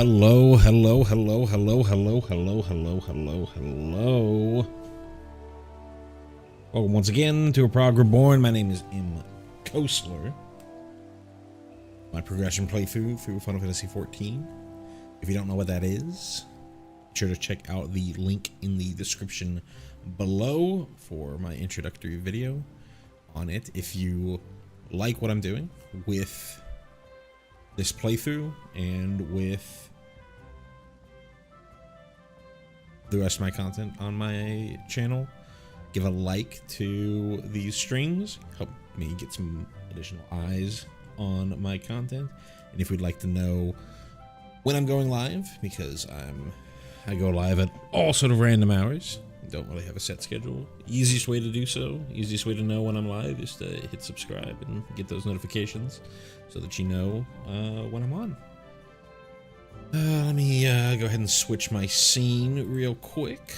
Hello. Welcome once again to a Prog Reborn. My name is M. Kosler. My progression playthrough through Final Fantasy XIV. If you don't know what that is, be sure to check out the link in the description below for my introductory video on it. If you like what I'm doing with this playthrough and with the rest of my content on my channel, give a like to these streams, help me get some additional eyes on my content. And if you'd like to know when I'm going live, because I go live at all sort of random hours, don't really have a set schedule, easiest way to do so, easiest way to know when I'm live is to hit subscribe and get those notifications so that you know when I'm on. Let me go ahead and switch my scene real quick.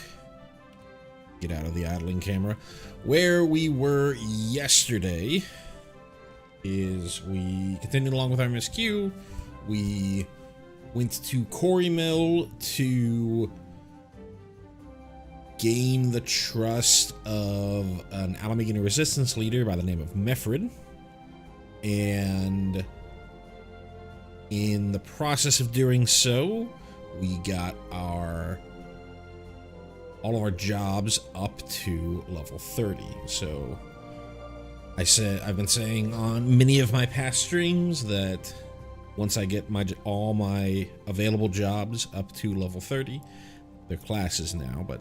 Get out of the idling camera. Where we were yesterday is we continued along with our MSQ. We went to Quarry Mill to gain the trust of an Alamegina resistance leader by the name of Mefrid. And in the process of doing so, we got all of our jobs up to level 30. So I've been saying on many of my past streams that once I get all my available jobs up to level 30, they're classes now, but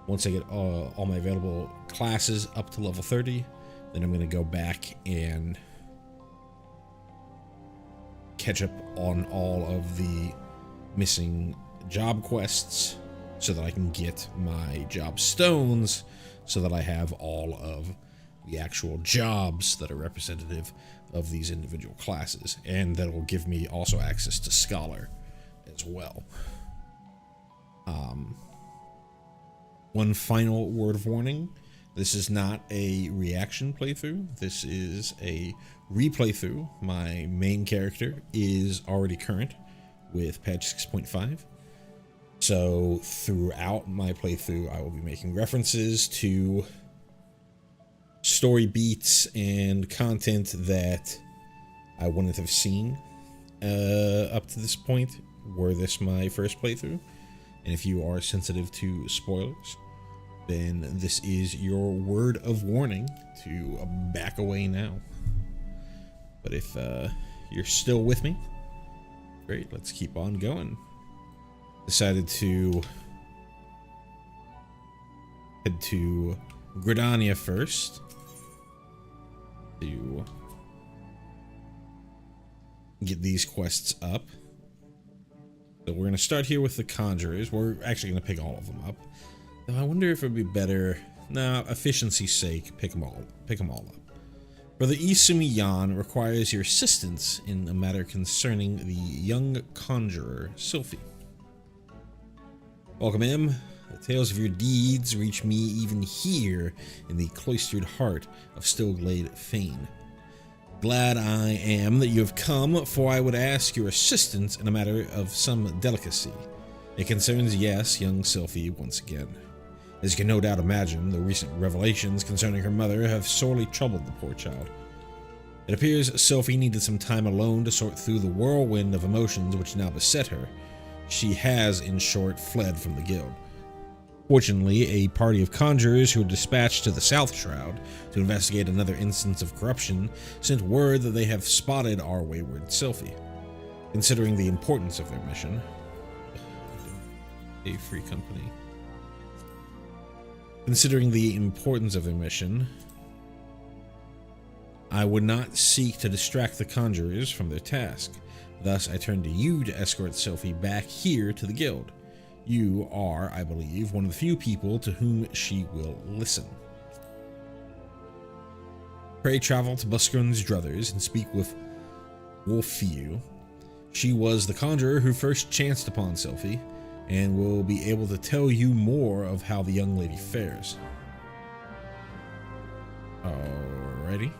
once I get all my available classes up to level 30, then I'm going to go back and catch up on all of the missing job quests so that I can get my job stones so that I have all of the actual jobs that are representative of these individual classes, and that will give me also access to Scholar as well. One final word of warning: this is not a reaction playthrough, this is a replay through. My main character is already current with patch 6.5. So throughout my playthrough, I will be making references to story beats and content that I wouldn't have seen up to this point were this my first playthrough. And if you are sensitive to spoilers, then this is your word of warning to back away now. But if you're still with me, great, let's keep on going. Decided to head to Gridania first to get these quests up. So we're going to start here with the Conjurers. We're actually going to pick all of them up. Though I wonder if it would be better, efficiency's sake, pick them all up. Brother Isumi Yan requires your assistance in a matter concerning the young conjurer, Sylphie. Welcome, M. The tales of your deeds reach me even here in the cloistered heart of Stillglade Fane. Glad I am that you have come, for I would ask your assistance in a matter of some delicacy. It concerns, yes, young Sylphie once again. As you can no doubt imagine, the recent revelations concerning her mother have sorely troubled the poor child. It appears Sylphie needed some time alone to sort through the whirlwind of emotions which now beset her. She has, in short, fled from the guild. Fortunately, a party of conjurers who were dispatched to the South Shroud to investigate another instance of corruption sent word that they have spotted our wayward Sylphie. Considering the importance of their mission, a free company. Considering the importance of their mission, I would not seek to distract the conjurers from their task. Thus, I turn to you to escort Sylphie back here to the guild. You are, I believe, one of the few people to whom she will listen. Pray travel to Buskerun's druthers and speak with Wolfiu. She was the conjurer who first chanced upon Sylphie, and will be able to tell you more of how the young lady fares. Alrighty.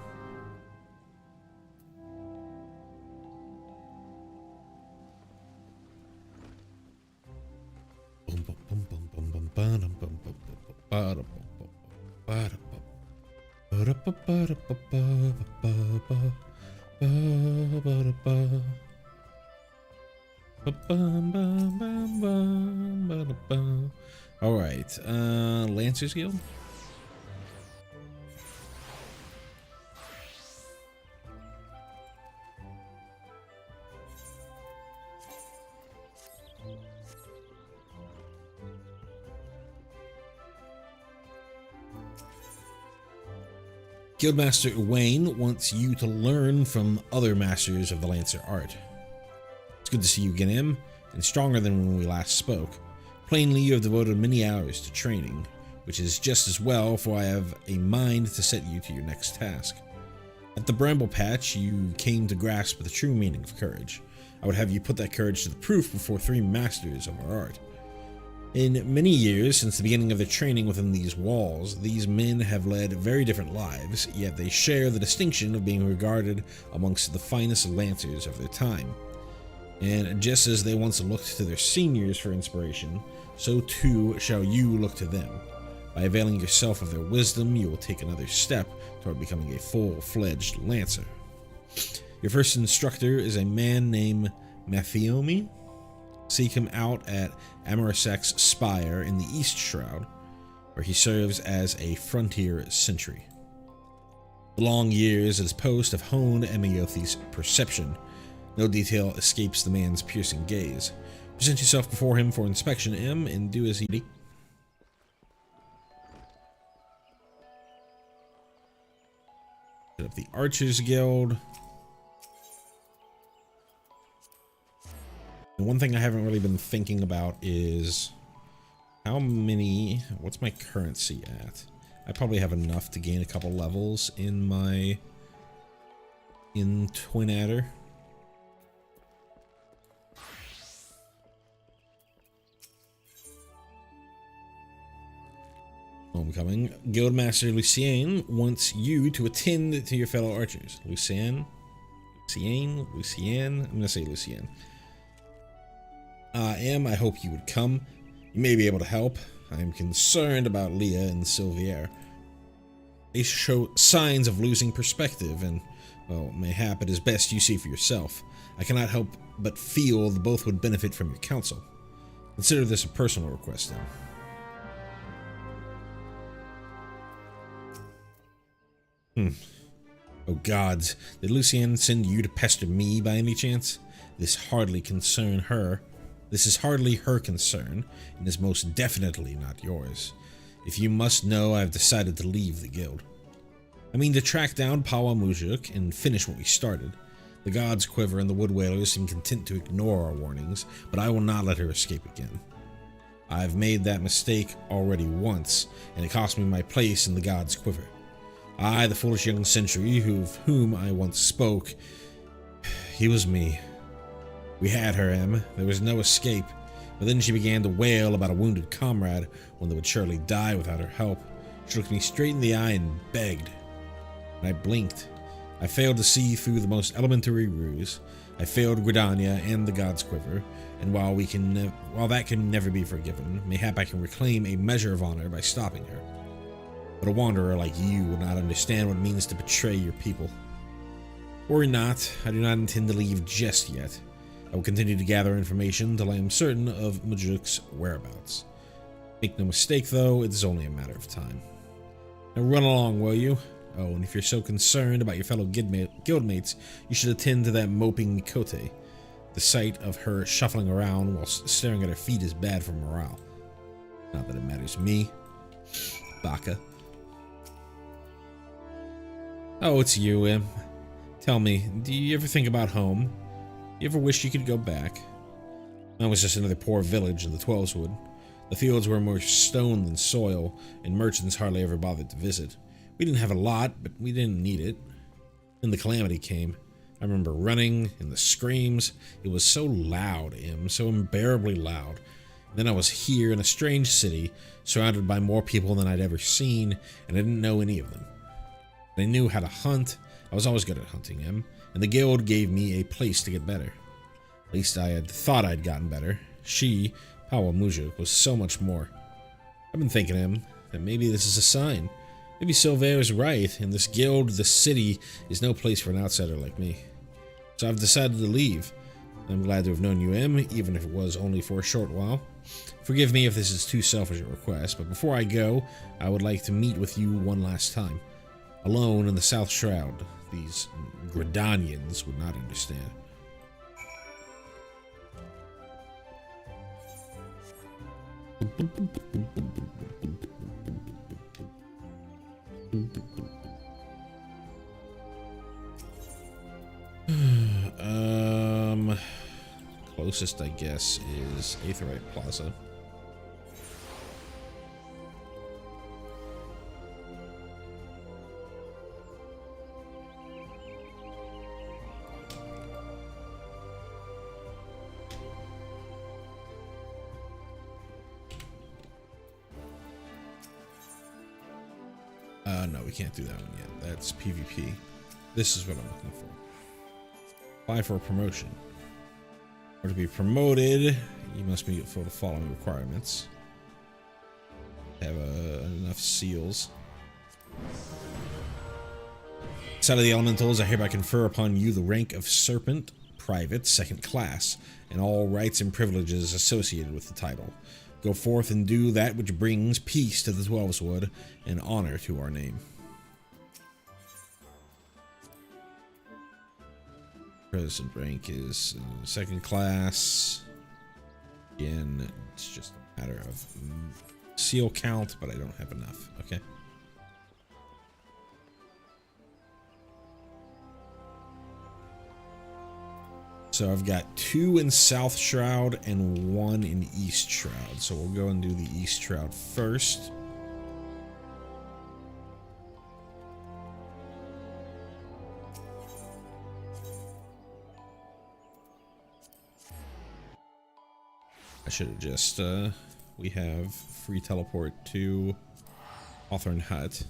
Alright, Lancer's Guild. Guildmaster Wayne wants you to learn from other masters of the Lancer art. It's good to see you again, Em, and stronger than when we last spoke. Plainly, you have devoted many hours to training, which is just as well, for I have a mind to set you to your next task. At the Bramble Patch, you came to grasp the true meaning of courage. I would have you put that courage to the proof before 3 masters of our art. In many years since the beginning of their training within these walls, these men have led very different lives, yet they share the distinction of being regarded amongst the finest lancers of their time. And just as they once looked to their seniors for inspiration, so too shall you look to them. By availing yourself of their wisdom, you will take another step toward becoming a full-fledged lancer. Your first instructor is a man named Mathiomi. Seek him out at Amorasek's Spire in the East Shroud, where he serves as a frontier sentry. The long years at his post have honed Emiothi's perception. No detail escapes the man's piercing gaze. Present yourself before him for inspection, Em, and do as he did. Set up the Archers Guild. And one thing I haven't really been thinking about is what's my currency at? I probably have enough to gain a couple levels in Twin Adder. Homecoming. Guildmaster Lucien wants you to attend to your fellow archers. Lucien? I'm gonna say Lucien. I hope you would come. You may be able to help. I am concerned about Leah and Sylvier. They show signs of losing perspective, and, well, mayhap it is best you see for yourself. I cannot help but feel the both would benefit from your counsel. Consider this a personal request, then. Oh gods, did Lucien send you to pester me by any chance? This is hardly her concern, and is most definitely not yours. If you must know, I have decided to leave the guild. I mean to track down Pawa Mujuk and finish what we started. The God's Quiver and the Wood Whalers seem content to ignore our warnings, but I will not let her escape again. I've made that mistake already once, and it cost me my place in the God's Quiver. I, the foolish young sentry of whom I once spoke, he was me. We had her, Em. There was no escape. But then she began to wail about a wounded comrade, one that would surely die without her help. She looked me straight in the eye and begged. And I blinked. I failed to see through the most elementary ruse. I failed Gridania and the God's Quiver, and while that can never be forgiven, mayhap I can reclaim a measure of honor by stopping her. But a wanderer like you would not understand what it means to betray your people. Worry not, I do not intend to leave just yet. I will continue to gather information until I am certain of Mujuk's whereabouts. Make no mistake, though, it is only a matter of time. Now run along, will you? Oh, and if you're so concerned about your fellow guildmates, you should attend to that moping Mikote. The sight of her shuffling around while staring at her feet is bad for morale. Not that it matters to me. Baka. Oh, it's you, Em. Tell me, do you ever think about home? You ever wish you could go back? Mine was just another poor village in the Twelveswood. The fields were more stone than soil, and merchants hardly ever bothered to visit. We didn't have a lot, but we didn't need it. Then the calamity came. I remember running, and the screams. It was so loud, Em, so unbearably loud. Then I was here in a strange city, surrounded by more people than I'd ever seen, and I didn't know any of them. But I knew how to hunt. I was always good at hunting, Em, and the guild gave me a place to get better. At least I had thought I'd gotten better. She, Pawa Mujuk, was so much more. I've been thinking, Em, that maybe this is a sign. Maybe Silver's right. In this guild, the city is no place for an outsider like me. So I've decided to leave. I'm glad to have known you, Em, even if it was only for a short while. Forgive me if this is too selfish a request, but before I go, I would like to meet with you one last time. Alone in the South Shroud. These Gridanians would not understand. Closest, I guess, is Aetherite Plaza. No, we can't do that one yet. That's PvP. This is what I'm looking for. Apply for a promotion. Or to be promoted, you must meet for the following requirements. Have enough seals. Outside of the elementals, I hereby confer upon you the rank of Serpent, Private, 2nd class, and all rights and privileges associated with the title. Go forth and do that which brings peace to the Twelveswood and honor to our name. Present rank is 2nd class. Again, it's just a matter of seal count, but I don't have enough. Okay. So I've got 2 in South Shroud and 1 in East Shroud. So we'll go and do the East Shroud first. I should have just, we have free teleport to Hawthorne Hut.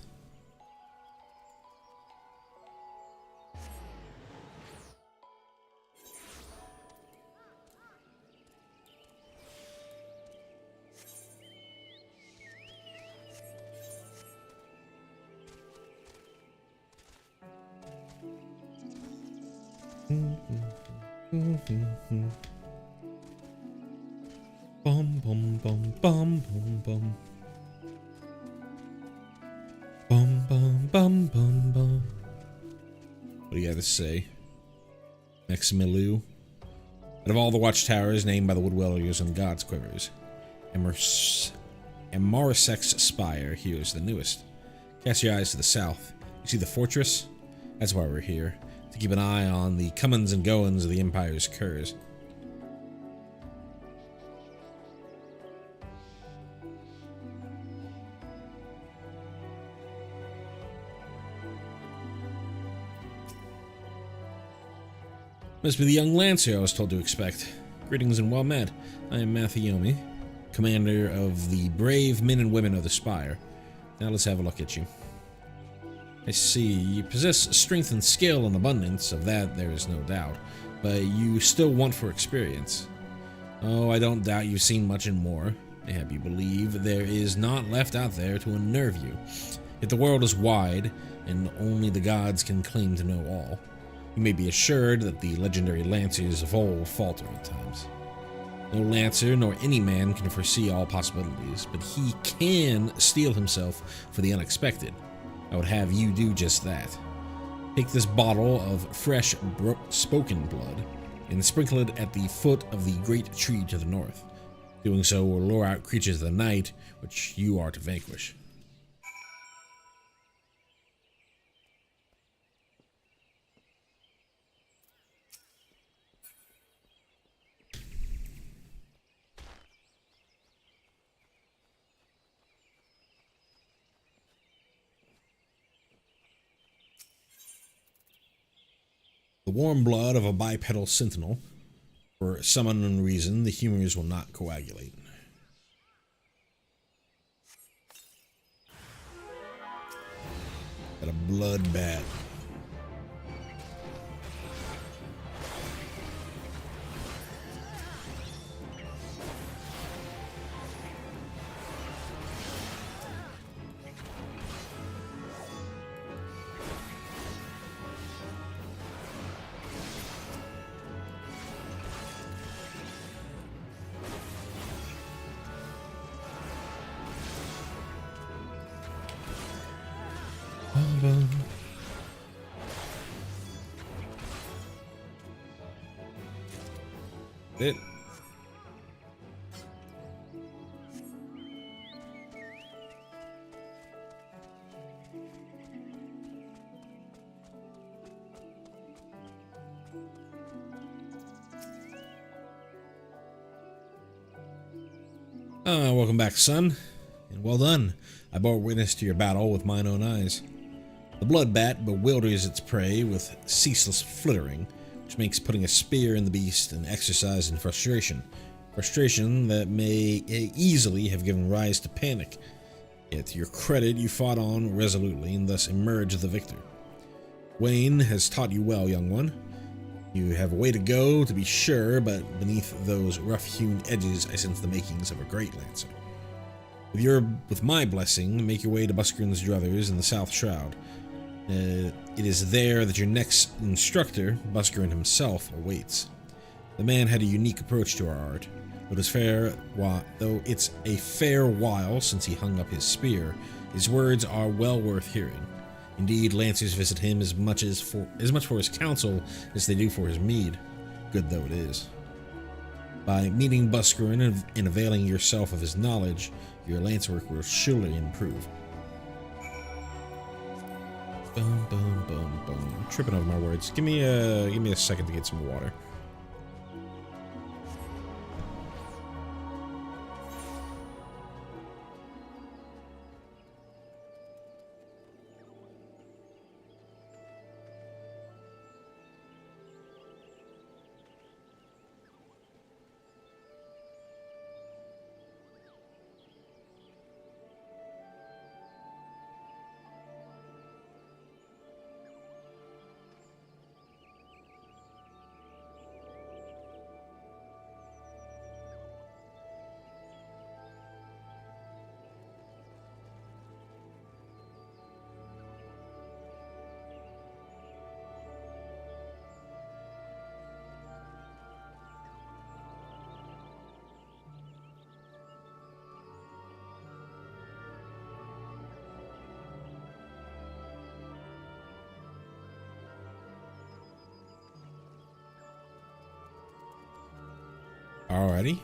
Bum bum bum bum bum bum. Bum bum bum bum bum. What do you got to say? Maximilu. Out of all the watchtowers named by the Woodwellers and God's Quivers, Amarisek's Spire here is the newest. Cast your eyes to the south. You see the fortress? That's why we're here. To keep an eye on the comings and goings of the Empire's curs. Must be the young Lancer I was told to expect. Greetings and well met. I am Mattheomi, commander of the brave men and women of the Spire. Now let's have a look at you. I see you possess strength and skill in abundance, of that there is no doubt, but you still want for experience. Oh, I don't doubt you've seen much and more. I have you believe there is naught left out there to unnerve you. Yet the world is wide, and only the gods can claim to know all. You may be assured that the legendary Lancers of old falter at times. No Lancer nor any man can foresee all possibilities, but he can steel himself for the unexpected. I would have you do just that. Take this bottle of fresh spoken blood and sprinkle it at the foot of the great tree to the north. Doing so will lure out creatures of the night, which you are to vanquish. The warm blood of a bipedal sentinel. For some unknown reason, the humors will not coagulate. Got a blood bat. It. Welcome back, son, and well done. I bore witness to your battle with mine own eyes. The blood bat bewilders its prey with ceaseless flittering, which makes putting a spear in the beast an exercise in frustration. Frustration that may easily have given rise to panic. Yet to your credit, you fought on resolutely and thus emerged the victor. Wayne has taught you well, young one. You have a way to go, to be sure, but beneath those rough-hewn edges I sense the makings of a great lancer. With my blessing, make your way to Buskerun's druthers in the South Shroud. It is there that your next instructor, Buskerun himself, awaits. The man had a unique approach to our art. Though it's a fair while since he hung up his spear, his words are well worth hearing. Indeed, lancers visit him as much for his counsel as they do for his mead, good though it is. By meeting Buskerun and availing yourself of his knowledge, your lance work will surely improve. Boom, boom, boom, boom. I'm tripping over my words. Give me a second to get some water. Alrighty.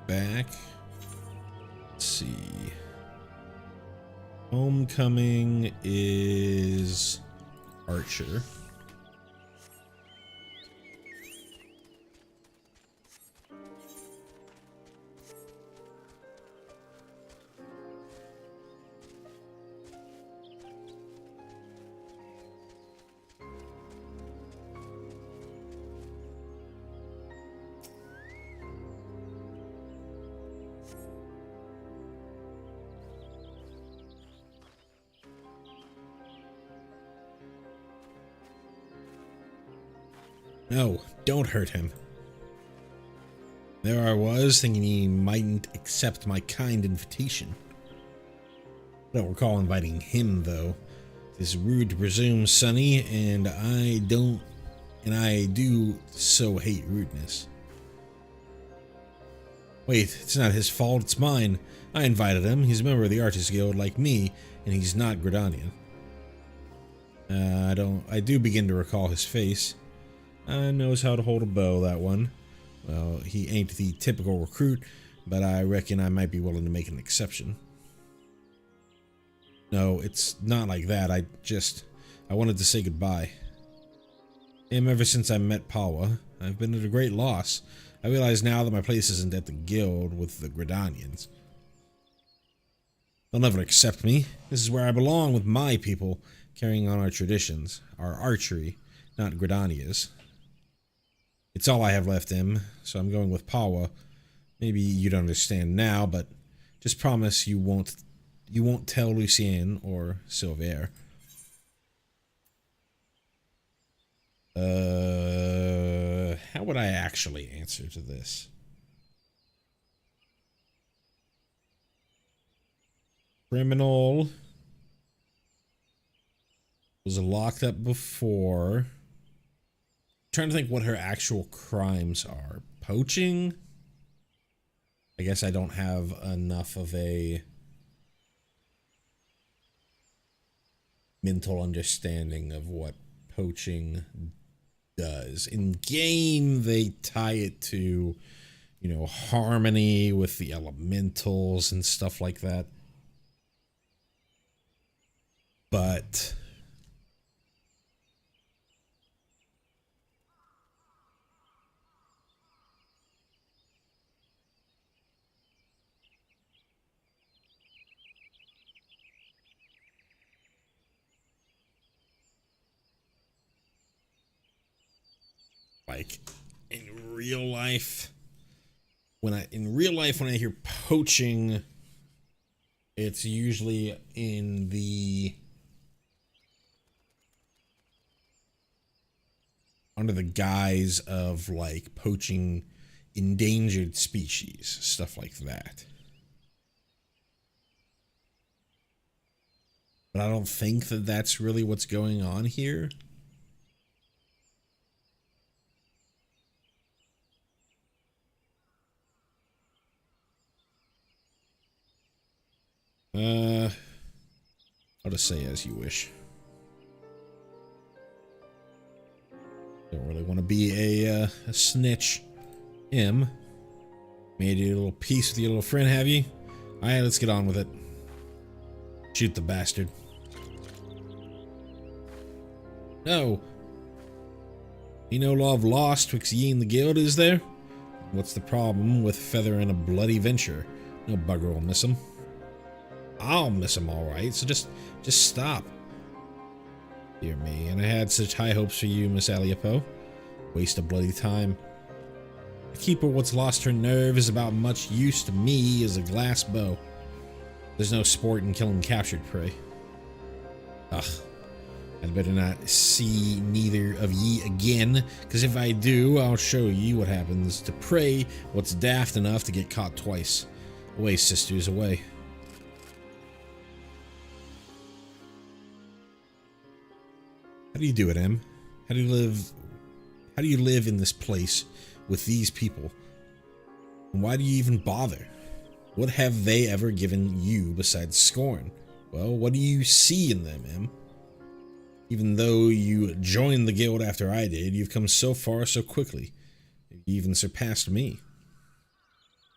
Back. Let's see. Homecoming is Archer. No, don't hurt him. There I was, thinking he mightn't accept my kind invitation. I don't recall inviting him, though. It's rude to presume, Sonny, and I do so hate rudeness. Wait, it's not his fault, it's mine. I invited him. He's a member of the Artists Guild like me, and he's not Gridanian. I do begin to recall his face. Knows how to hold a bow, that one. Well, he ain't the typical recruit, but I reckon I might be willing to make an exception. No, it's not like that. I wanted to say goodbye. Him ever since I met Pawa. I've been at a great loss. I realize now that my place isn't at the guild with the Gridanians. They'll never accept me. This is where I belong with my people, carrying on our traditions, our archery, not Gridania's. It's all I have left him, so I'm going with Pawa. Maybe you don't understand now, but just promise you won't tell Lucien or Silver. How would I actually answer to this? Criminal was locked up before. Trying to think what her actual crimes are. Poaching? I guess I don't have enough of a mental understanding of what poaching does. In game, they tie it to, harmony with the elementals and stuff like that. But like in real life, when I hear poaching, it's usually under the guise of like poaching endangered species, stuff like that. But I don't think that that's really what's going on here. I'll just say as you wish. Don't really want to be a snitch. Made you a little peace with your little friend, have you? Alright, let's get on with it. Shoot the bastard. No. Ain't no love lost twixt ye and the guild, is there? What's the problem with Feather and a bloody venture? No bugger will miss him. I'll miss him alright, so just stop. Dear me, and I had such high hopes for you, Miss Aliapo. Waste of bloody time. A keeper what's lost her nerve is about much use to me as a glass bow. There's no sport in killing captured prey. Ugh. I'd better not see neither of ye again, because if I do, I'll show ye what happens to prey what's daft enough to get caught twice. Away, sisters, away. How do you do it, Em? How do you live in this place with these people? And why do you even bother? What have they ever given you besides scorn? Well, what do you see in them, Em? Even though you joined the guild after I did, you've come so far so quickly. You even surpassed me.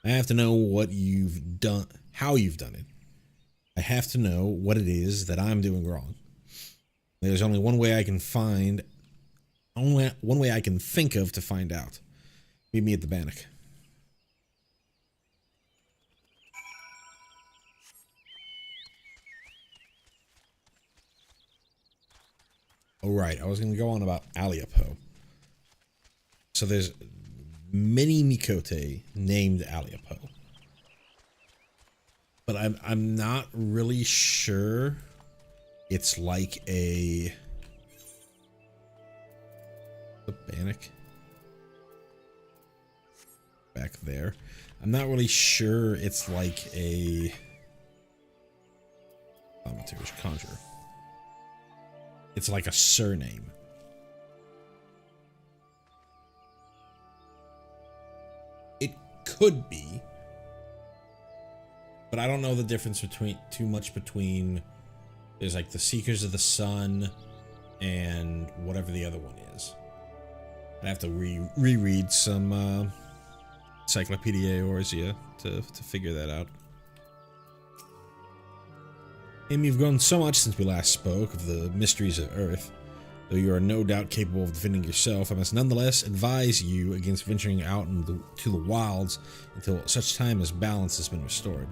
I have to know what you've done, how you've done it. I have to know what it is that I'm doing wrong. There's only one way I can think of to find out. Meet me at the Bannock. Oh, right. I was going to go on about Aliapo. So there's many Mikote named Aliapo. But I'm not really sure it's like the Bannock back there. I'm not really sure it's like a conjurer. It's like a surname. It could be, but I don't know the difference between there's like the Seekers of the Sun and whatever the other one is. I have to reread some Encyclopedia Eorzea to figure that out. And you've grown so much since we last spoke of the mysteries of Earth. Though you are no doubt capable of defending yourself, I must nonetheless advise you against venturing out to the wilds until such time as balance has been restored.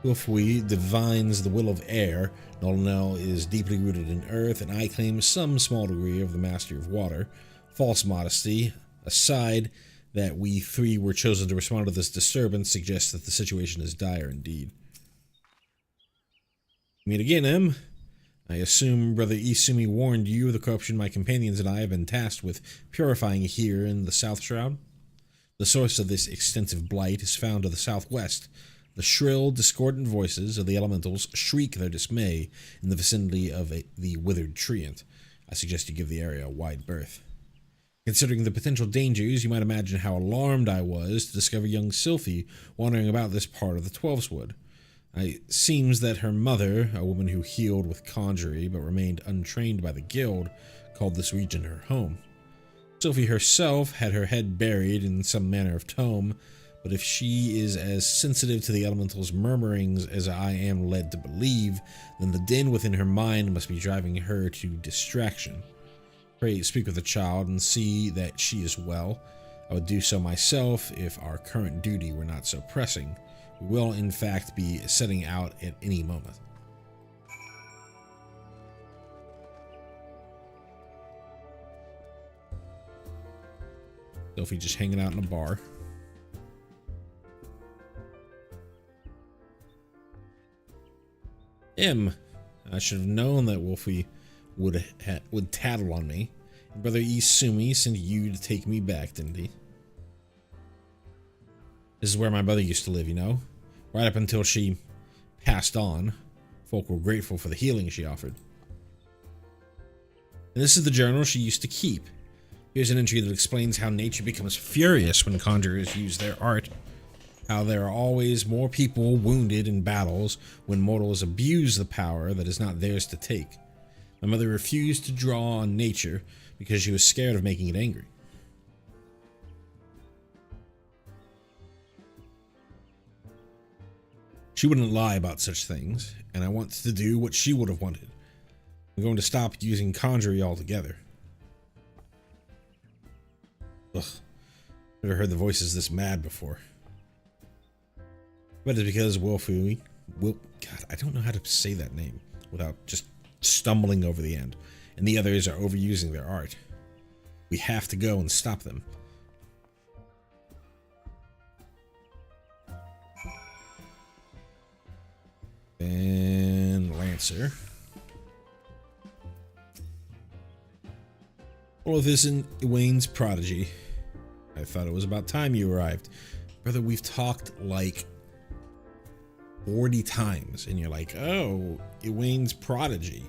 Ulfwe divines the will of air, Nolnel is deeply rooted in earth, and I claim some small degree of the mastery of water. False modesty aside, that we three were chosen to respond to this disturbance suggests that the situation is dire indeed. Meet again, Em. I assume Brother Isumi warned you of the corruption my companions and I have been tasked with purifying here in the South Shroud. The source of this extensive blight is found to the southwest. The shrill, discordant voices of the elementals shriek their dismay in the vicinity of the withered treant. I suggest you give the area a wide berth. Considering the potential dangers, you might imagine how alarmed I was to discover young Sylphie wandering about this part of the Twelveswood. It seems that her mother, a woman who healed with conjury but remained untrained by the guild, called this region her home. Sophie herself had her head buried in some manner of tome, but if she is as sensitive to the elemental's murmurings as I am led to believe, then the din within her mind must be driving her to distraction. Pray speak with the child and see that she is well. I would do so myself if our current duty were not so pressing. We will, in fact, be setting out at any moment. Sophie just hanging out in a bar. I should have known that Wolfie would tattle on me. Brother Isumi sent you to take me back, didn't he? This is where my mother used to live, you know? Right up until she passed on. Folk were grateful for the healing she offered. And this is the journal she used to keep. Here's an entry that explains how nature becomes furious when conjurers use their art. How there are always more people wounded in battles when mortals abuse the power that is not theirs to take. My mother refused to draw on nature because she was scared of making it angry. She wouldn't lie about such things, and I want to do what she would have wanted. I'm going to stop using conjury altogether. Ugh, never heard the voices this mad before. But it's because God, I don't know how to say that name without just stumbling over the end, and the others are overusing their art. We have to go and stop them. And Lancer. All of this in Wayne's prodigy. I thought it was about time you arrived. Brother, we've talked like 40 times, and you're like, oh, Wayne's prodigy.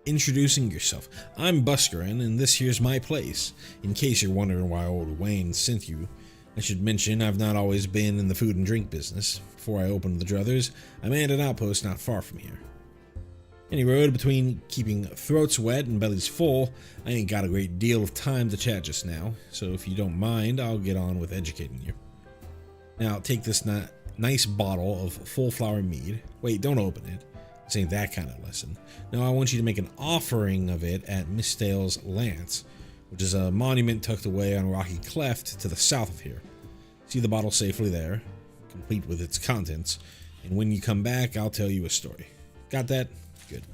Introducing yourself. I'm Buscarin, and this here's my place. In case you're wondering why old Wayne sent you, I should mention I've not always been in the food and drink business. Before I opened the Druthers, I manned an outpost not far from here. Any road between keeping throats wet and bellies full, I ain't got a great deal of time to chat just now, so if you don't mind, I'll get on with educating you. Now, take this nice bottle of full flower mead. Wait, don't open it. This ain't that kind of lesson. No, I want you to make an offering of it at Miss Dale's Lance, which is a monument tucked away on a rocky cleft to the south of here. See the bottle safely there, complete with its contents, and when you come back, I'll tell you a story. Got that? Good.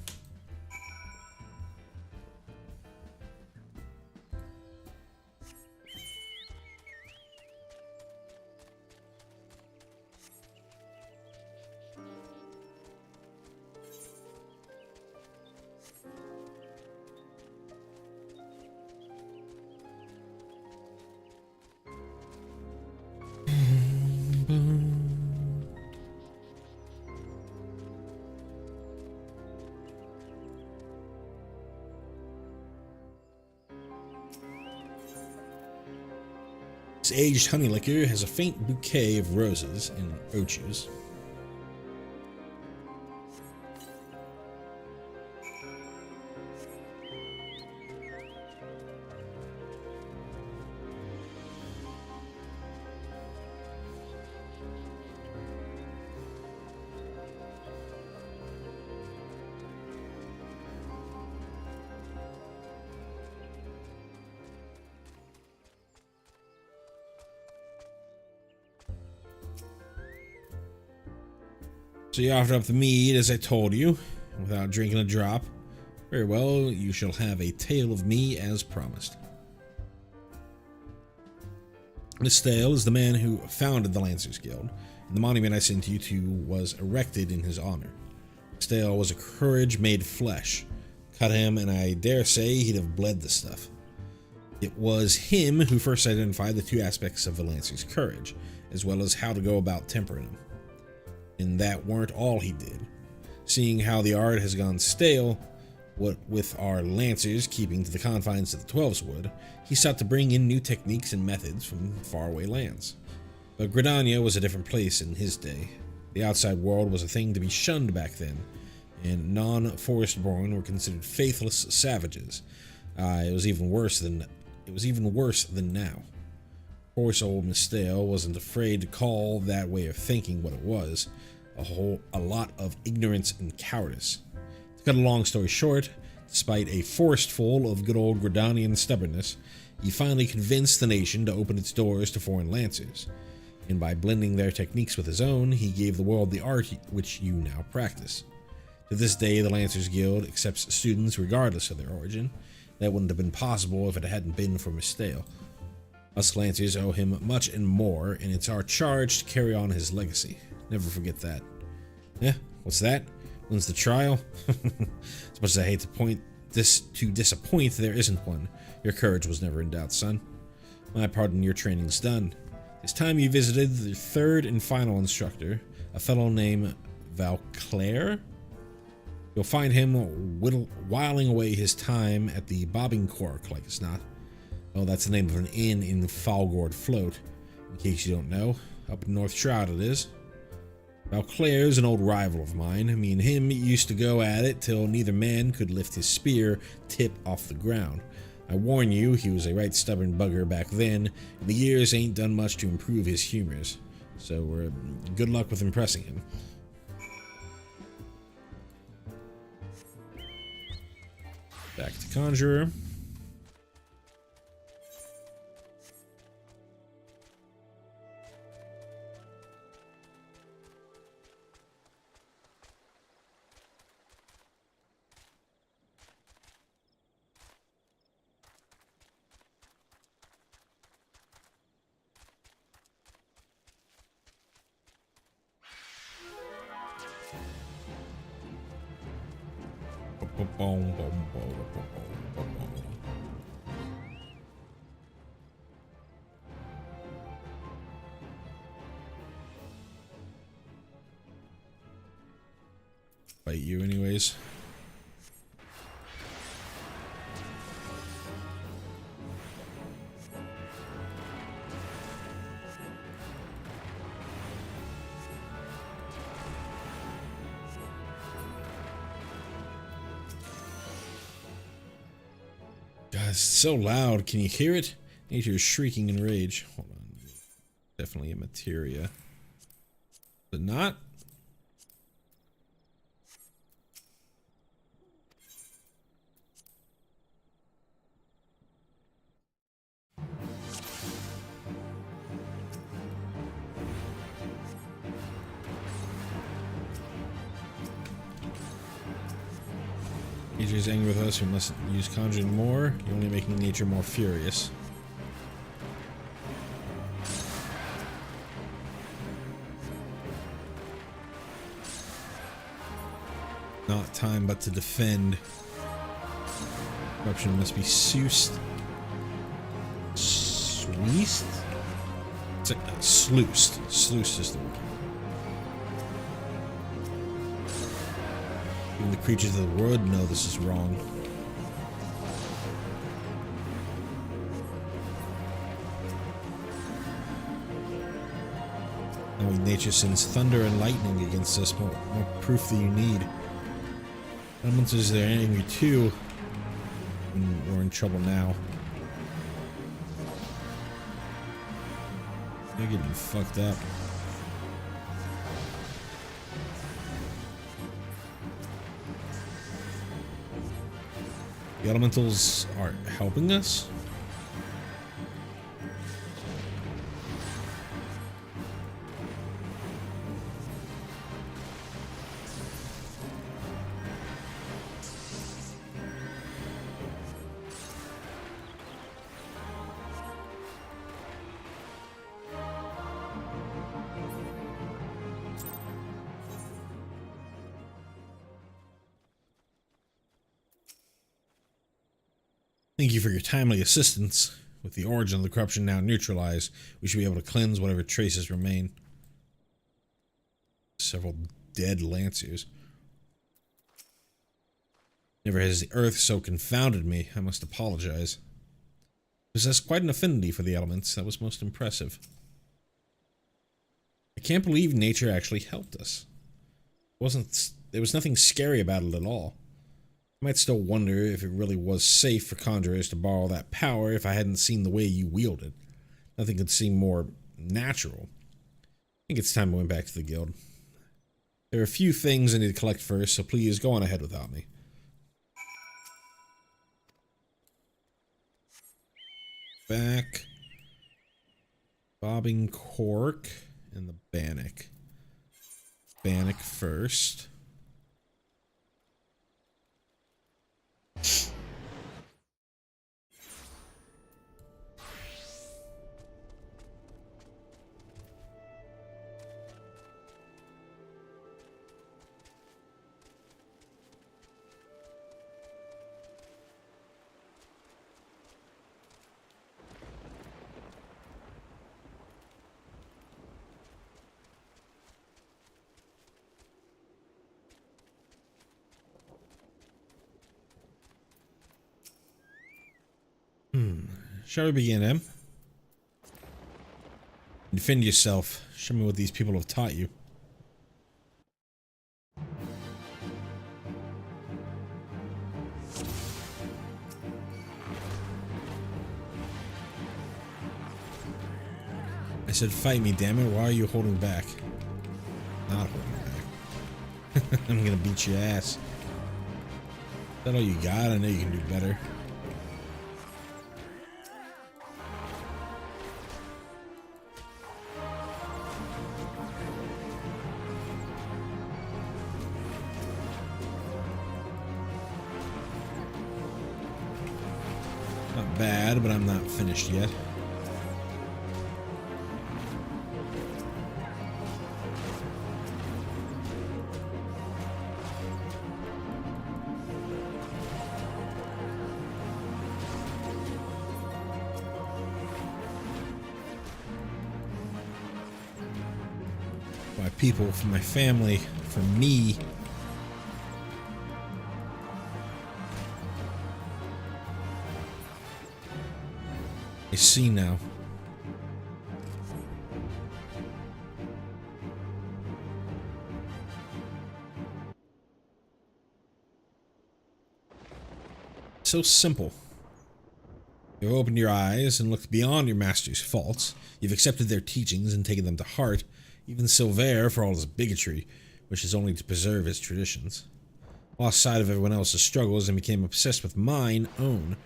This aged honey liquor has a faint bouquet of roses and ochus. So you offered up the mead as I told you, without drinking a drop. Very well, you shall have a tale of me as promised. Miss Dale is the man who founded the Lancers Guild, and the monument I sent you to was erected in his honor. Miss Dale was a courage made flesh. Cut him, and I dare say he'd have bled the stuff. It was him who first identified the two aspects of the Lancer's courage, as well as how to go about tempering them. And that weren't all he did. Seeing how the art has gone stale, what with our Lancers keeping to the confines of the Twelves would, he sought to bring in new techniques and methods from faraway lands. But Gridania was a different place in his day. The outside world was a thing to be shunned back then, and non-forest-born were considered faithless savages. It was even worse than now. Of course, old Mistale wasn't afraid to call that way of thinking what it was, a lot of ignorance and cowardice. To cut a long story short, despite a forest full of good old Gridanian stubbornness, he finally convinced the nation to open its doors to foreign lancers, and by blending their techniques with his own, he gave the world the art which you now practice. To this day, the Lancers Guild accepts students regardless of their origin. That wouldn't have been possible if it hadn't been for Mistale. Us Lancers owe him much and more, and it's our charge to carry on his legacy. Never forget that. Yeah, what's that? When's the trial? As much as I hate to disappoint, there isn't one. Your courage was never in doubt, son. My part in your training's done. This time you visited the third and final instructor, a fellow named Valclair. You'll find him whiling away his time at the Bobbing Cork, like it's not. Oh, that's the name of an inn in Falgord Float, in case you don't know. Up in North Shroud it is. Valclair's an old rival of mine. Me and him used to go at it till neither man could lift his spear tip off the ground. I warn you, he was a right stubborn bugger back then, and the years ain't done much to improve his humors. So good luck with impressing him. Back to Conjurer. Fight you anyways. God, it's so loud. Can you hear it? Nature's shrieking in rage. Hold on. Definitely a materia. Is it not? Nature is angry with us. We must use conjuring more. You're only making nature more furious. Not time but to defend. Corruption must be soused. Sluiced? It's like sluiced. Sluiced is the word. Even the creatures of the world know this is wrong. Knowing nature sends thunder and lightning against us, more proof than you need. Elementals are angry too, and we're in trouble now. They're getting fucked up. The elementals are helping us? Thank you for your timely assistance. With the origin of the corruption now neutralized, we should be able to cleanse whatever traces remain. Several dead lancers. Never has the earth so confounded me. I must apologize. Possess quite an affinity for the elements. That was most impressive. I can't believe nature actually helped us. There was nothing scary about it at all. I might still wonder if it really was safe for conjurers to borrow that power if I hadn't seen the way you wield it. Nothing could seem more natural. I think it's time I went back to the guild. There are a few things I need to collect first, so please go on ahead without me. Back. Bobbing cork and the bannock. Bannock first. Shall we begin, Em? Defend yourself. Show me what these people have taught you. I said fight me, damn it. Why are you holding back? Not holding back. I'm gonna beat your ass. Is that all you got? I know you can do better. Not bad, but I'm not finished yet. My people, for my family, for me. I see now. So simple. You've opened your eyes and looked beyond your master's faults. You've accepted their teachings and taken them to heart. Even Silver, for all his bigotry, wishes only to preserve his traditions. Lost sight of everyone else's struggles and became obsessed with mine own.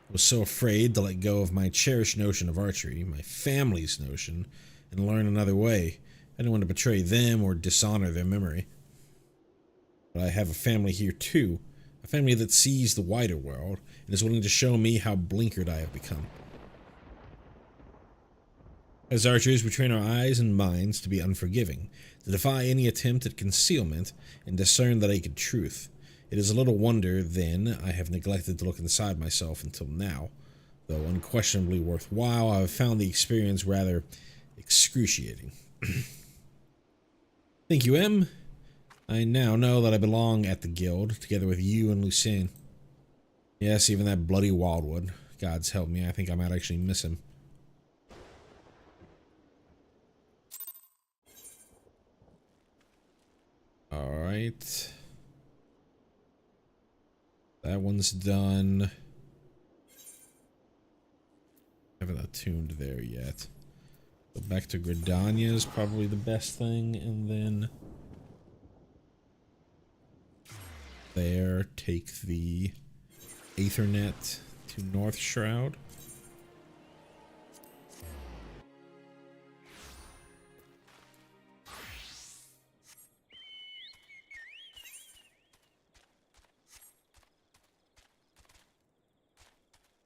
I was so afraid to let go of my cherished notion of archery, my family's notion, and learn another way. I didn't want to betray them or dishonor their memory. But I have a family here too, a family that sees the wider world and is willing to show me how blinkered I have become. As archers, we train our eyes and minds to be unforgiving, to defy any attempt at concealment, and discern the naked truth. It is a little wonder, then, I have neglected to look inside myself until now. Though unquestionably worthwhile, I have found the experience rather excruciating. Thank you, Em. I now know that I belong at the guild, together with you and Lucien. Yes, even that bloody Wildwood. God's help me, I think I might actually miss him. Alright. That one's done. Haven't attuned there yet. Go back to Gridania is probably the best thing, and then there, take the Aethernet to North Shroud.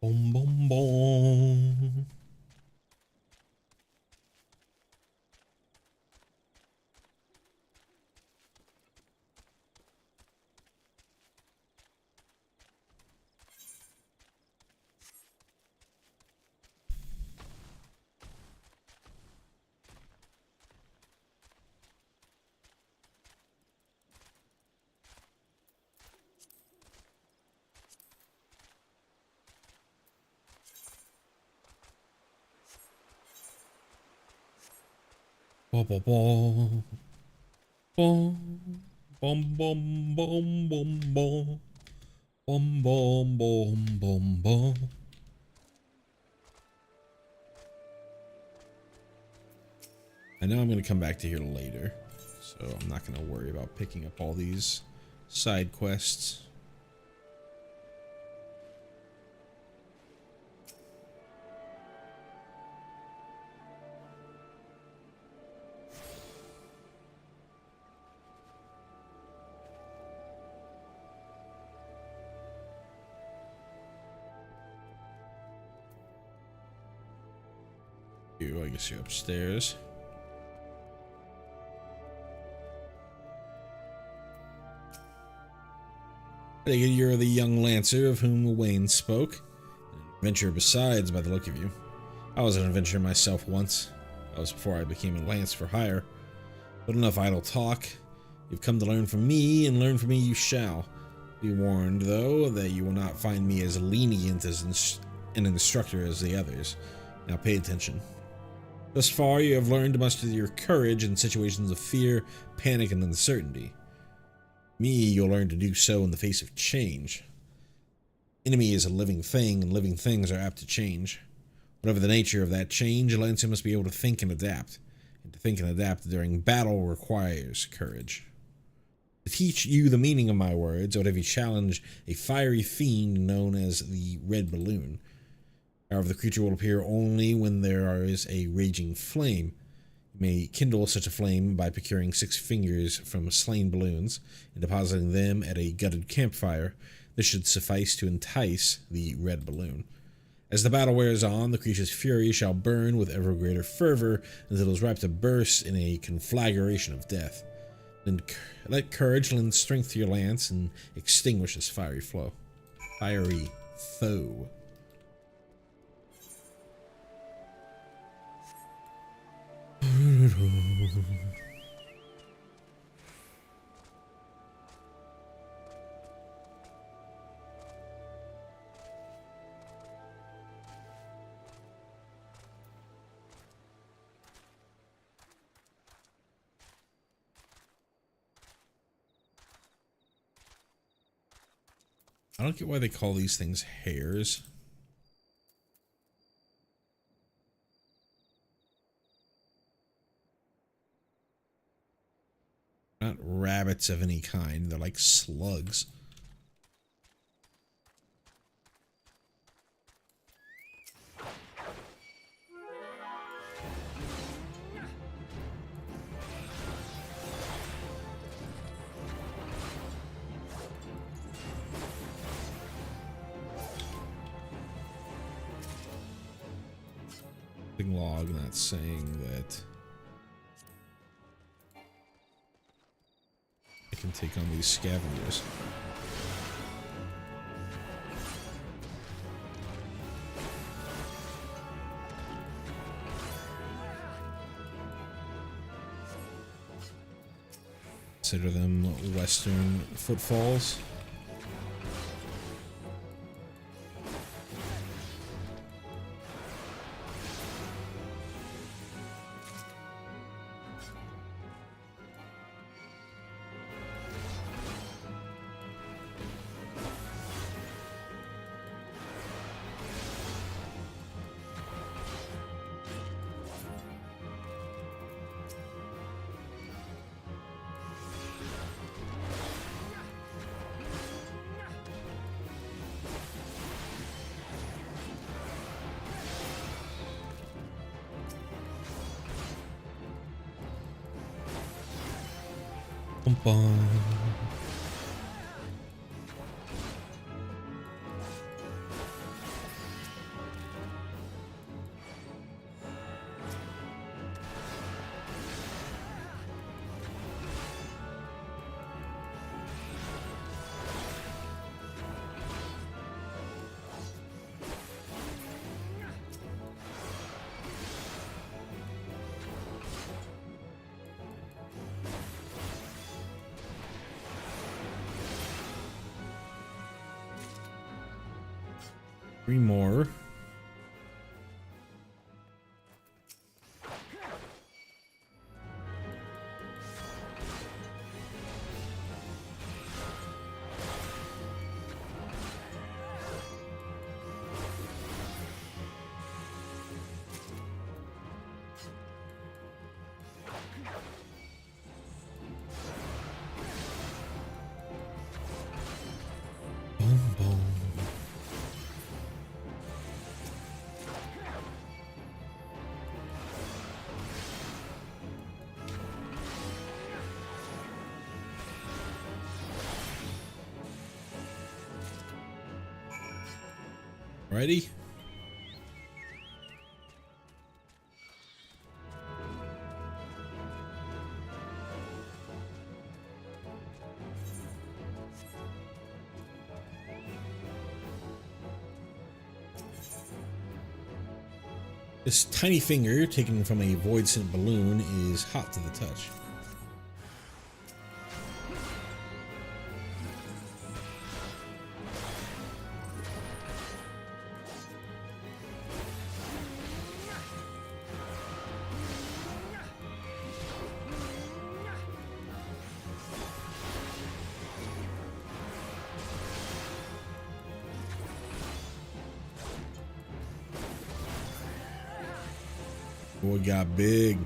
Boom, boom, boom. Bom, bom, bom. Bom, bom, bom, bom, bom, bom. Bom, bom, bom, bom, bom. I know I'm going to come back to here later, so I'm not going to worry about picking up all these side quests. I guess you're upstairs. I think you're the young lancer of whom Wayne spoke. An adventurer besides, by the look of you. I was an adventurer myself once. That was before I became a lance for hire. But enough idle talk. You've come to learn from me, and learn from me you shall. Be warned, though, that you will not find me as lenient as an instructor as the others. Now pay attention. Thus far, you have learned to muster your courage in situations of fear, panic, and uncertainty. Me, you'll learn to do so in the face of change. Enemy is a living thing, and living things are apt to change. Whatever the nature of that change, a lancer must be able to think and adapt. And to think and adapt during battle requires courage. To teach you the meaning of my words, I would have you challenge a fiery fiend known as the Red Balloon. However, the creature will appear only when there is a raging flame. You may kindle such a flame by procuring 6 fingers from slain balloons and depositing them at a gutted campfire. This should suffice to entice the Red Balloon. As the battle wears on, the creature's fury shall burn with ever greater fervor until it is ripe to burst in a conflagration of death. Then let courage lend strength to your lance and extinguish this fiery foe. I don't get why they call these things hares. Not rabbits of any kind, they're like slugs. Log not saying that I can take on these scavengers. Consider them western footfalls. Bum, bum. Three more. Alrighty. This tiny finger, taken from a void scent balloon, is hot to the touch. Boy got big.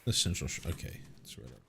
Essential. Okay, it's right up.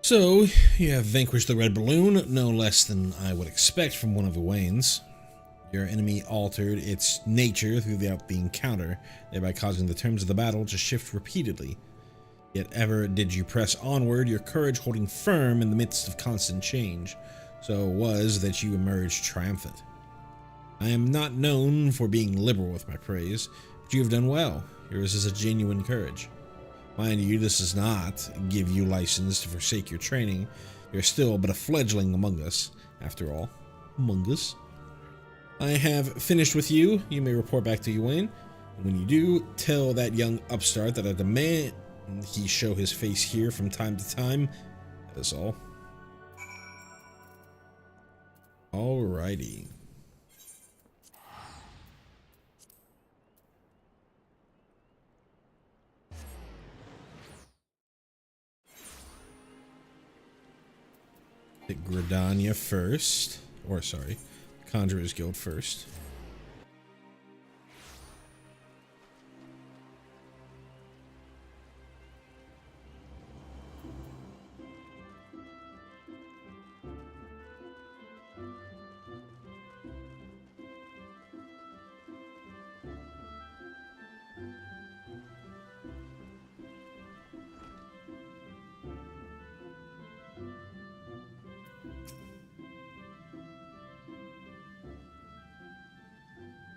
So, you have vanquished the red balloon, no less than I would expect from one of the Waynes. Your enemy altered its nature throughout the encounter, thereby causing the terms of the battle to shift repeatedly. Yet ever did you press onward, your courage holding firm in the midst of constant change. So it was that you emerged triumphant. I am not known for being liberal with my praise, but you have done well. Yours is a genuine courage. Mind you, this does not give you license to forsake your training. You're still but a fledgling among us, after all. Among us. I have finished with you. You may report back to Wayne. And when you do, tell that young upstart that I demand he show his face here from time to time. That is all. Alrighty. Hit Gridania first. Or, sorry, Conjurer's Guild first.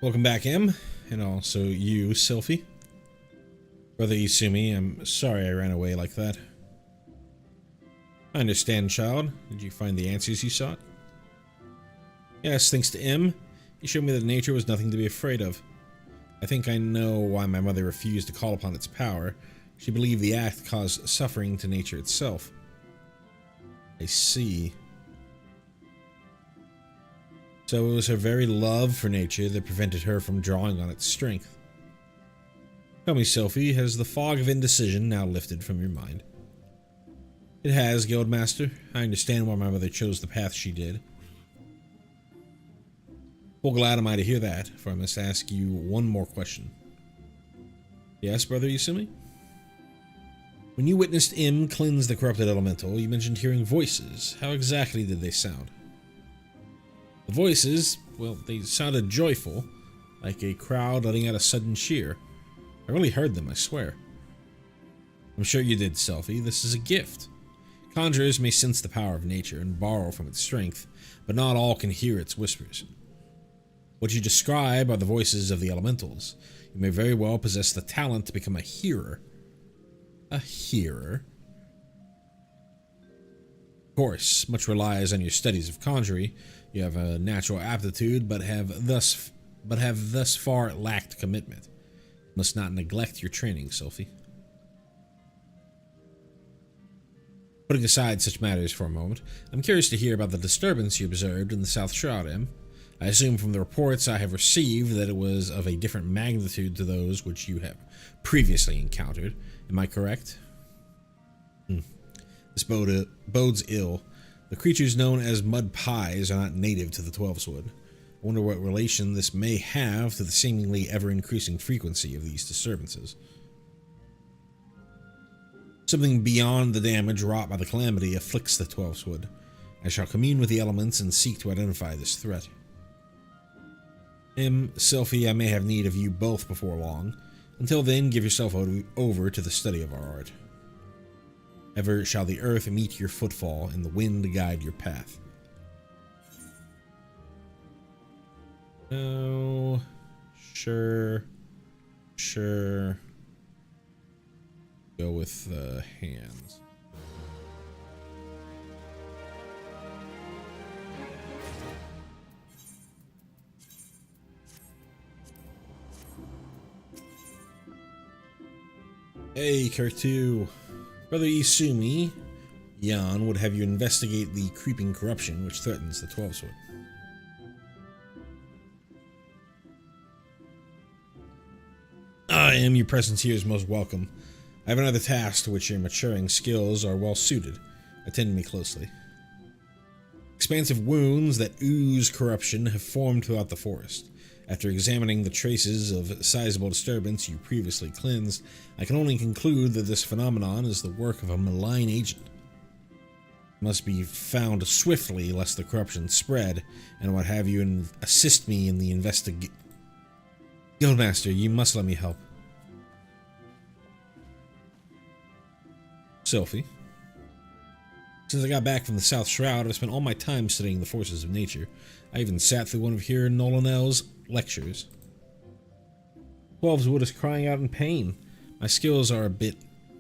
Welcome back, Em, and also you, Sylphie. Brother Isumi, I'm sorry I ran away like that. I understand, child. Did you find the answers you sought? Yes, thanks to Em. He showed me that nature was nothing to be afraid of. I think I know why my mother refused to call upon its power. She believed the act caused suffering to nature itself. I see. So it was her very love for nature that prevented her from drawing on its strength. Tell me, Sylphie, has the fog of indecision now lifted from your mind? It has, Guildmaster. I understand why my mother chose the path she did. Well, glad am I to hear that, for I must ask you one more question. Yes, Brother Isumi? When you witnessed Im cleanse the corrupted elemental, you mentioned hearing voices. How exactly did they sound? The voices, well, they sounded joyful, like a crowd letting out a sudden cheer. I really heard them, I swear. I'm sure you did, Sylphie. This is a gift. Conjurers may sense the power of nature and borrow from its strength, but not all can hear its whispers. What you describe are the voices of the elementals. You may very well possess the talent to become a hearer. A hearer? Of course, much relies on your studies of conjury. You have a natural aptitude, but have thus far lacked commitment. You must not neglect your training, Sylphie. Putting aside such matters for a moment, I'm curious to hear about the disturbance you observed in the South Shroud, Em. I assume from the reports I have received that it was of a different magnitude to those which you have previously encountered. Am I correct? This bodes ill. The creatures known as mud pies are not native to the Twelveswood. I wonder what relation this may have to the seemingly ever-increasing frequency of these disturbances. Something beyond the damage wrought by the calamity afflicts the Twelveswood. I shall commune with the elements and seek to identify this threat. Sylphie, I may have need of you both before long. Until then, give yourself over to the study of our art. Ever shall the earth meet your footfall, and the wind guide your path. Oh, sure. Go with the hands. Hey, Kertu. Brother Isumi, Jan would have you investigate the creeping corruption which threatens the Twelveswood. Your presence here is most welcome. I have another task to which your maturing skills are well suited. Attend me closely. Expansive wounds that ooze corruption have formed throughout the forest. After examining the traces of sizable disturbance you previously cleansed, I can only conclude that this phenomenon is the work of a malign agent. It must be found swiftly lest the corruption spread, and what have you assist me in the investigation. Guildmaster, you must let me help. Sylphie. Since I got back from the South Shroud, I've spent all my time studying the forces of nature. I even sat through one of Hero Nolanel's lectures. Twelveswood is crying out in pain. My skills are a bit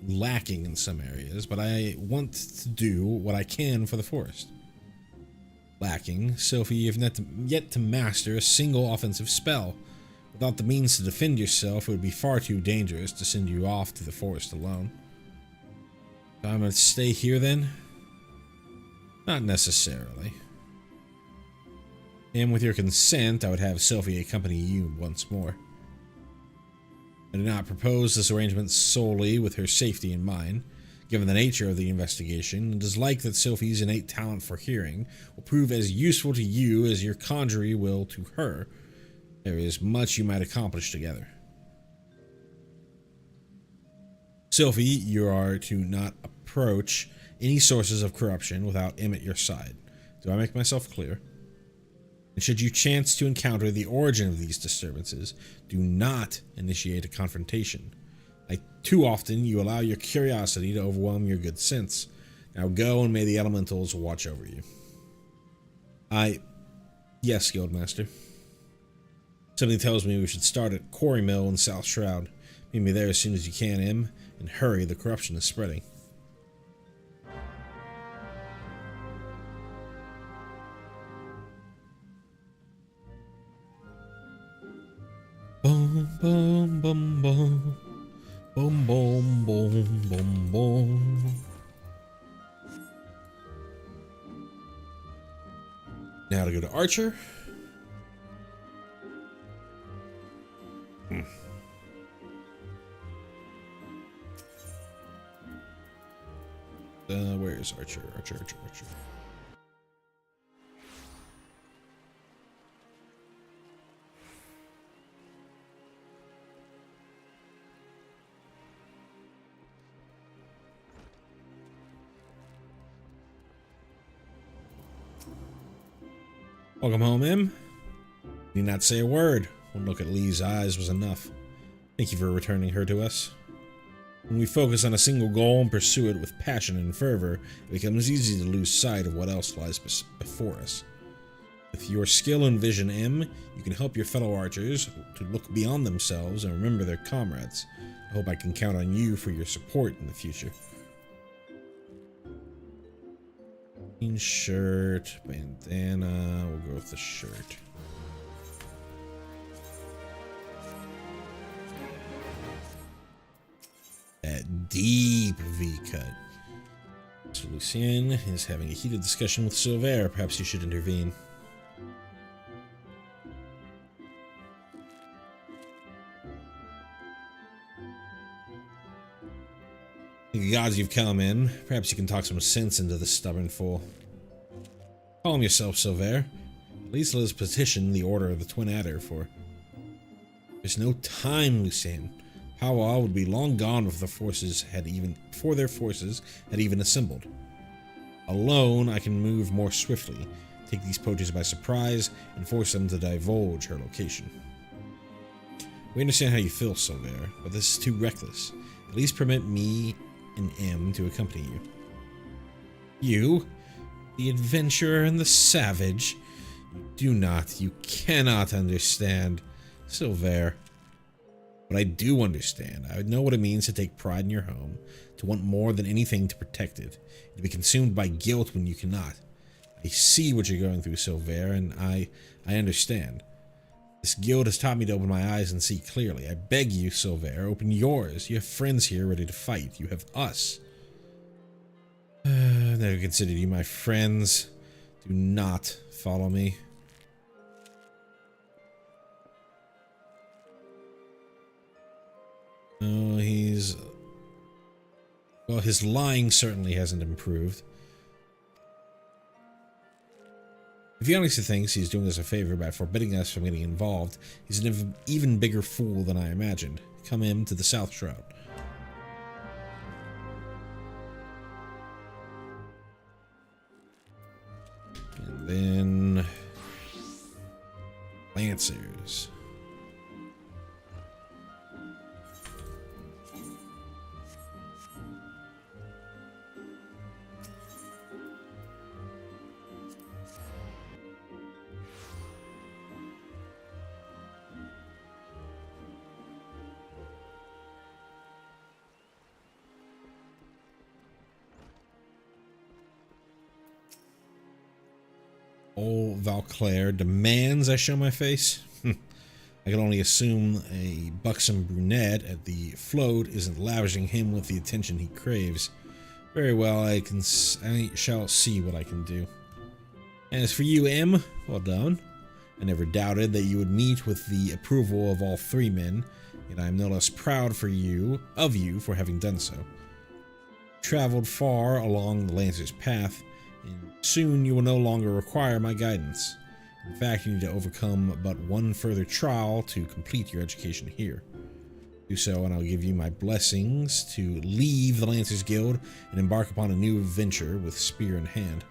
lacking in some areas, but I want to do what I can for the forest. Lacking, Sylphie, you have not yet to master a single offensive spell. Without the means to defend yourself, it would be far too dangerous to send you off to the forest alone. So I'm going to stay here then? Not necessarily. And with your consent, I would have Sylphie accompany you once more. I do not propose this arrangement solely with her safety in mind. Given the nature of the investigation, it is like that Sylphie's innate talent for hearing will prove as useful to you as your conjury will to her. There is much you might accomplish together. Sylphie, you are to not approach any sources of corruption without Em at your side. Do I make myself clear? And should you chance to encounter the origin of these disturbances, do not initiate a confrontation. Like too often, you allow your curiosity to overwhelm your good sense. Now go, and may the elementals watch over you. Yes, Guildmaster. Something tells me we should start at Quarry Mill in South Shroud. Meet me there as soon as you can, Em, and hurry, the corruption is spreading. Boom, boom, boom, boom. Boom, boom, boom, boom, boom. Now to go to Archer. Where is Archer? Archer. Welcome home, Em. Need not say a word. One look at Lee's eyes was enough. Thank you for returning her to us. When we focus on a single goal and pursue it with passion and fervor, it becomes easy to lose sight of what else lies before us. With your skill and vision, Em, you can help your fellow archers to look beyond themselves and remember their comrades. I hope I can count on you for your support in the future. Green shirt, bandana, we'll go with the shirt. That deep V-cut. So Lucien is having a heated discussion with Silver. Perhaps you should intervene. Thank the gods you've come in. Perhaps you can talk some sense into this stubborn fool. Calm yourself, Silver. At least let us petition the Order of the Twin Adder for... There's no time, Lucien. Powwow would be long gone if their forces had even assembled. Alone, I can move more swiftly, take these poachers by surprise, and force them to divulge her location. We understand how you feel, Silver, but this is too reckless. At least permit me and M to accompany you. You? The adventurer and the savage? You cannot understand, Silver. But I do understand. I know what it means to take pride in your home, to want more than anything to protect it, and to be consumed by guilt when you cannot. I see what you're going through, Silver, and I understand. This guild has taught me to open my eyes and see clearly. I beg you, Silver, open yours. You have friends here ready to fight. You have us. I've never considered you my friends. Do not follow me. Oh, well, his lying certainly hasn't improved. If he honestly thinks he's doing us a favor by forbidding us from getting involved, he's an even bigger fool than I imagined. Come in to the South Shroud. And then... Lancers. Old Valclair demands I show my face? I can only assume a buxom brunette at the float isn't lavishing him with the attention he craves. Very well, I shall see what I can do. As for you, M, well done. I never doubted that you would meet with the approval of all three men, yet I am no less proud of you for having done so. Traveled far along the Lancer's path, and soon you will no longer require my guidance. In fact, you need to overcome but one further trial to complete your education here. Do so, and I'll give you my blessings to leave the Lancers Guild and embark upon a new adventure with spear in hand.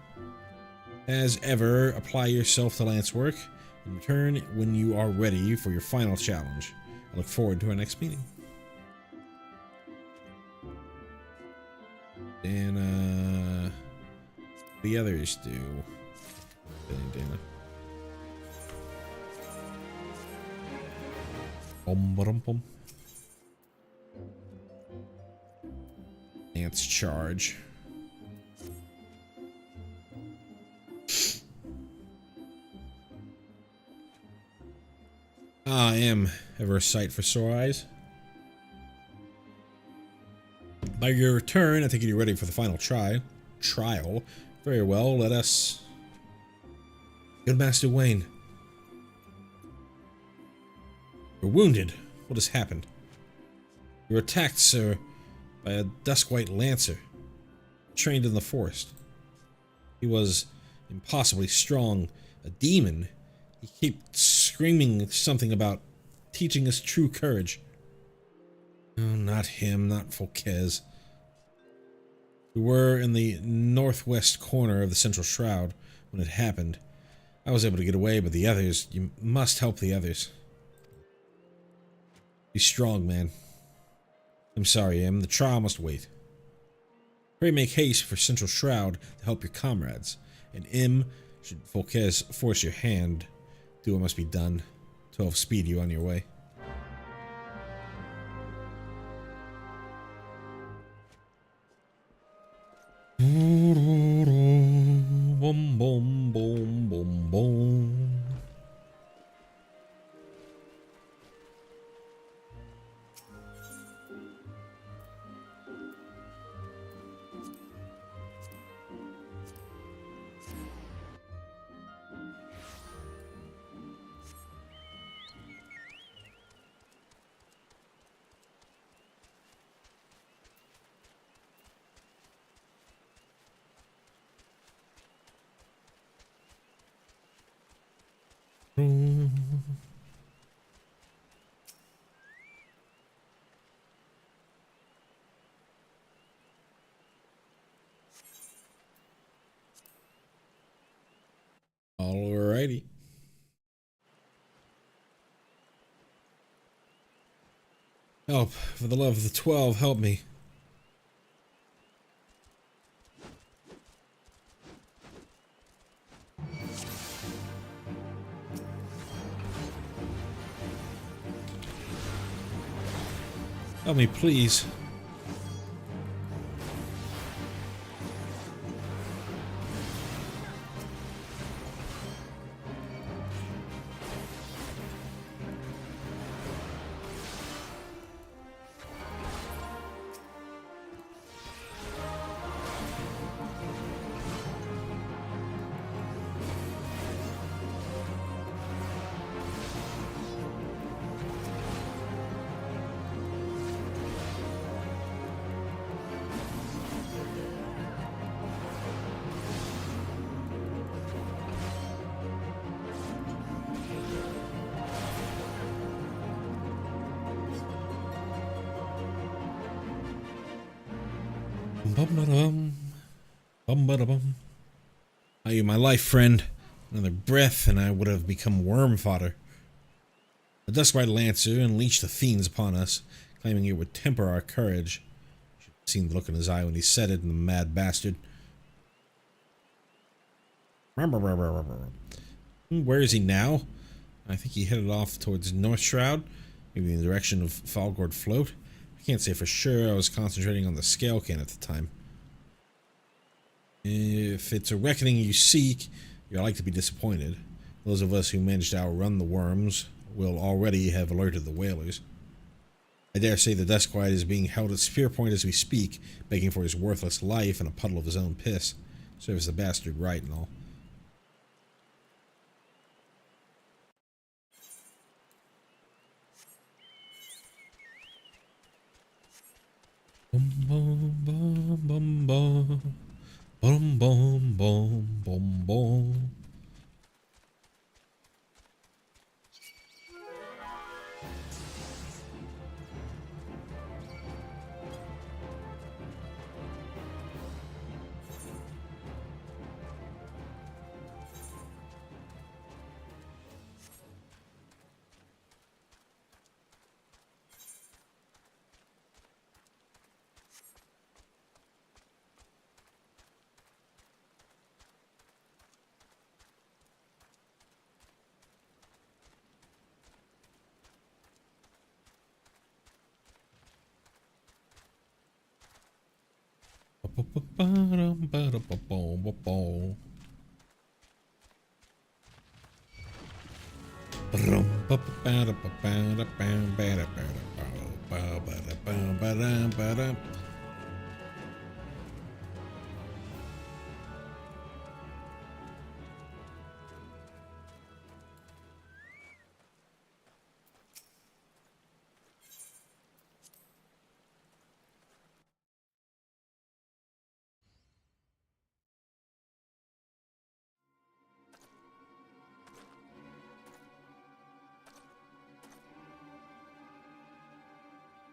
As ever, apply yourself to lance work, and return when you are ready for your final challenge. I look forward to our next meeting. And, the others do. Dana. Bum. Lance charge. I am ever a sight for sore eyes. By your return, I take it you're ready for the final trial. Very well, let us... Good Master Wayne. You're wounded. What has happened? You were attacked, sir, by a dusk-white lancer, trained in the forest. He was impossibly strong, a demon. He kept screaming something about teaching us true courage. Oh, not him, not Folquez. We were in the northwest corner of the Central Shroud when it happened. I was able to get away, but the others, you must help the others. Be strong, man. I'm sorry, Em. The trial must wait. Pray make haste for Central Shroud to help your comrades. And M, should Folquez force your hand, do what must be done to help speed you on your way. Boom, boom, boom, boom, boom. Alrighty. Help, for the love of the 12, help me. Help me, please. Bum-ba-da-bum. Bum-ba-da-bum. Are you my life, friend? Another breath, and I would have become worm fodder. The Duskwhite Lancer unleashed the fiends upon us, claiming it would temper our courage. You should have seen the look in his eye when he said it, the mad bastard. Where is he now? I think he headed off towards North Shroud, maybe in the direction of Falgord Float. I can't say for sure, I was concentrating on the scale can at the time. If it's a reckoning you seek, you're like to be disappointed. Those of us who managed to outrun the worms will already have alerted the whalers. I dare say the Duskwhite is being held at spear point as we speak, begging for his worthless life in a puddle of his own piss. Serves the bastard right and all. Bum bum bum bum bum bum bum bum bum bum.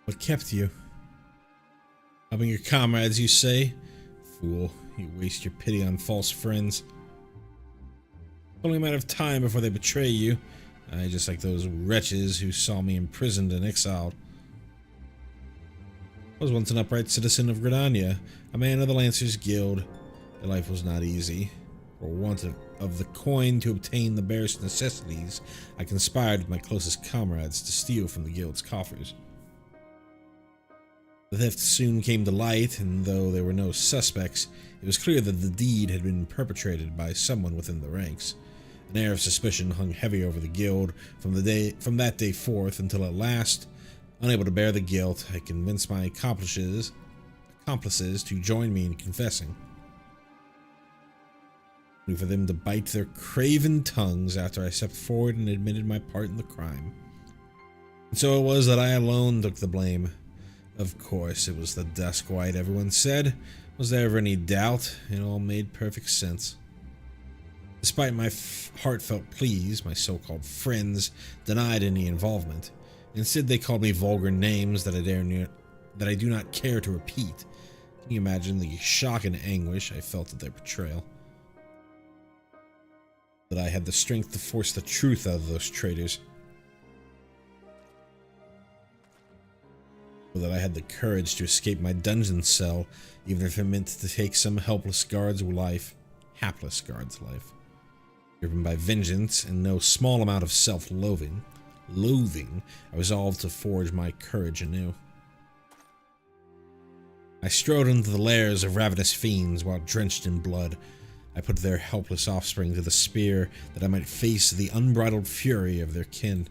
What kept you? Helping your comrades, you say? Fool, you waste your pity on false friends. It's only a matter of time before they betray you. Just like those wretches who saw me imprisoned and exiled. I was once an upright citizen of Gridania, a man of the Lancers Guild. My life was not easy. For want of the coin to obtain the barest necessities, I conspired with my closest comrades to steal from the guild's coffers. The theft soon came to light, and though there were no suspects, it was clear that the deed had been perpetrated by someone within the ranks. An air of suspicion hung heavy over the guild from that day forth until at last, unable to bear the guilt, I convinced my accomplices to join me in confessing. Only for them to bite their craven tongues after I stepped forward and admitted my part in the crime. And so it was that I alone took the blame. Of course, it was the Duskwhite, everyone said. Was there ever any doubt? It all made perfect sense. Despite my heartfelt pleas, my so-called friends denied any involvement. Instead, they called me vulgar names that I do not care to repeat. Can you imagine the shock and anguish I felt at their betrayal? That I had the strength to force the truth out of those traitors. Or that I had the courage to escape my dungeon cell, even if it meant to take some hapless guard's life. Driven by vengeance and no small amount of self-loathing, I resolved to forge my courage anew. I strode into the lairs of ravenous fiends while drenched in blood. I put their helpless offspring to the spear that I might face the unbridled fury of their kin.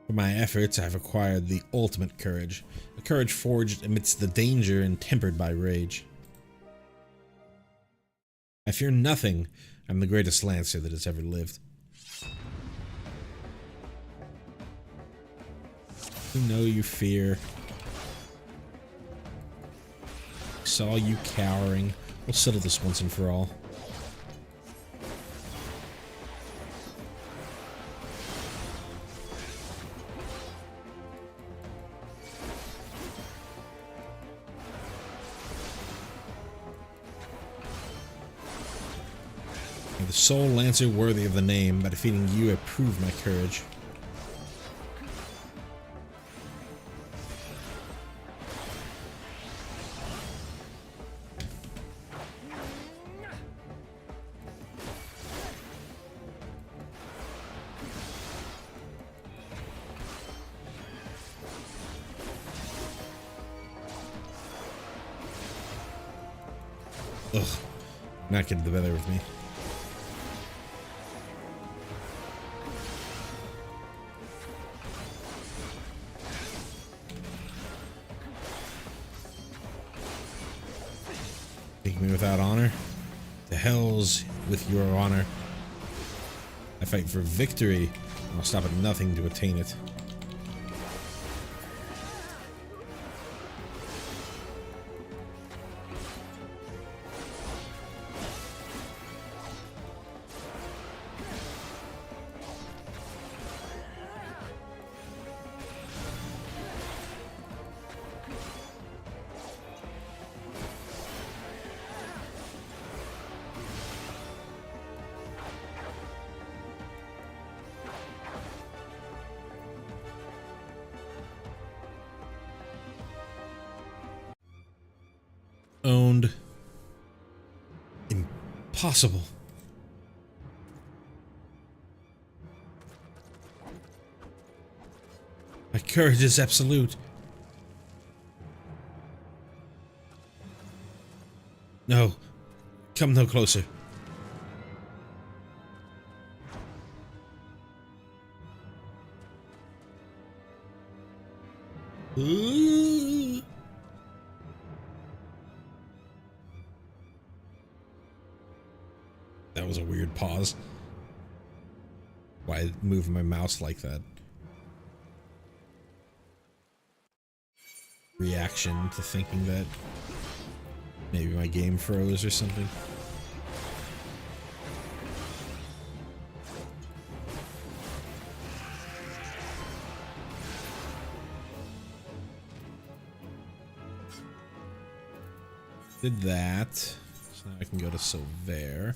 For my efforts, I have acquired the ultimate courage, a courage forged amidst the danger and tempered by rage. I fear nothing. I'm the greatest lancer that has ever lived. You know you fear. I saw you cowering. We'll settle this once and for all. The sole lancer worthy of the name. By defeating you, I proved my courage. Ugh, not getting the better of me. Take me without honor? To hell's with your honor. I fight for victory, and I'll stop at nothing to attain it. Owned. Impossible. My courage is absolute. No. Come no closer. Ooh. That was a weird pause. Why move my mouse like that? Reaction to thinking that maybe my game froze or something. Did that. So now I can go to Silver.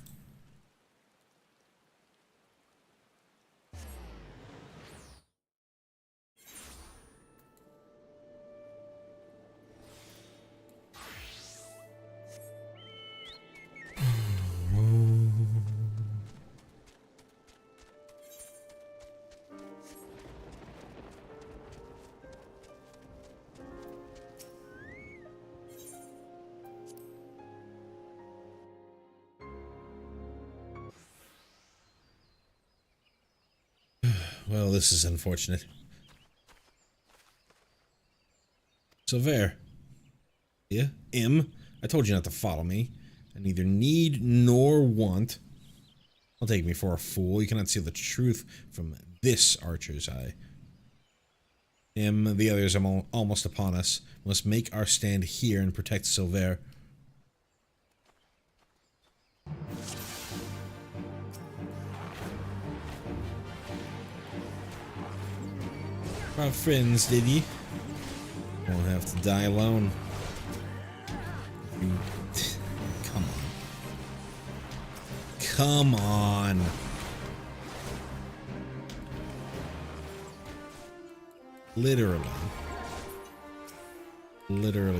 Well, this is unfortunate. Silver. Yeah? I told you not to follow me. I neither need nor want Don't take me for a fool. You cannot see the truth from this archer's eye. Him, the others are almost upon us. We must make our stand here and protect Silver. Brought friends, did ye? Won't have to die alone. Come on. Come on. Literally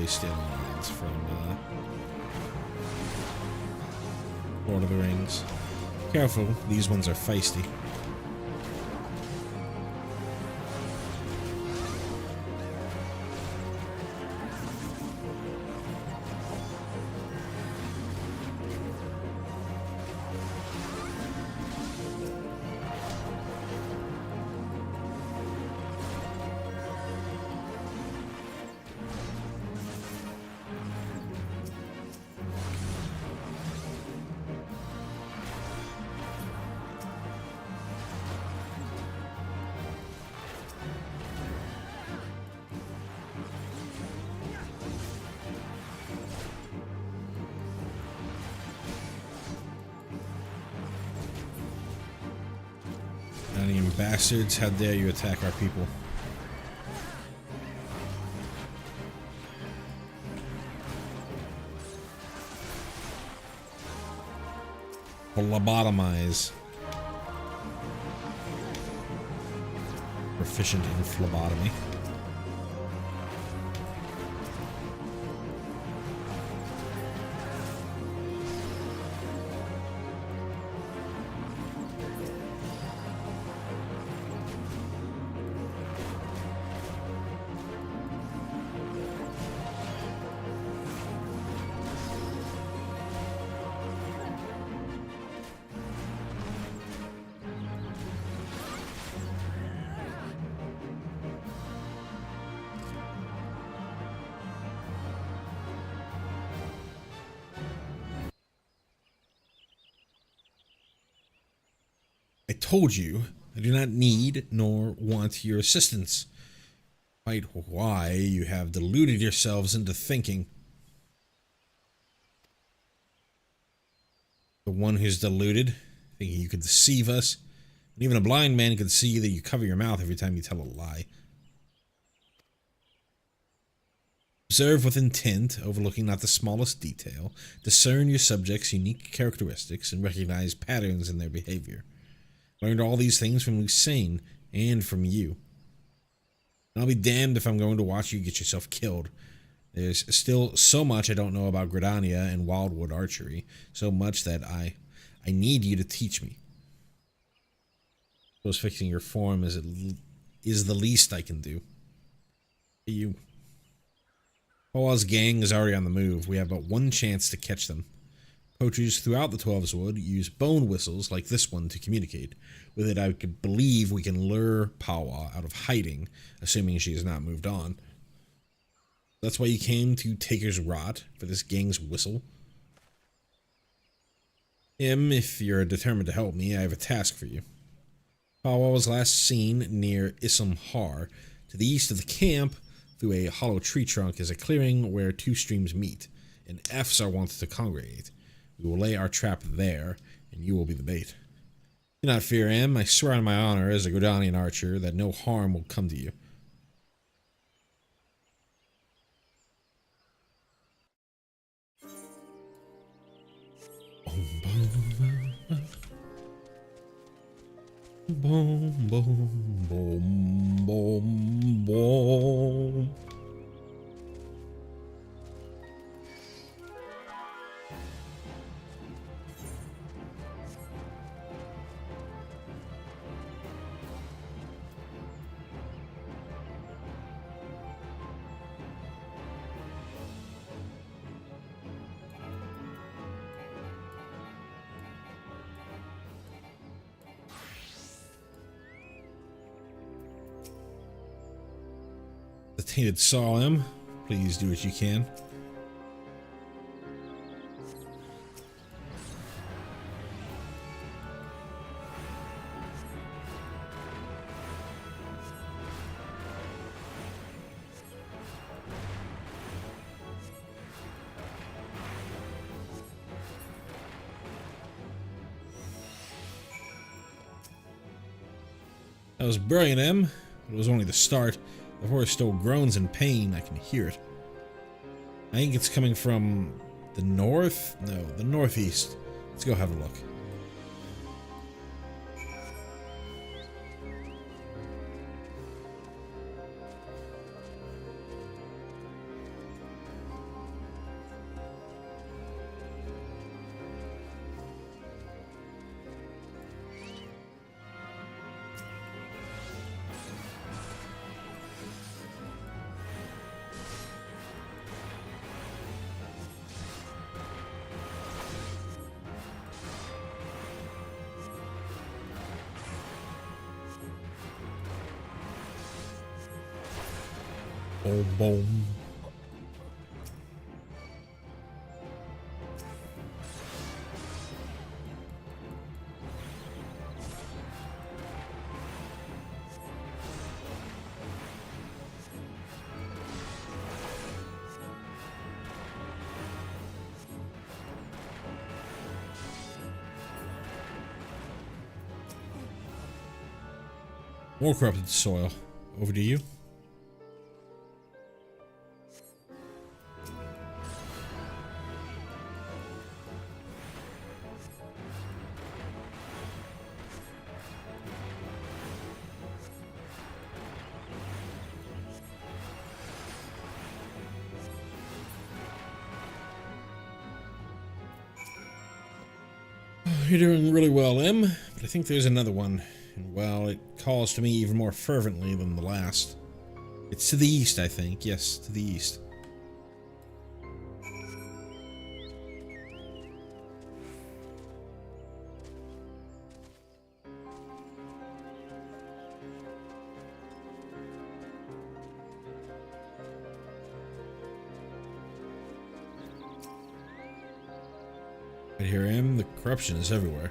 stealing lines from Lord of the Rings. Careful, these ones are feisty. You bastards, how dare you attack our people? Lobotomize. Proficient in phlebotomy. I told you, I do not need nor want your assistance. Quite why you have deluded yourselves into thinking. The one who's deluded, thinking you could deceive us, and even a blind man could see that you cover your mouth every time you tell a lie. Observe with intent, overlooking not the smallest detail, discern your subjects' unique characteristics, and recognize patterns in their behavior. Learned all these things from Lucene and from you. And I'll be damned if I'm going to watch you get yourself killed. There's still so much I don't know about Gridania and Wildwood archery, so much that I need you to teach me. Suppose fixing your form is the least I can do. You. Paul's gang is already on the move. We have but one chance to catch them. Poachers throughout the Twelves Wood use bone whistles like this one to communicate. With it, I could believe we can lure Pawa out of hiding, assuming she has not moved on. That's why you came to Taker's Rot, for this gang's whistle? If you're determined to help me, I have a task for you. Pawa was last seen near Isam Har. To the east of the camp, through a hollow tree trunk, is a clearing where two streams meet, and F's are wanted to congregate. We will lay our trap there, and you will be the bait. Do not fear him. I swear on my honor as a Gridanian archer that no harm will come to you. Boom, boom, boom, boom, boom. The Tainted saw him. Please do what you can. That was brilliant, Em. It was only the start. The horse still groans in pain. I can hear it. I think it's coming from the north? No, the northeast. Let's go have a look. Boom, boom. More corrupted soil. Over to you. You're doing really well, Em, but I think there's another one, and well, it calls to me even more fervently than the last. It's to the east, I think. Yes, to the east. Right here, Em, the corruption is everywhere.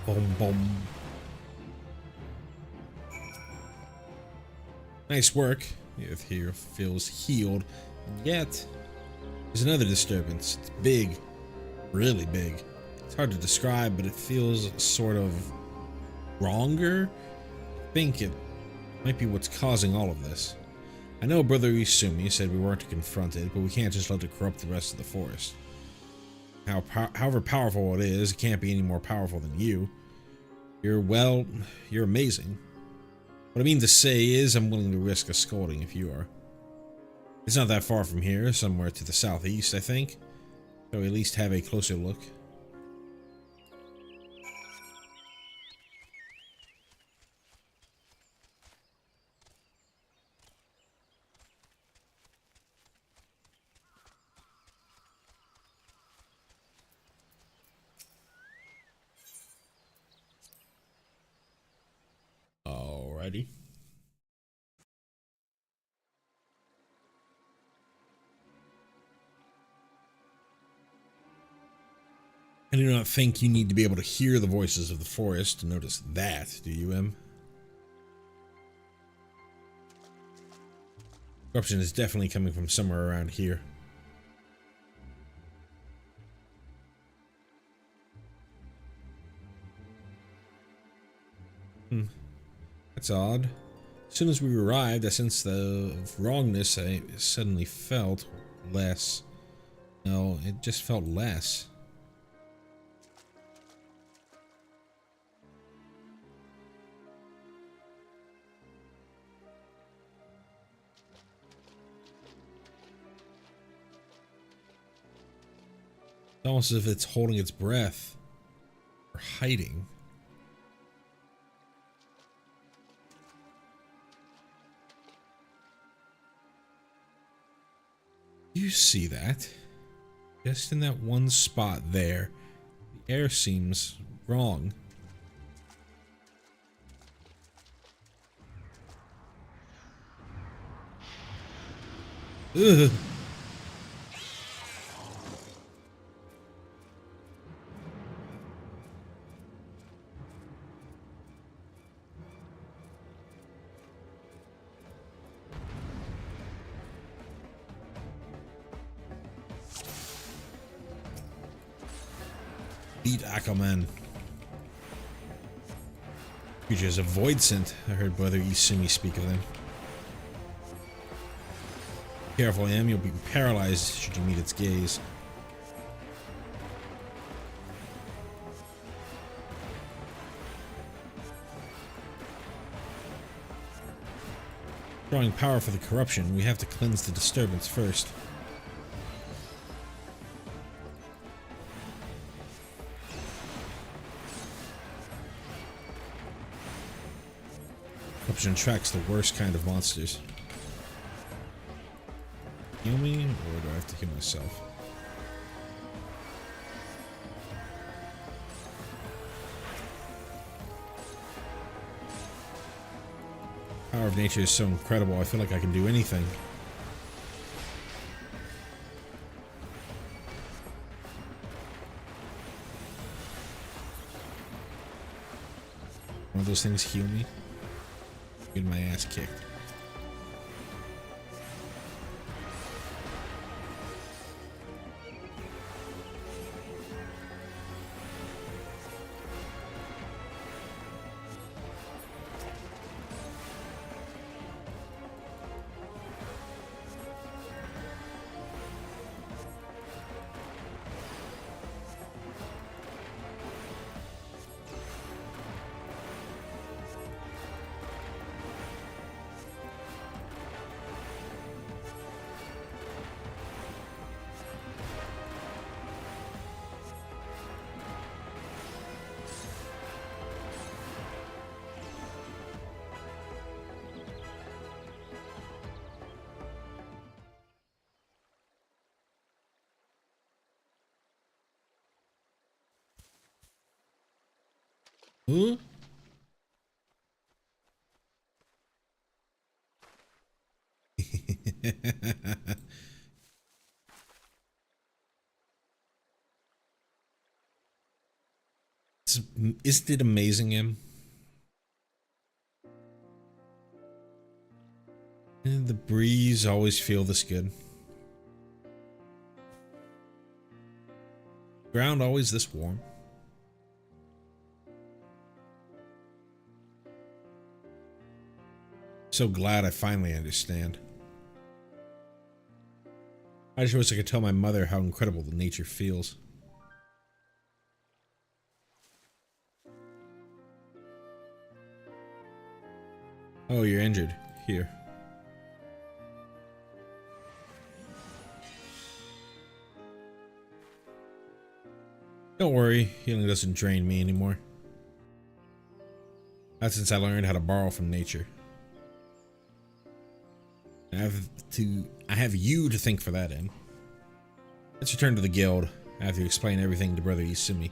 Boom, boom. Nice work. The earth here feels healed, and yet there's another disturbance. It's big, really big. It's hard to describe, but it feels sort of wronger. I think it might be what's causing all of this. I know Brother Isumi said we weren't to confront it, but we can't just let it corrupt the rest of the forest. However powerful it is, it can't be any more powerful than you. You're amazing. What I mean to say is I'm willing to risk a scolding if you are. It's not that far from here, somewhere to the southeast, I think. So we at least have a closer look. Alrighty. I do not think you need to be able to hear the voices of the forest to notice that, do you, Em? Corruption is definitely coming from somewhere around here. That's odd. As soon as we arrived, I sensed the wrongness I suddenly felt less. No, it just felt less. It's almost as if it's holding its breath or hiding. You see that? Just in that one spot there, the air seems wrong. Ugh. Beat Aquaman. Creatures of void scent. I heard Brother Isumi speak of them. Careful, Am. You'll be paralyzed should you meet its gaze. Drawing power for the corruption, we have to cleanse the disturbance first. Corruption attracts the worst kind of monsters. Heal me, or do I have to heal myself? Power of nature is so incredible, I feel like I can do anything. One of those things heal me? Getting my ass kicked. Huh? Isn't it amazing, Em? And the breeze always feel this good. Ground always this warm. So glad I finally understand. I just wish I could tell my mother how incredible the nature feels. Oh, you're injured. Here. Don't worry, healing doesn't drain me anymore. That's since I learned how to borrow from nature. I have you to thank for that, Em. Let's return to the guild. I have to explain everything to Brother Isumi.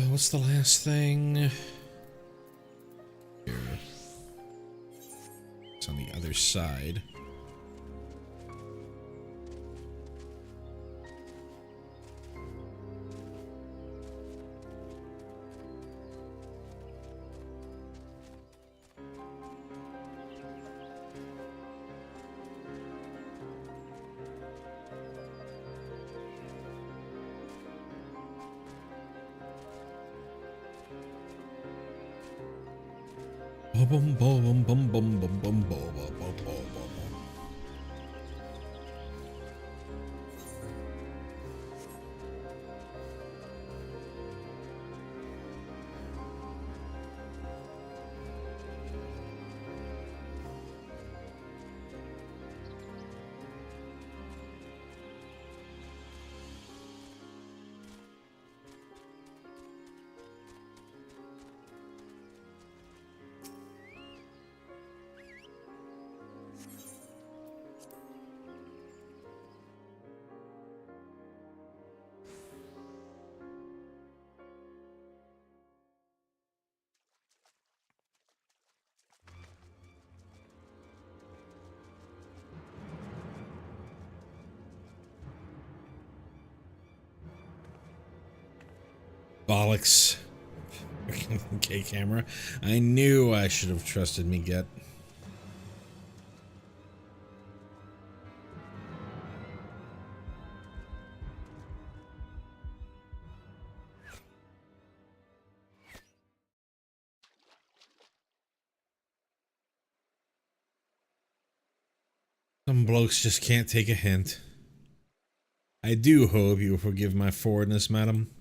What's the last thing? Here. It's on the other side. Bollocks. Okay, camera. I knew I should have trusted me gut. Some blokes just can't take a hint. I do hope you will forgive my forwardness, madam.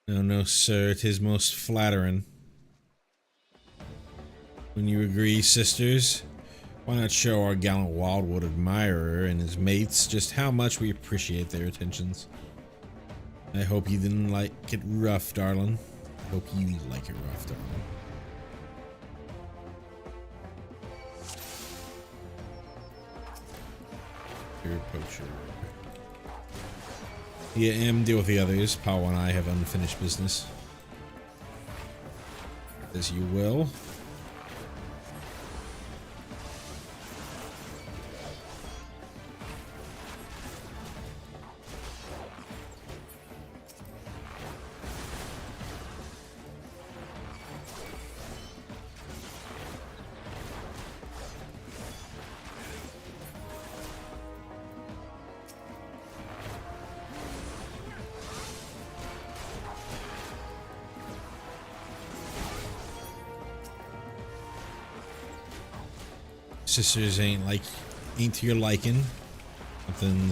No, no, sir, 'tis most flattering. When you agree, sisters, why not show our gallant Wildwood admirer and his mates just how much we appreciate their attentions? I hope you didn't like it rough, darling. I hope you like it rough, darling. Poacher. Yeah, deal with the others. Powell and I have unfinished business. As you will. Sisters ain't to your liking. Something.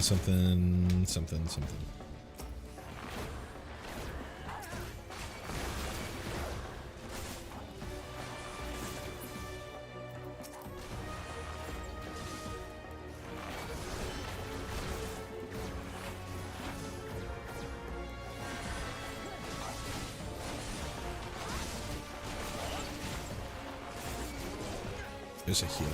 There's a healer.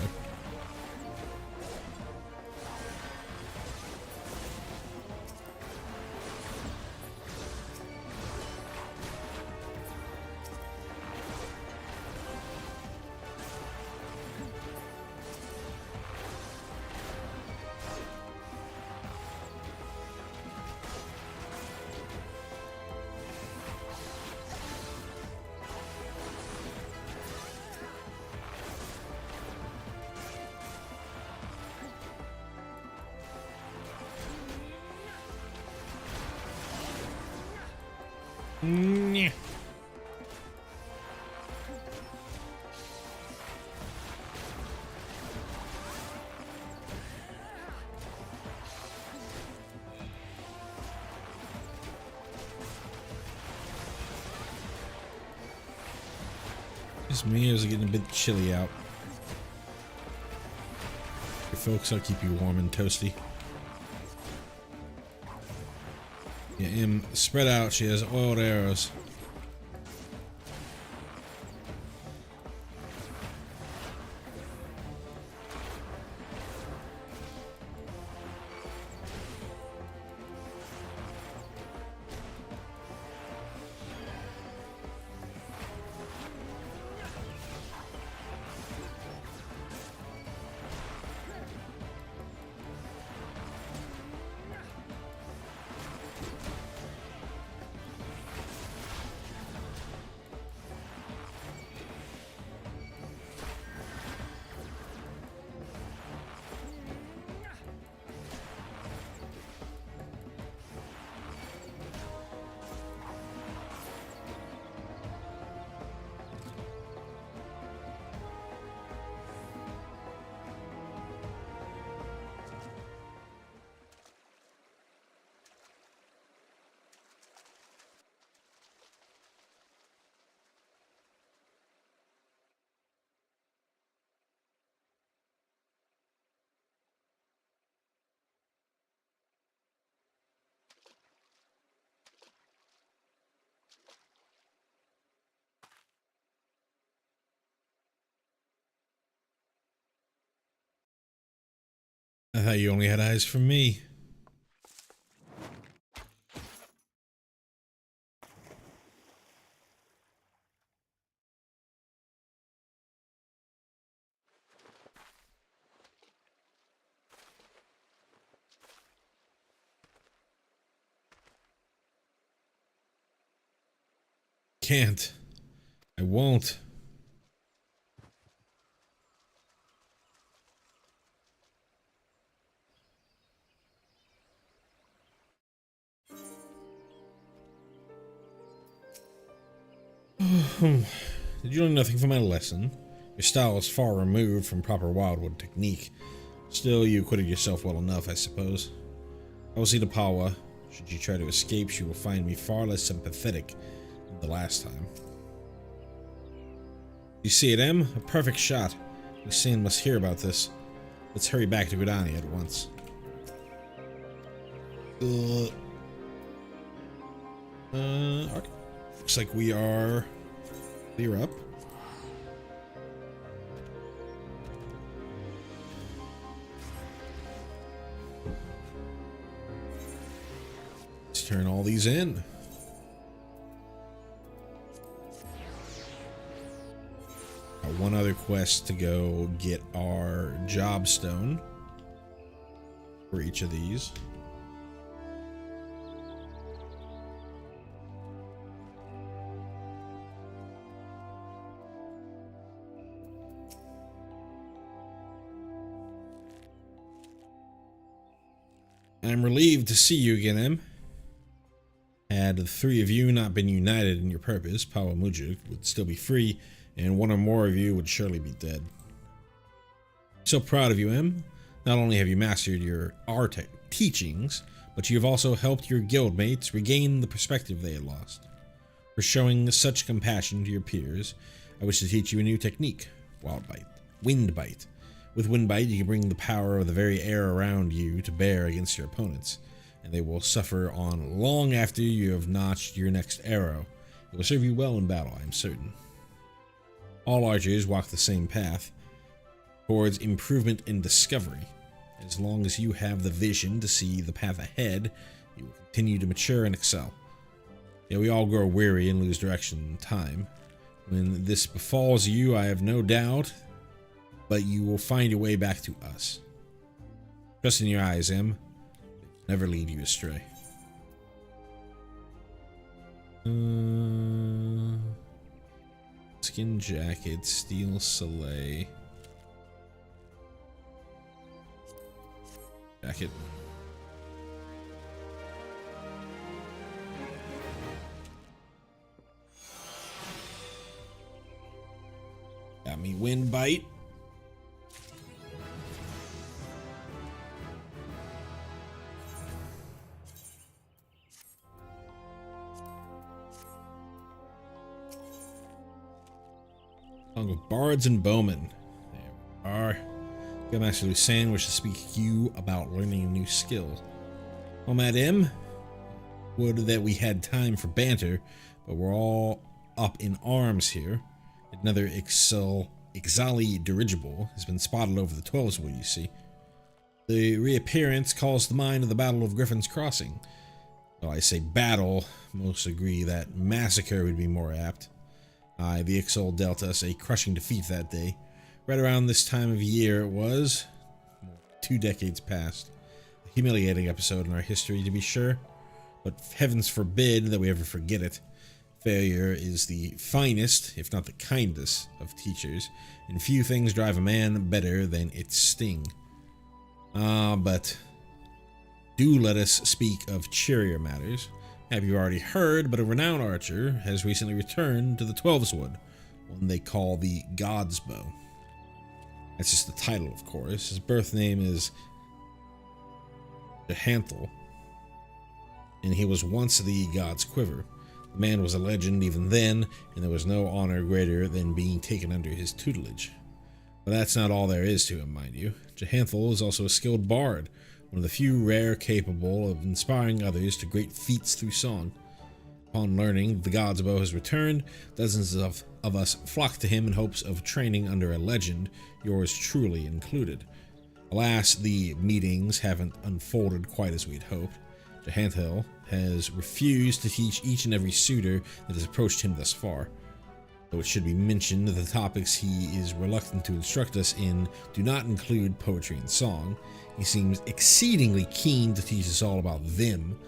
Yeah. Just me, or is it getting a bit chilly out? Hey folks, I'll keep you warm and toasty. Yeah, spread out. She has oiled arrows. I thought you only had eyes for me. Can't. I won't. Did you learn nothing from my lesson? Your style is far removed from proper wildwood technique. Still, you acquitted yourself well enough, I suppose. I will see to Pawa. Should you try to escape, she will find me far less sympathetic than the last time. You see it, Em? A perfect shot. Hussein must hear about this. Let's hurry back to Gridani at once. Okay. Looks like we are clear up. Let's turn all these in. Got one other quest to go get our job stone for each of these. I'm relieved to see you again, Em. Had the three of you not been united in your purpose, Pawa Mujuk would still be free, and one or more of you would surely be dead. So proud of you, Em. Not only have you mastered your art teachings, but you have also helped your guildmates regain the perspective they had lost. For showing such compassion to your peers, I wish to teach you a new technique, Wild Bite, Wind Bite. With Wind Bite, you can bring the power of the very air around you to bear against your opponents, and they will suffer on long after you have notched your next arrow. It will serve you well in battle, I am certain. All archers walk the same path, towards improvement and discovery. As long as you have the vision to see the path ahead, you will continue to mature and excel. Yet we all grow weary and lose direction in time. When this befalls you, I have no doubt, but you will find your way back to us. Trust in your eyes, Em. They will never lead you astray. Skin jacket, steel soleil. Jacket. Got me Wind Bite. Song of Bards and Bowmen. There we are. Guildmaster Lucien wishes to speak to you about learning a new skill. Oh, Madame, would that we had time for banter, but we're all up in arms here. Another Ixali dirigible has been spotted over the 12's, you see. The reappearance calls to mind of the Battle of Griffin's Crossing. Though I say battle, most agree that massacre would be more apt. Aye, the Ixal dealt us a crushing defeat that day. Right around this time of year it was, 2 decades past. A humiliating episode in our history, to be sure, but heavens forbid that we ever forget it. Failure is the finest, if not the kindest, of teachers, and few things drive a man better than its sting. But do let us speak of cheerier matters. Have you already heard, but a renowned archer has recently returned to the 12's Wood, one they call the God's Bow. That's just the title, of course. His birth name is Jehanthel, and he was once the God's Quiver. The man was a legend even then, and there was no honor greater than being taken under his tutelage. But that's not all there is to him, mind you. Jehanthel is also a skilled bard, one of the few rare capable of inspiring others to great feats through song. Upon learning that the God's Bow has returned, dozens of us flock to him in hopes of training under a legend, yours truly included. Alas, the meetings haven't unfolded quite as we'd hoped. Jehanthel has refused to teach each and every suitor that has approached him thus far. Though it should be mentioned that the topics he is reluctant to instruct us in do not include poetry and song. He seems exceedingly keen to teach us all about them.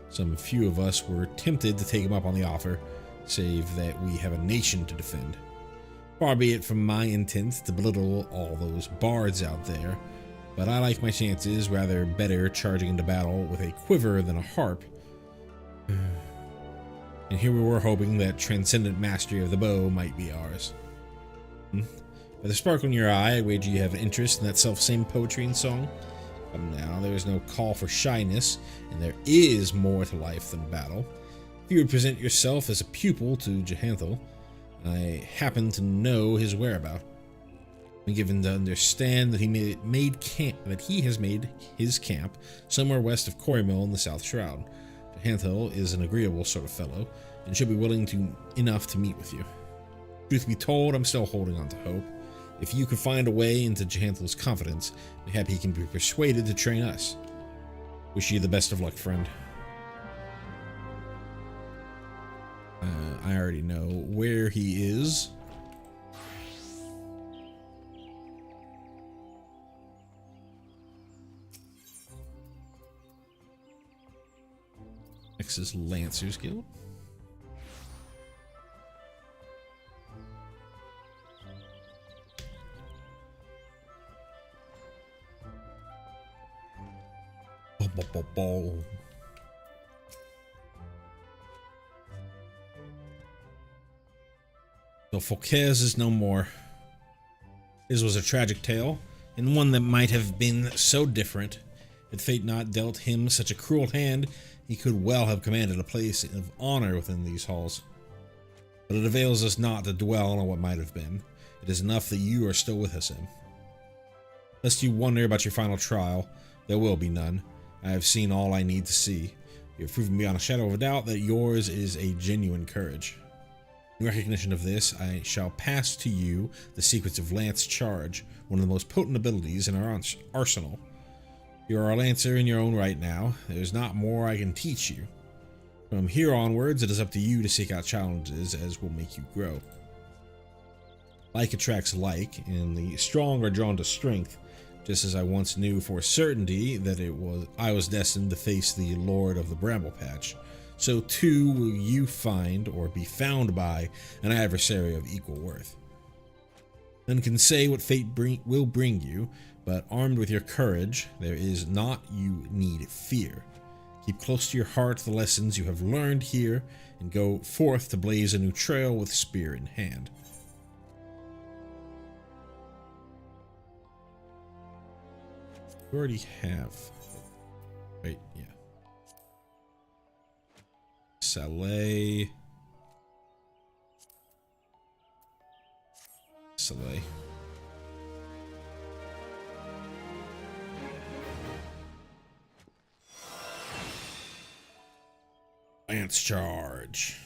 Some few of us were tempted to take him up on the offer, save that we have a nation to defend. Far be it from my intent to belittle all those bards out there, but I like my chances rather better charging into battle with a quiver than a harp. And here we were hoping that transcendent mastery of the bow might be ours. With a sparkle in your eye, I wager you have an interest in that self-same poetry and song. Come now, there is no call for shyness, and there is more to life than battle. If you would present yourself as a pupil to Jehanthel, I happen to know his whereabouts. I'm given to understand that he has made his camp somewhere west of Quarry Mill in the South Shroud. Jehanthel is an agreeable sort of fellow, and should be willing enough to meet with you. Truth be told, I'm still holding on to hope. If you could find a way into Jehanthel's confidence, mayhap he can be persuaded to train us. Wish you the best of luck, friend. I already know where he is. Next is Lancer's Guild. So Fouquet's is no more. His was a tragic tale, and one that might have been so different. Had fate not dealt him such a cruel hand, he could well have commanded a place of honor within these halls. But it avails us not to dwell on what might have been. It is enough that you are still with us, Em. Lest you wonder about your final trial, there will be none. I have seen all I need to see. You have proven beyond a shadow of a doubt that yours is a genuine courage. In recognition of this, I shall pass to you the secrets of Lance Charge, one of the most potent abilities in our arsenal. You are a lancer in your own right now. There is not more I can teach you. From here onwards, it is up to you to seek out challenges as will make you grow. Like attracts like, and the strong are drawn to strength, just as I once knew for certainty that I was destined to face the Lord of the Bramble Patch. So too will you find or be found by an adversary of equal worth. None can say what fate will bring you, but armed with your courage, there is naught you need fear. Keep close to your heart the lessons you have learned here, and go forth to blaze a new trail with spear in hand. You already have. Wait, yeah. Saleh. Lance Charge.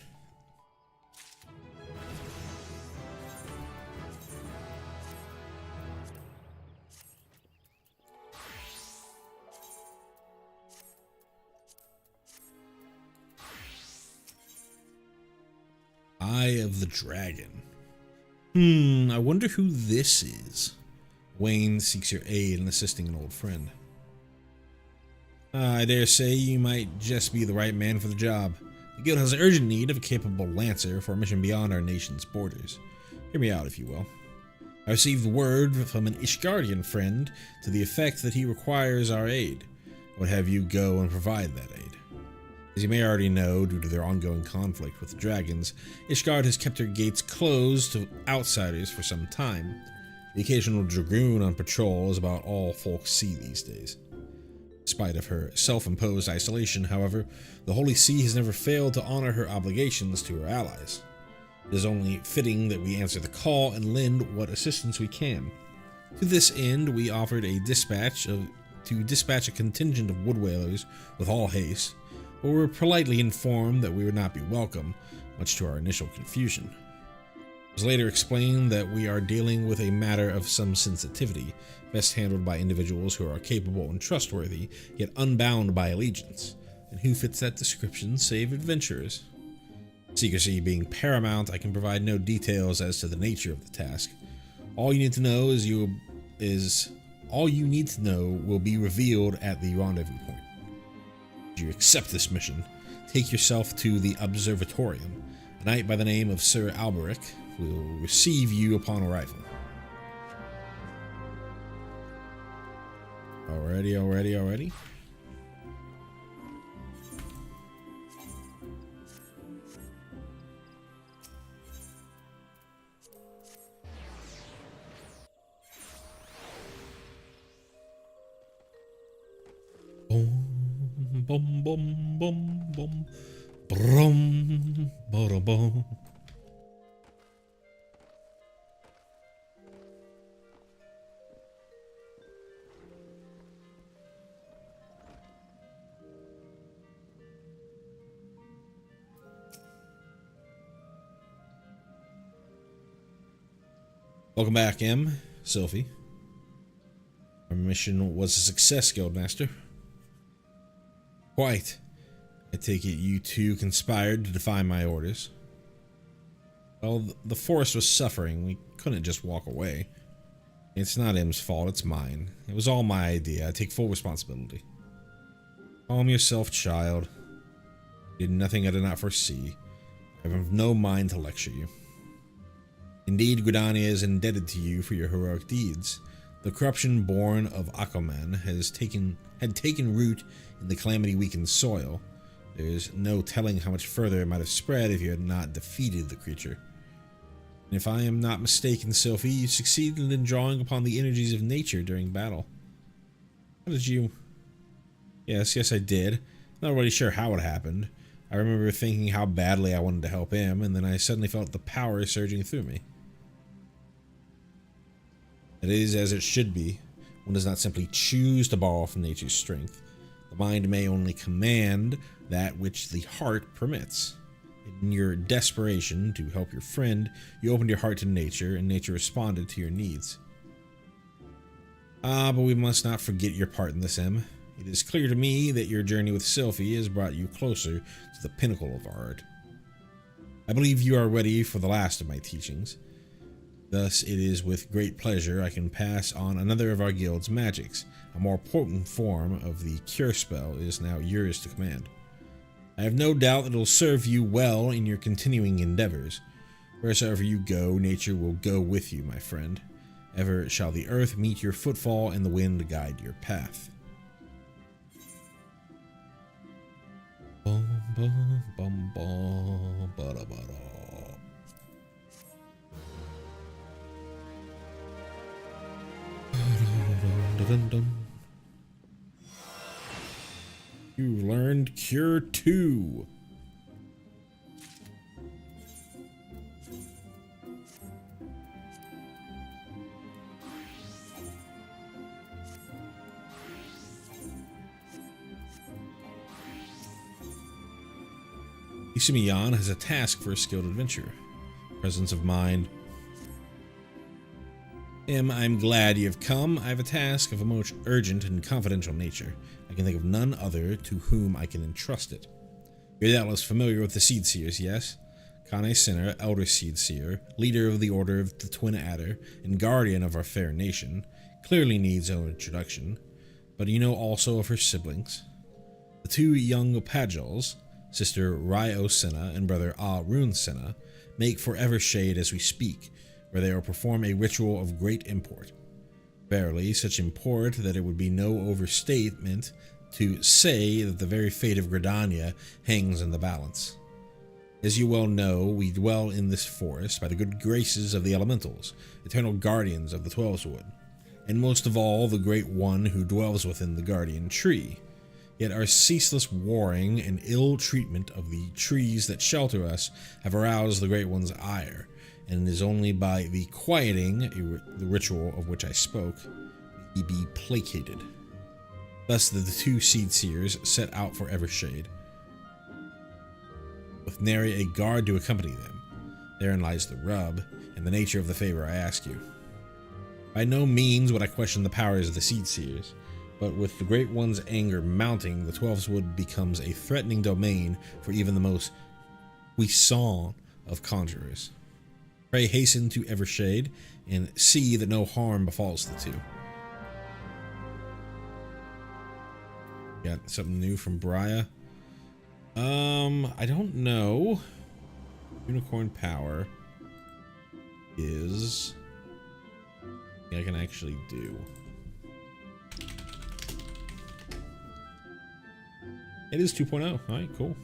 Eye of the Dragon. I wonder who this is. Wayne seeks your aid in assisting an old friend. I dare say you might just be the right man for the job. The guild has urgent need of a capable lancer for a mission beyond our nation's borders. Hear me out, if you will. I received word from an Ishgardian friend to the effect that he requires our aid. I would have you go and provide that aid. As you may already know, due to their ongoing conflict with the dragons, Ishgard has kept her gates closed to outsiders for some time. The occasional dragoon on patrol is about all folks see these days. In spite of her self-imposed isolation, however, the Holy See has never failed to honor her obligations to her allies. It is only fitting that we answer the call and lend what assistance we can. To this end, we offered a dispatch a contingent of wood whalers with all haste, but were politely informed that we would not be welcome, much to our initial confusion. It was later explained that we are dealing with a matter of some sensitivity, best handled by individuals who are capable and trustworthy, yet unbound by allegiance. And who fits that description save adventurers? Secrecy being paramount, I can provide no details as to the nature of the task. All you need to know will be revealed at the rendezvous point. If you accept this mission, take yourself to the observatorium. A knight by the name of Sir Alberic will receive you upon arrival. Alrighty. Boom, boom, boom, boom, brum, bada, boom. Welcome back, Sophie. Our mission was a success, Guildmaster. Quite. I take it you two conspired to defy my orders. Well, the forest was suffering. We couldn't just walk away. It's not M's fault, it's mine. It was all my idea. I take full responsibility. Calm yourself, child. You did nothing I did not foresee. I have no mind to lecture you. Indeed, Gridania is indebted to you for your heroic deeds. The corruption born of Aquaman had taken root in the calamity-weakened soil. There is no telling how much further it might have spread if you had not defeated the creature. And if I am not mistaken, Sophie, you succeeded in drawing upon the energies of nature during battle. How did you... Yes, I did. Not really sure how it happened. I remember thinking how badly I wanted to help him, and then I suddenly felt the power surging through me. It is as it should be. One does not simply choose to borrow from nature's strength. The mind may only command that which the heart permits. In your desperation to help your friend, you opened your heart to nature, and nature responded to your needs. But we must not forget your part in this, Em. It is clear to me that your journey with Sylphie has brought you closer to the pinnacle of art. I believe you are ready for the last of my teachings. Thus, it is with great pleasure I can pass on another of our guild's magics. A more potent form of the cure spell is now yours to command. I have no doubt that it will serve you well in your continuing endeavors. Wheresoever you go, nature will go with you, my friend. Ever shall the earth meet your footfall and the wind guide your path. Bum, bum, bum, bum, bada, bada. Dun, dun. You learned Cure 2. Isimiyan has a task for a skilled adventurer. Presence of mind. I'm glad you have come. I have a task of a most urgent and confidential nature. I can think of none other to whom I can entrust it. You're doubtless familiar with the Seed Seers, yes? Kane Sinner, Elder Seed Seer, leader of the Order of the Twin Adder, and guardian of our fair nation, clearly needs no introduction. But you know also of her siblings. The two young Pagels, sister Ryo Senna and brother Ah Rune Senna, make for Evershade as we speak, where they will perform a ritual of great import. Verily, such import that it would be no overstatement to say that the very fate of Gridania hangs in the balance. As you well know, we dwell in this forest by the good graces of the elementals, eternal guardians of the Twelveswood, and most of all the great one who dwells within the guardian tree. Yet our ceaseless warring and ill treatment of the trees that shelter us have aroused the great one's ire, and it is only by the quieting, the ritual of which I spoke, he be placated. Thus the two Seed Seers set out for Evershade, with nary a guard to accompany them. Therein lies the rub, and the nature of the favor I ask you. By no means would I question the powers of the Seed Seers, but with the Great One's anger mounting, the Twelveswood becomes a threatening domain for even the most puissant of conjurers. Pray hasten to Evershade, and see that no harm befalls the two. Got something new from Briar. I don't know. Unicorn power is... I can actually do. It is 2.0. Alright, cool.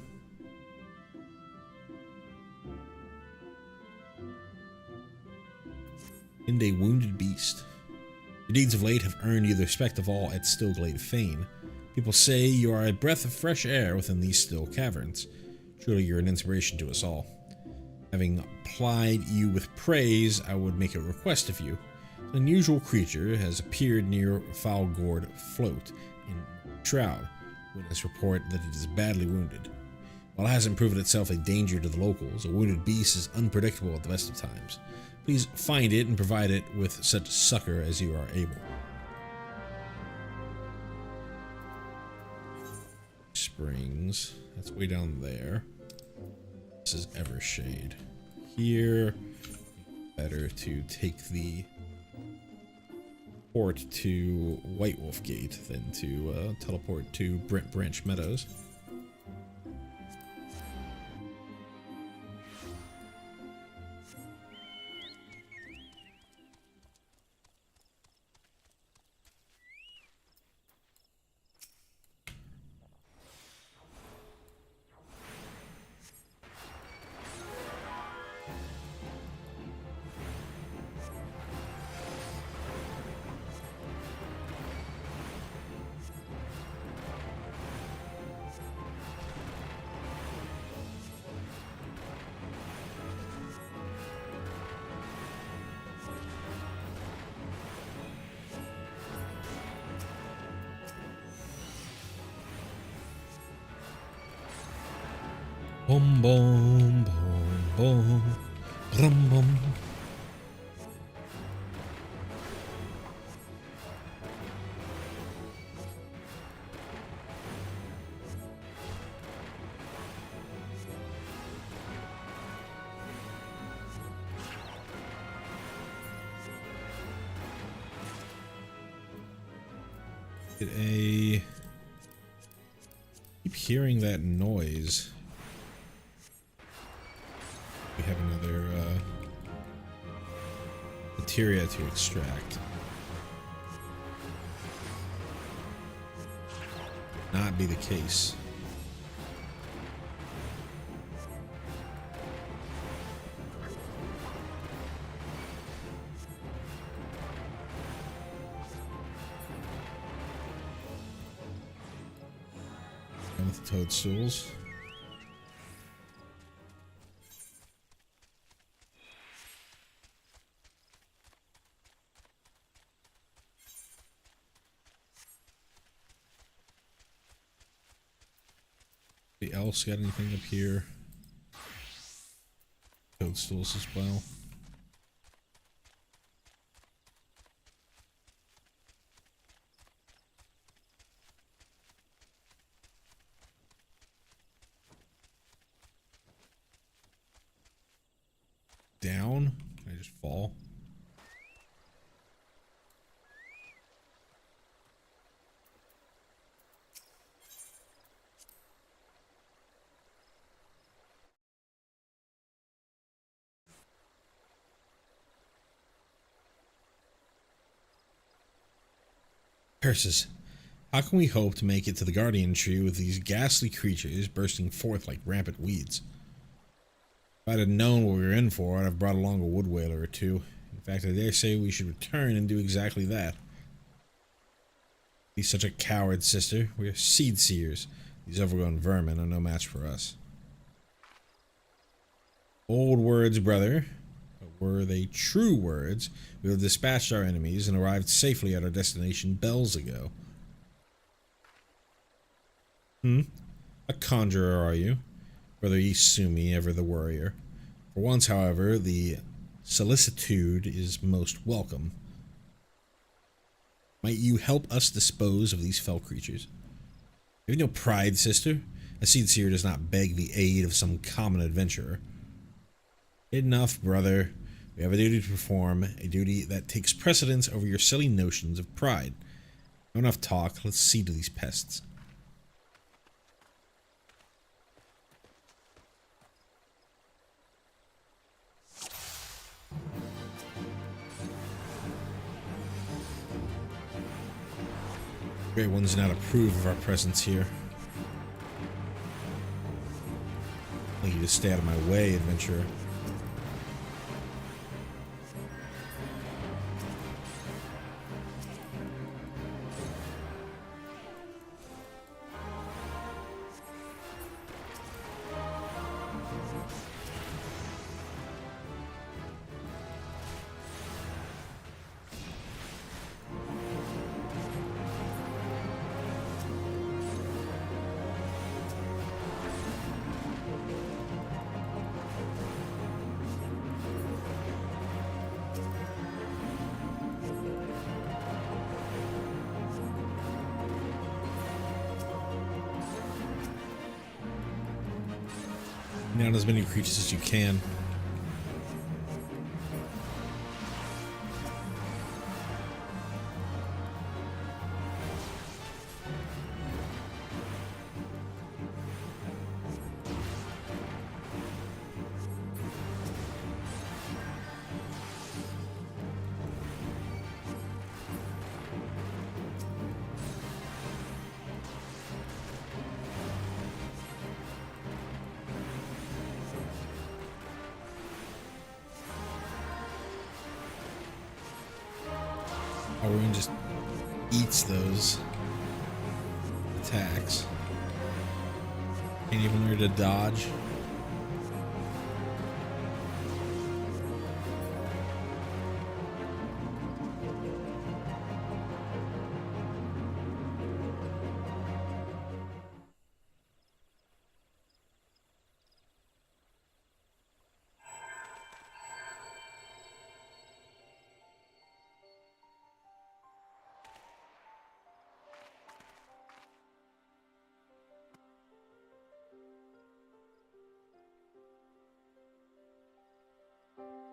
And a wounded beast. Your deeds of late have earned you the respect of all at Stillglade Fane. People say you are a breath of fresh air within these still caverns. Truly, you're an inspiration to us all. Having plied you with praise, I would make a request of you. An unusual creature has appeared near Foulgourd Float in Shroud. Witnesses report that it is badly wounded. While it hasn't proven itself a danger to the locals, a wounded beast is unpredictable at the best of times. Please find it and provide it with such succor as you are able. Springs. That's way down there. This is Evershade. Here, better to take the port to White Wolf Gate than to teleport to Brent Branch Meadows. Boom, boom, boom, boom, rum, boom. Keep hearing that noise. We have another materia to extract. Not be the case. And with the toadstools. Else got anything up here? Toadstools as well. Down? Can I just fall? Curses. How can we hope to make it to the Guardian Tree with these ghastly creatures bursting forth like rampant weeds? If I'd have known what we were in for, I'd have brought along a wood whaler or two. In fact, I dare say we should return and do exactly that. Be such a coward, sister. We are seed seers. These overgrown vermin are no match for us. Old words, brother. Were they true words, we have dispatched our enemies and arrived safely at our destination bells ago. A conjurer, are you? Brother Isumi, ever the warrior. For once, however, the solicitude is most welcome. Might you help us dispose of these fell creatures? You have no pride, sister. A seed seer does not beg the aid of some common adventurer. Enough, brother. We have a duty to perform, a duty that takes precedence over your silly notions of pride. No enough talk, let's see to these pests. Great Ones do not approve of our presence here. I'd like you to stay out of my way, adventurer. Not as many creatures as you can. Orion just eats those attacks. Can't even learn to dodge.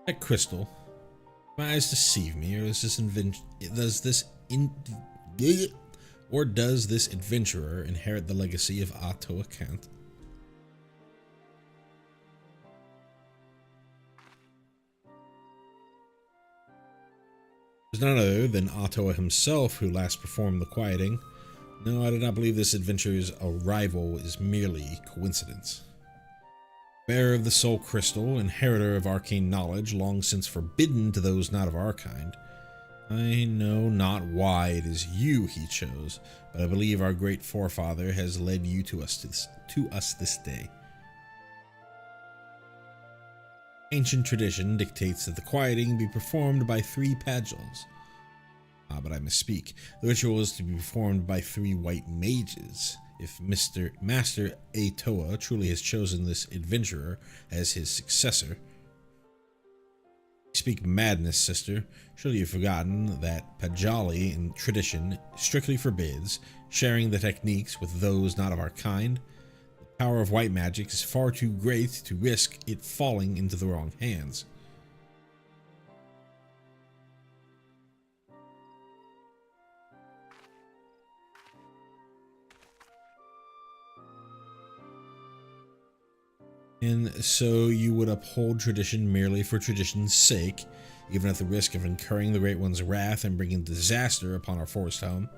That crystal. My eyes deceive me, or does this adventurer inherit the legacy of Otto Kant? It was none other than Otto himself who last performed the quieting. No, I do not believe this adventurer's arrival is merely coincidence. Bearer of the soul crystal, inheritor of arcane knowledge, long since forbidden to those not of our kind. I know not why it is you he chose, but I believe our great forefather has led you to us this day. Ancient tradition dictates that the quieting be performed by 3 Pagels. But I misspeak. The ritual is to be performed by 3 white mages. If Master Atoa truly has chosen this adventurer as his successor. You speak madness, sister. Surely you've forgotten that Pajali in tradition strictly forbids sharing the techniques with those not of our kind. The power of white magic is far too great to risk it falling into the wrong hands. And so you would uphold tradition merely for tradition's sake, even at the risk of incurring the Great One's wrath and bringing disaster upon our forest home.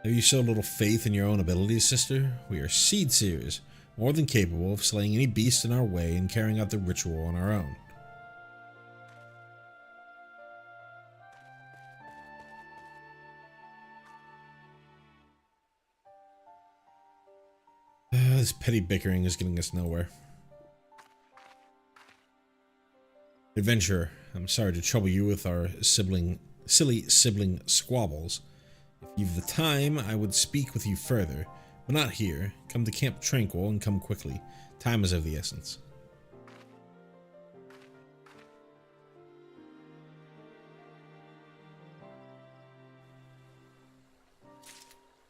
Have you so little faith in your own abilities, sister? We are seed seers, more than capable of slaying any beast in our way and carrying out the ritual on our own. This petty bickering is getting us nowhere. Adventurer, I'm sorry to trouble you with our silly sibling squabbles. If you've the time, I would speak with you further, but not here. Come to Camp Tranquil and come quickly. Time is of the essence.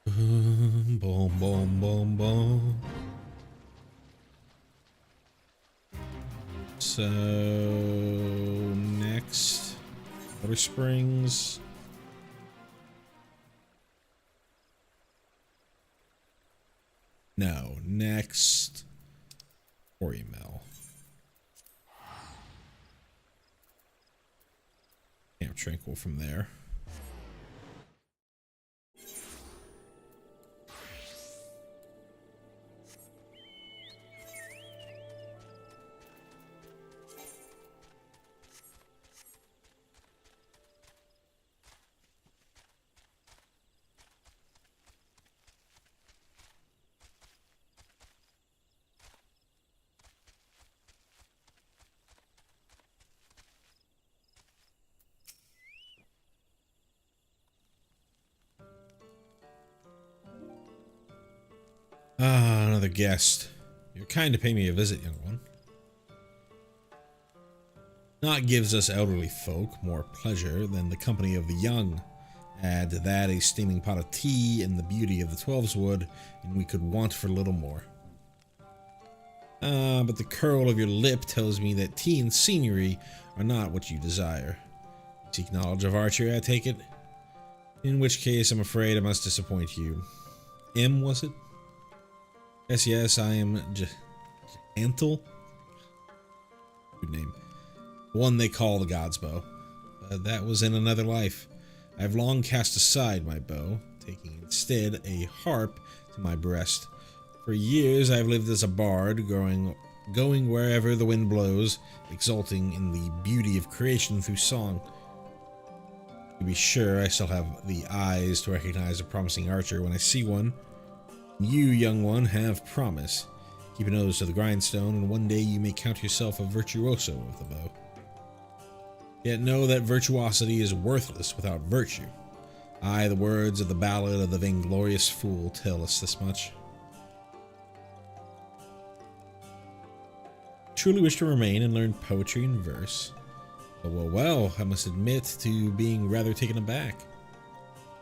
Boom, boom, boom, boom. So next, Water Springs. No, next, Quarry Mill. Camp Tranquil from there. guest. You're kind to pay me a visit, young one. Naught gives us elderly folk more pleasure than the company of the young. Add to that a steaming pot of tea and the beauty of the 12's wood, and we could want for little more. But the curl of your lip tells me that tea and scenery are not what you desire. Seek knowledge of archery, I take it? In which case, I'm afraid I must disappoint you. M, was it? Yes, I am Antle? Good name. The one they call the God's Bow. But that was in another life. I have long cast aside my bow, taking instead a harp to my breast. For years I have lived as a bard, going wherever the wind blows, exulting in the beauty of creation through song. To be sure, I still have the eyes to recognize a promising archer when I see one. You, young one, have promise. Keep your nose to the grindstone, and one day you may count yourself a virtuoso of the bow. Yet know that virtuosity is worthless without virtue. Aye, the words of the ballad of the vainglorious fool tell us this much. Truly wish to remain and learn poetry and verse. Well, I must admit to being rather taken aback.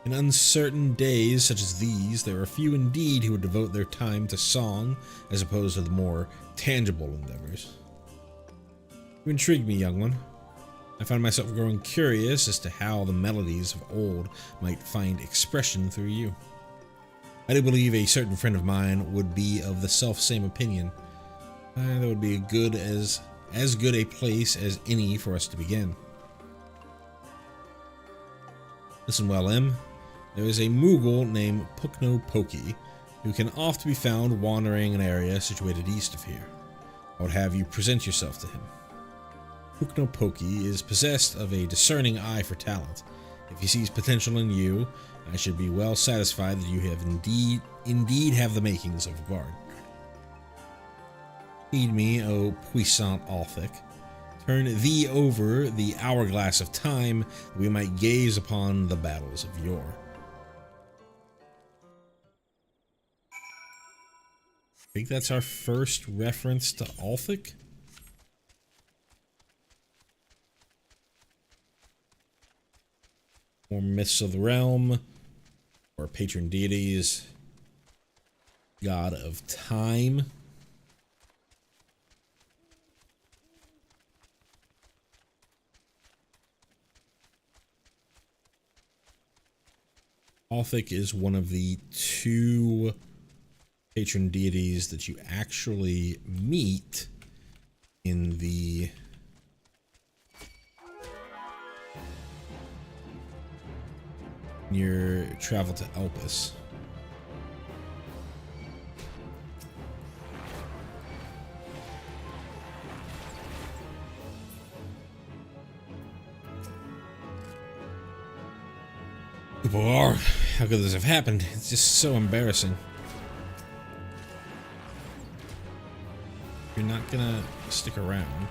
In uncertain days such as these, there are few indeed who would devote their time to song as opposed to the more tangible endeavors. You intrigue me, young one. I find myself growing curious as to how the melodies of old might find expression through you. I do believe a certain friend of mine would be of the self-same opinion. That would be as good a place as any for us to begin. Listen well, Em. There is a Moogle named Pukno Poki, who can oft be found wandering an area situated east of here. I would have you present yourself to him. Pukno Poki is possessed of a discerning eye for talent. If he sees potential in you, I should be well satisfied that you have indeed have the makings of a bard. Heed me, O puissant Althic. Turn thee over the hourglass of time, that we might gaze upon the battles of yore. I think that's our first reference to Althic. More myths of the realm, or patron deities, god of time. Althic is one of the two patron deities that you actually meet in your travel to Elpis. How could this have happened? It's just so embarrassing. You're not gonna stick around.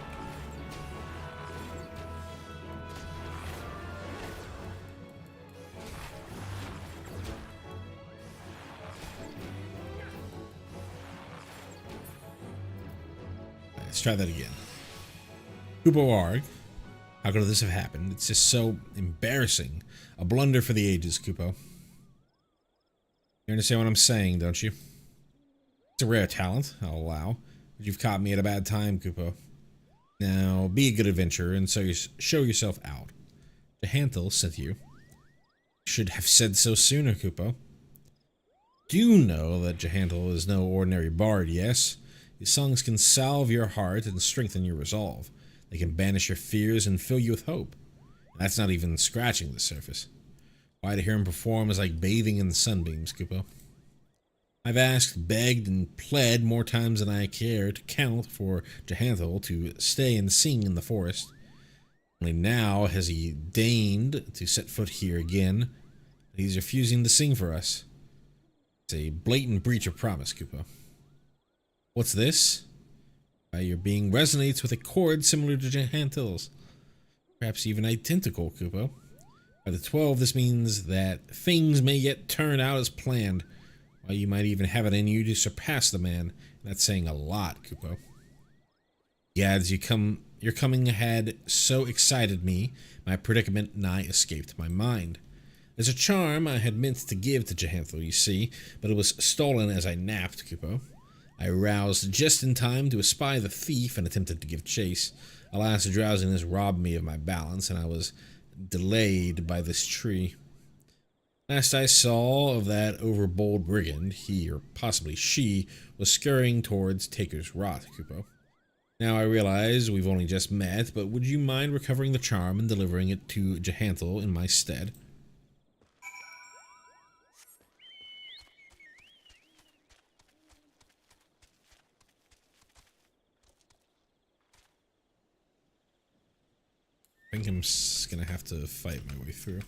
Let's try that again. Kupo-Arg. How could this have happened? It's just so embarrassing. A blunder for the ages, Kupo. You understand what I'm saying, don't you? It's a rare talent, I'll allow. But you've caught me at a bad time, Kupo. Now, be a good adventurer and so show yourself out. Jehantel sent you. Should have said so sooner, Kupo. Do know that Jehantel is no ordinary bard, yes? His songs can salve your heart and strengthen your resolve. They can banish your fears and fill you with hope. And that's not even scratching the surface. Why, to hear him perform is like bathing in the sunbeams, Kupo. I've asked, begged, and pled more times than I care to count for Jehantel to stay and sing in the forest. Only now has he deigned to set foot here again, but he's refusing to sing for us. It's a blatant breach of promise, Kupo. What's this? Why, your being resonates with a chord similar to Jehantel's. Perhaps even identical, Kupo. By the 12, this means that things may yet turn out as planned. Well, you might even have it in you to surpass the man. That's saying a lot, Kupo. He adds, your coming ahead so excited me, my predicament nigh escaped my mind. There's a charm I had meant to give to Jehantho, you see, but it was stolen as I napped, Kupo. I roused just in time to espy the thief and attempted to give chase. Alas, drowsiness robbed me of my balance, and I was delayed by this tree. Last I saw of that overbold brigand, he, or possibly she, was scurrying towards Taker's Rot, Kupo. Now I realize we've only just met, but would you mind recovering the charm and delivering it to Jehantho in my stead? I think I'm gonna have to fight my way through.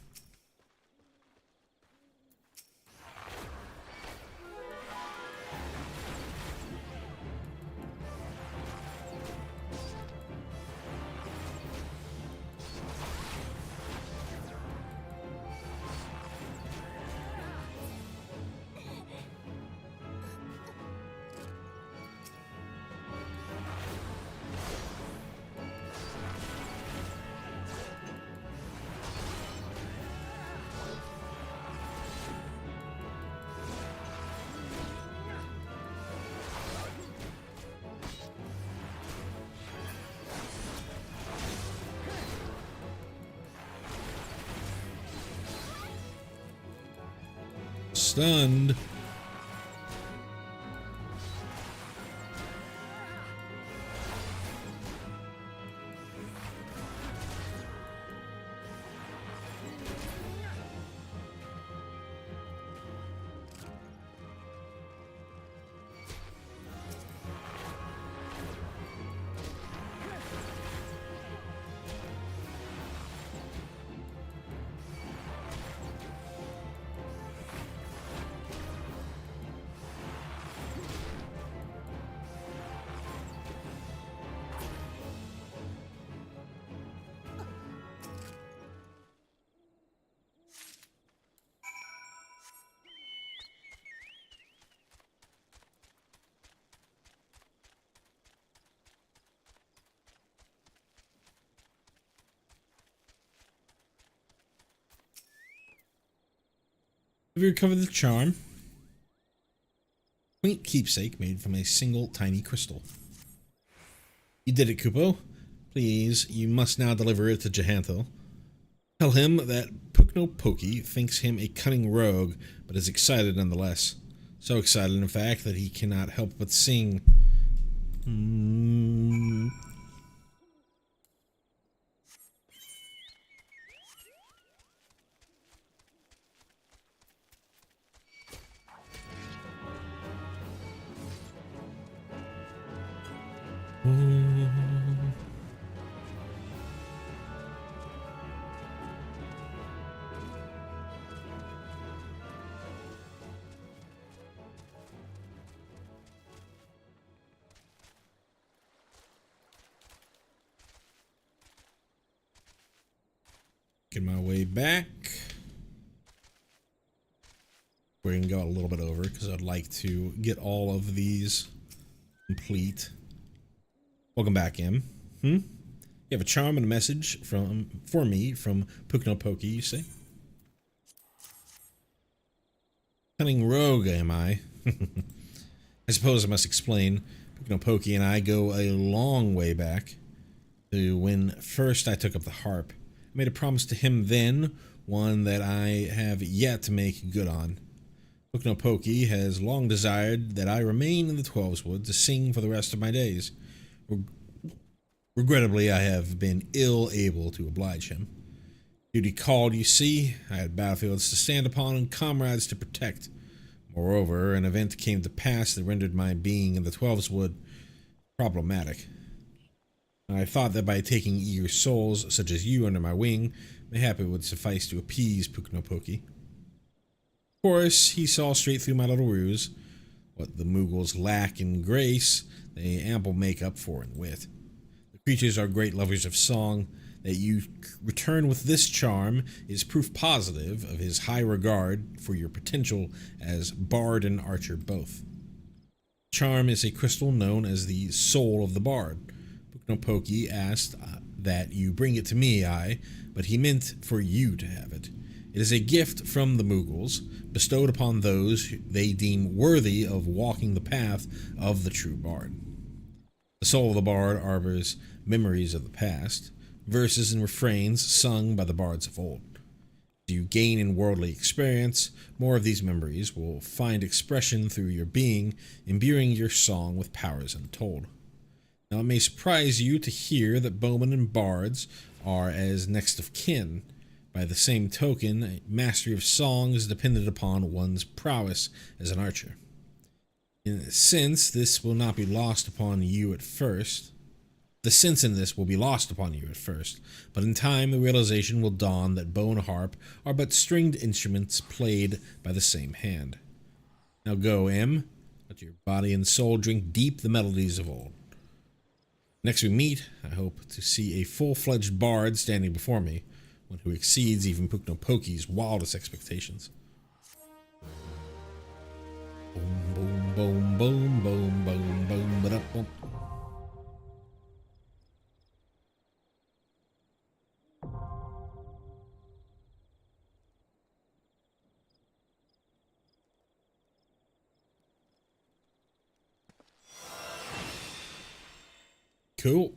Stunned. Have you recovered the charm? Quaint keepsake made from a single tiny crystal. You did it, Kupo. Please, you must now deliver it to Jehantho. Tell him that Pukno-Poki thinks him a cunning rogue, but is excited nonetheless. So excited, in fact, that he cannot help but sing. Get my way back. We're going to go a little bit over because I'd like to get all of these complete. Welcome back, Em. You have a charm and a message for me from Pukno-Poki, you say? Cunning rogue, am I? I suppose I must explain. Pukno-Poki and I go a long way back to when first I took up the harp. I made a promise to him then, one that I have yet to make good on. Pukno-Poki has long desired that I remain in the Twelveswood to sing for the rest of my days. Regrettably, I have been ill able to oblige him. Duty called, you see. I had battlefields to stand upon and comrades to protect. Moreover, an event came to pass that rendered my being in the Twelveswood problematic. I thought that by taking eager souls such as you under my wing, mayhap it would suffice to appease Pukno-Poki. Of course, he saw straight through my little ruse. What the Moogles lack in grace, they ample make up for in wit. The creatures are great lovers of song. that you return with this charm is proof positive of his high regard for your potential as bard and archer both. Charm is a crystal known as the soul of the bard. Puknopoki asked that you bring it to me, but he meant for you to have it. It is a gift from the Mughals, bestowed upon those they deem worthy of walking the path of the true bard. The soul of the bard harbors memories of the past, verses and refrains sung by the bards of old. As you gain in worldly experience, more of these memories will find expression through your being, imbuing your song with powers untold. Now, it may surprise you to hear that bowmen and bards are as next of kin. By the same token, mastery of song is dependent upon one's prowess as an archer. In a sense, this will not be lost upon you at first. The sense in this will be lost upon you at first, but in time the realization will dawn that bow and harp are but stringed instruments played by the same hand. Now go, M. Let your body and soul drink deep the melodies of old. Next we meet, I hope to see a full-fledged bard standing before me, one who exceeds even Puknopoki's wildest expectations. Boom, boom, boom, boom, boom, boom, boom, ba-da-boom. Cool.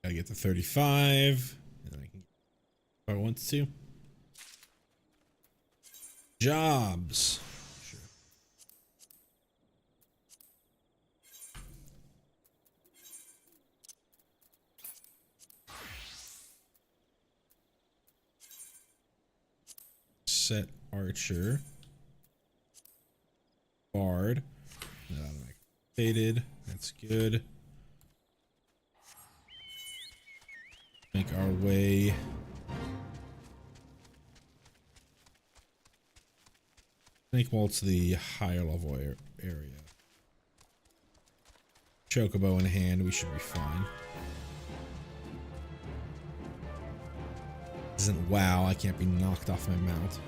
Gotta get to 35. And I can get if I want to. Jobs. Sure. Set archer. Bard. Faded. That's good. Make our way. I think we'll to the higher level area. Chocobo in hand, we should be fine. This isn't WoW, I can't be knocked off my mount.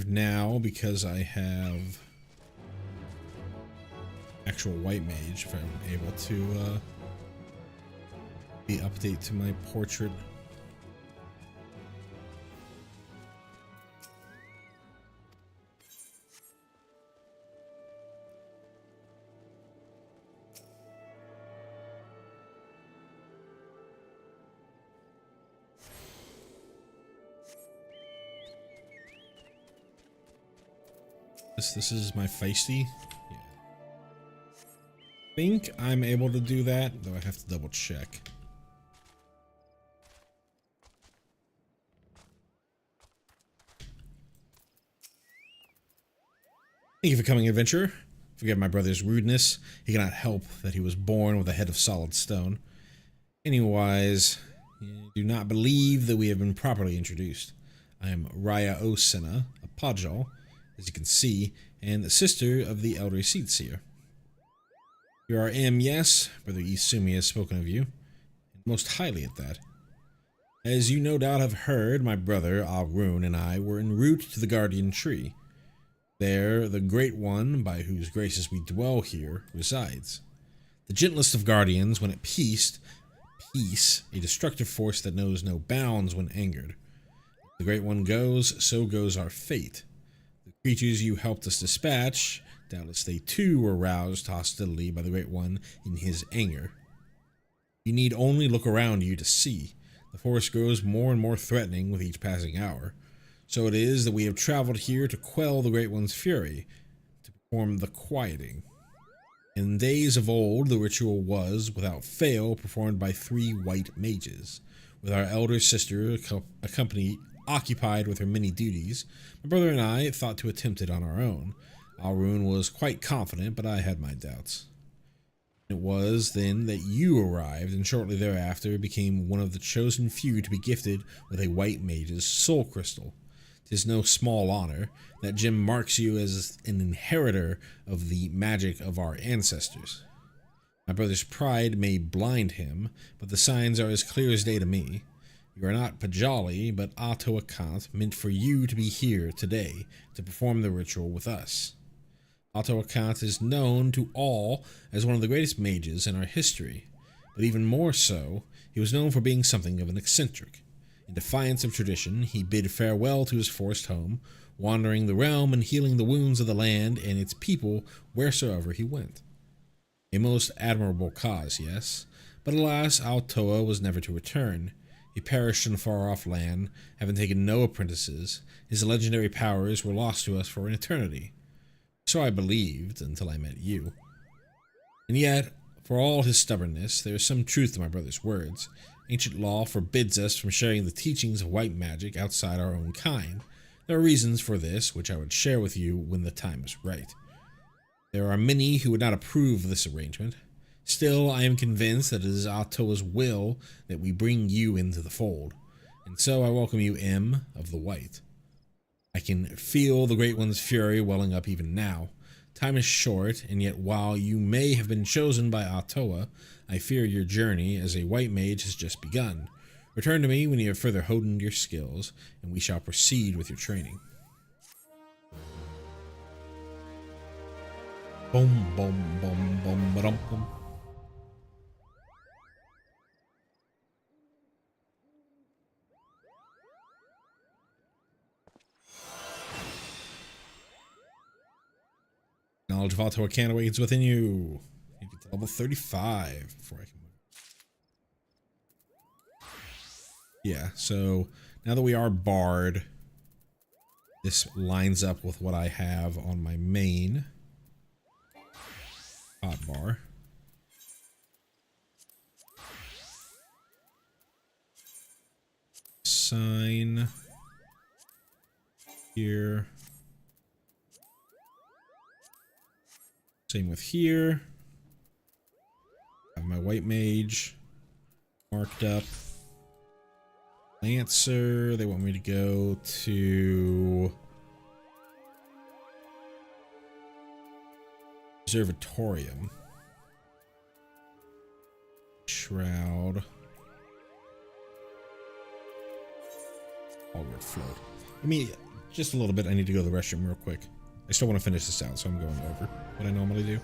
Now, because I have actual white mage, if I'm able to the update to my portrait. This is my feisty. Yeah. I think I'm able to do that, though I have to double check. Thank you for coming, adventurer. Forgive my brother's rudeness. He cannot help that he was born with a head of solid stone. Anyways, do not believe that we have been properly introduced. I am Raya Osena, a Pajal, as you can see, and the sister of the elder Seedseer. You are M, yes, Brother Isumi has spoken of you, and most highly at that. As you no doubt have heard, my brother Alrune and I were en route to the Guardian Tree. There, the Great One, by whose graces we dwell here, resides. The gentlest of guardians when at peace, a destructive force that knows no bounds when angered. The Great One goes, so goes our fate. The creatures you helped us dispatch, doubtless they too were roused to hostility by the Great One in his anger. You need only look around you to see. The force grows more and more threatening with each passing hour. So it is that we have traveled here to quell the Great One's fury, to perform the quieting. In days of old, the ritual was, without fail, performed by 3 white mages, with our elder sister occupied with her many duties. My brother and I thought to attempt it on our own. Alrune was quite confident, but I had my doubts. It was then that you arrived, and shortly thereafter became one of the chosen few to be gifted with a white mage's soul crystal. 'Tis no small honor. That gem marks you as an inheritor of the magic of our ancestors. My brother's pride may blind him, but the signs are as clear as day to me. You are not Pajali, but Ato Akant, meant for you to be here today to perform the ritual with us. Ato Akant is known to all as one of the greatest mages in our history, but even more so, he was known for being something of an eccentric. In defiance of tradition, he bid farewell to his forest home, wandering the realm and healing the wounds of the land and its people wheresoever he went. A most admirable cause, yes, but alas, Altoa was never to return. He perished in a far-off land, having taken no apprentices. His legendary powers were lost to us for an eternity. So I believed, until I met you. And yet, for all his stubbornness, there is some truth to my brother's words. Ancient law forbids us from sharing the teachings of white magic outside our own kind. There are reasons for this, which I would share with you when the time is right. There are many who would not approve of this arrangement. Still, I am convinced that it is Atoa's will that we bring you into the fold. And so I welcome you, M of the White. I can feel the Great One's fury welling up even now. Time is short, and yet while you may have been chosen by Atoa, I fear your journey as a white mage has just begun. Return to me when you have further honed your skills, and we shall proceed with your training. Boom, boom, boom, boom, ba-dum, boom. Knowledge of Alto Arcana awakens within you. You get to level 35 before I can move. Yeah, so now that we are Bard, this lines up with what I have on my main hotbar. Sign here. Same with here. I have my white mage marked up. Lancer, they want me to go to Observatorium. Shroud. Hallward float. I mean, just a little bit. I need to go to the restroom real quick. I still want to finish this out, so I'm going over what I normally do.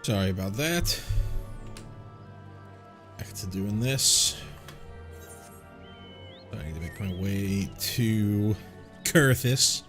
Sorry about that. Back to doing this. I need to make my way to Kurthis.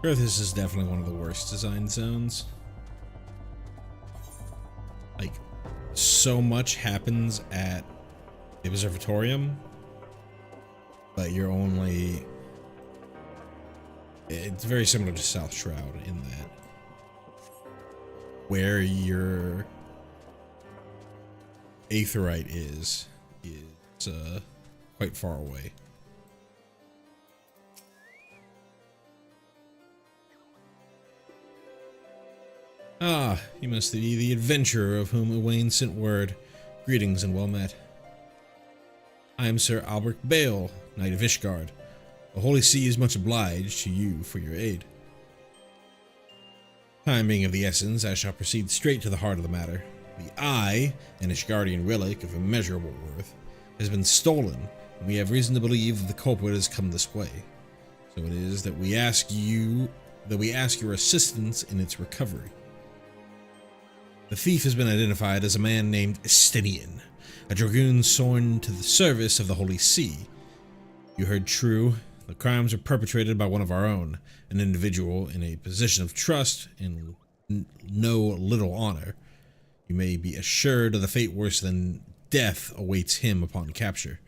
This is definitely one of the worst design zones. Like, so much happens at the observatorium, but you're only... It's very similar to South Shroud in that where your aetheryte is quite far away. Ah, you must be the adventurer of whom Owain sent word. Greetings and well met. I am Sir Albert Bale, Knight of Ishgard. The Holy See is much obliged to you for your aid. Time being of the essence, I shall proceed straight to the heart of the matter. The Eye, an Ishgardian relic of immeasurable worth, has been stolen, and we have reason to believe that the culprit has come this way. So it is that we ask your assistance in its recovery. The thief has been identified as a man named Estinian, a dragoon sworn to the service of the Holy See. You heard true. The crimes are perpetrated by one of our own, an individual in a position of trust and no little honor. You may be assured of the fate worse than death awaits him upon capture.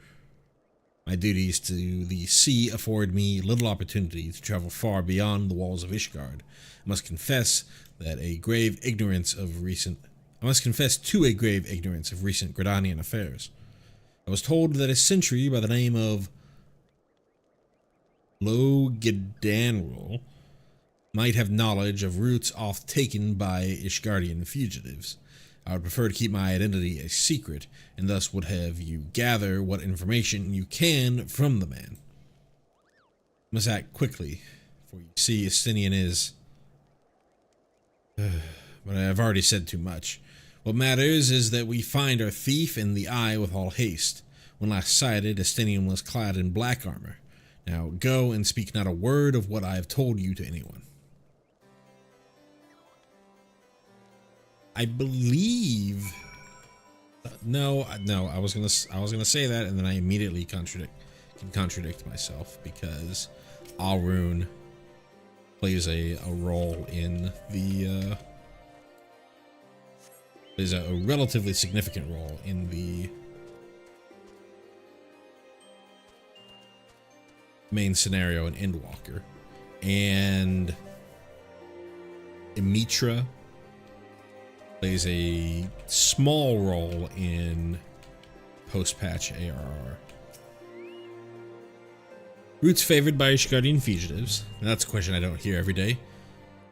My duties to the sea afford me little opportunity to travel far beyond the walls of Ishgard. I must confess to a grave ignorance of recent Gridanian affairs. I was told that a sentry by the name of Logidanrul might have knowledge of routes oft taken by Ishgardian fugitives. I would prefer to keep my identity a secret, and thus would have you gather what information you can from the man. You must act quickly, for you see Estinian is... But I have already said too much. What matters is that we find our thief in the Eye with all haste. When last sighted, Estinian was clad in black armor. Now go and speak not a word of what I have told you to anyone. I believe... No, I was gonna say that, and then I immediately contradict myself, because Alrune plays a role in the plays a relatively significant role in the main scenario in Endwalker, and Emitra plays a small role in post-patch ARR. Routes favored by Ishgardian fugitives. Now that's a question I don't hear every day.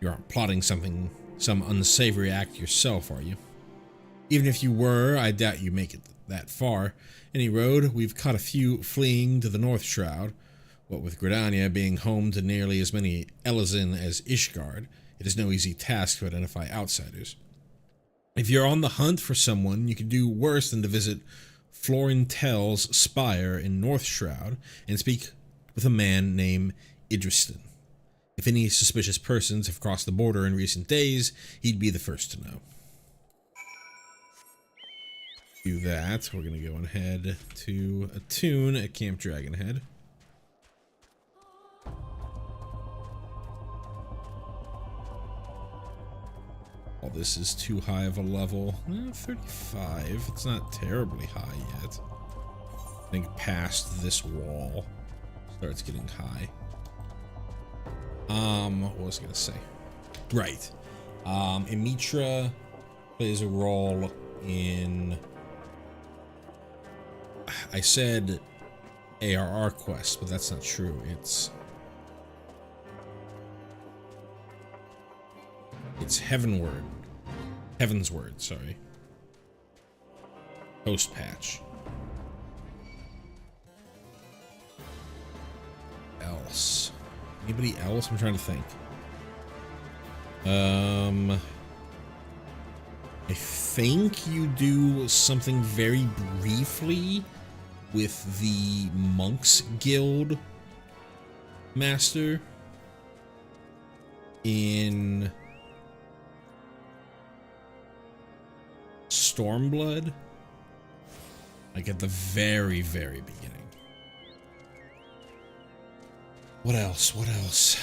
You aren't plotting some unsavory act yourself, are you? Even if you were, I doubt you make it that far. Any road, we've caught a few fleeing to the North Shroud. What with Gridania being home to nearly as many Elizin as Ishgard, it is no easy task to identify outsiders. If you're on the hunt for someone, you can do worse than to visit Florintel's spire in North Shroud and speak with a man named Idriston. If any suspicious persons have crossed the border in recent days, he'd be the first to know. Do that. We're going to go ahead to attune at Camp Dragonhead. Oh, this is too high of a level. 35. It's not terribly high yet. I think past this wall starts getting high. What was I gonna say? Right. Emitra plays a role in, I said ARR quest, but that's not true. It's Heaven's Word, sorry. Post patch. Else. Anybody else? I'm trying to think. I think you do something very briefly with the Monks Guild Master in Stormblood, like at the very, very beginning. What else? What else?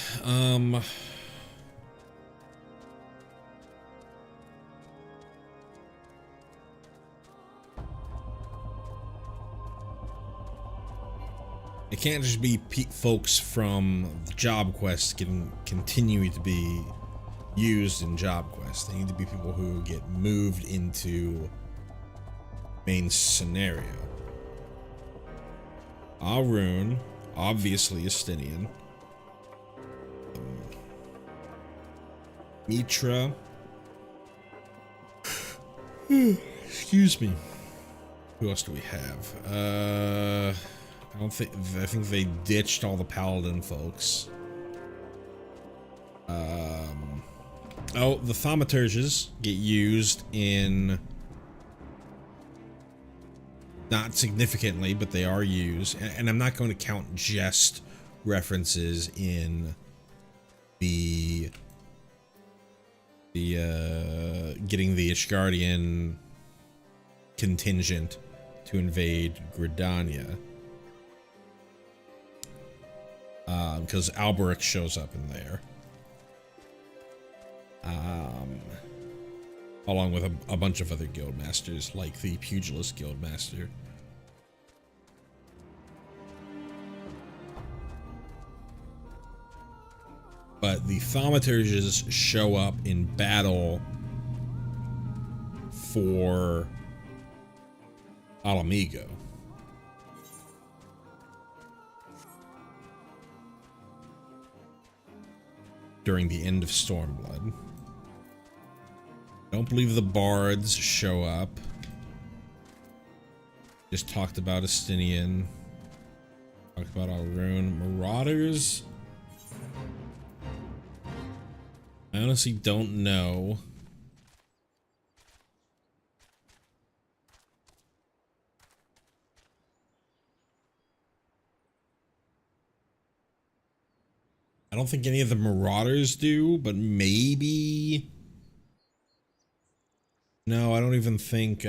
It can't just be folks from Job Quest continuing to be used in Job Quest. They need to be people who get moved into main scenario. Arun, obviously Estinian. Mitra. Excuse me. Who else do we have? I think they ditched all the Paladin folks. Oh, the Thaumaturges get used in, not significantly, but they are used. And I'm not going to count just references in the getting the Ishgardian contingent to invade Gridania. Because Alberic shows up in there. Along with a bunch of other guild masters, like the Pugilist Guild Master. But the Thaumaturges show up in battle for Alamigo. During the end of Stormblood. I don't believe the Bards show up. Just talked about Estinian. Talked about Arun. Marauders? I honestly don't know. I don't think any of the Marauders do, but maybe... No, I don't even think,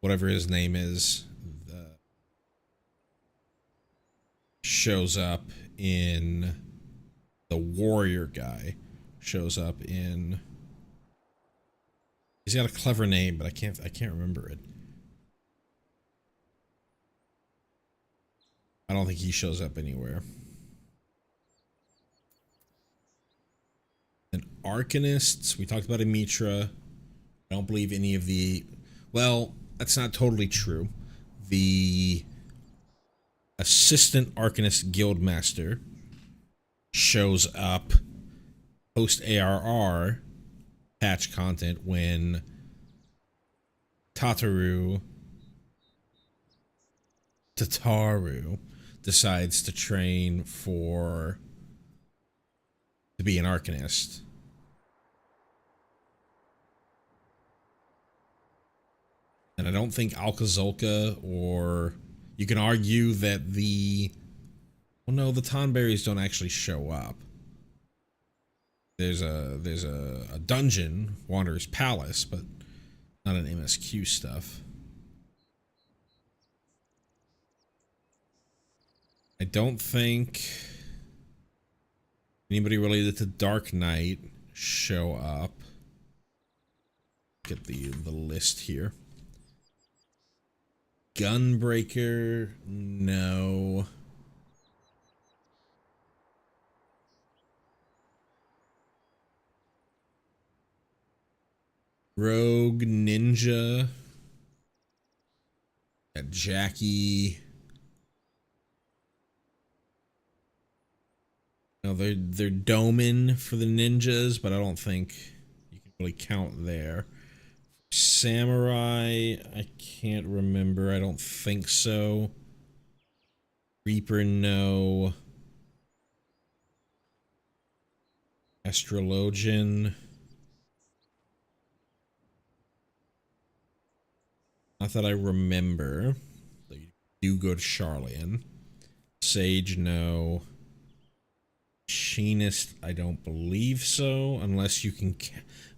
whatever his name is, shows up in... The warrior guy shows up in... He's got a clever name, but I can't remember it. I don't think he shows up anywhere. And Arcanists, we talked about Emitra. I don't believe any of the... Well, that's not totally true. The Assistant Arcanist Guildmaster shows up post ARR patch content when Tataru decides to train to be an Arcanist. And I don't think Alkazolka, or you can argue that well, no, the Tonberries don't actually show up. There's a dungeon, Wanderer's Palace, but not an MSQ stuff. I don't think anybody related to Dark Knight show up. Get the list here. Gunbreaker, no. Rogue Ninja. Got Jackie. No, they're doming for the ninjas, but I don't think you can really count there. Samurai, I can't remember. I don't think so. Reaper, no. Astrologian. Not that I remember. You do go to Charlian. Sage, no. Machinist, I don't believe so, unless you can,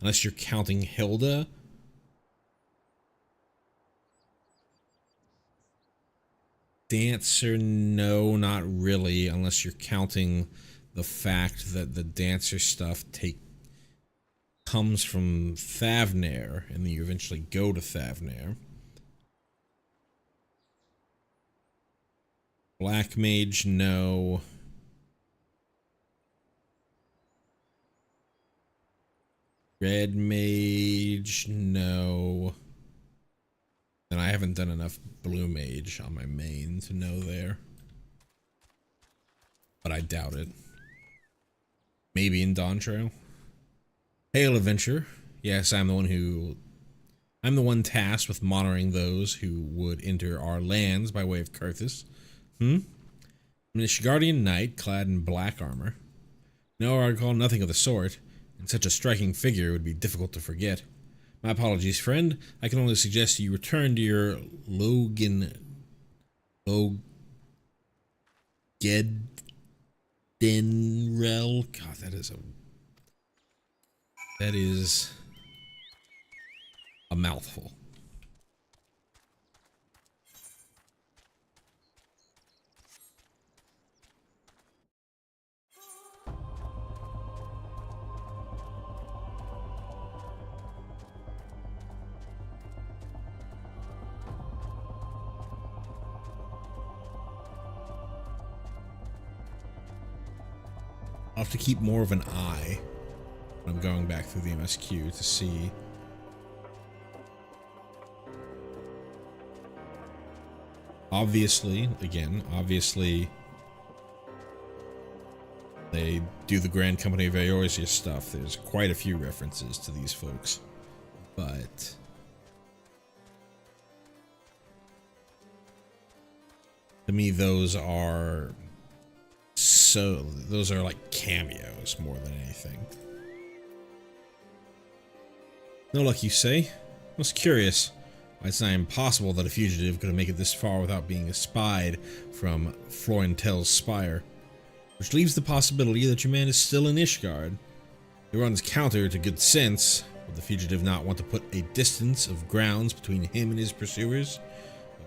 unless you're counting Hilda. Dancer, no, not really, unless you're counting the fact that the dancer stuff comes from Thavnair, and then you eventually go to Thavnair. Black Mage, no. Red Mage, no. And I haven't done enough Blue Mage on my main to know there. But I doubt it. Maybe in Dawn Trail. Hail Adventure. Yes, I'm the one tasked with monitoring those who would enter our lands by way of Kurthus. I'm an Ishgardian knight clad in black armor. No, I recall nothing of the sort, and such a striking figure would be difficult to forget. My apologies, friend. I can only suggest you return to your Logedinrel. God, that is a mouthful. I'll have to keep more of an eye when I'm going back through the MSQ to see. Obviously, they do the Grand Company of Eorzea stuff. There's quite a few references to these folks. But to me, those are like cameos more than anything. No luck, you say? Most curious. Why, it's not impossible that a fugitive could make it this far without being espied from Florintel's spire. Which leaves the possibility that your man is still in Ishgard. It runs counter to good sense. Would the fugitive not want to put a distance of grounds between him and his pursuers?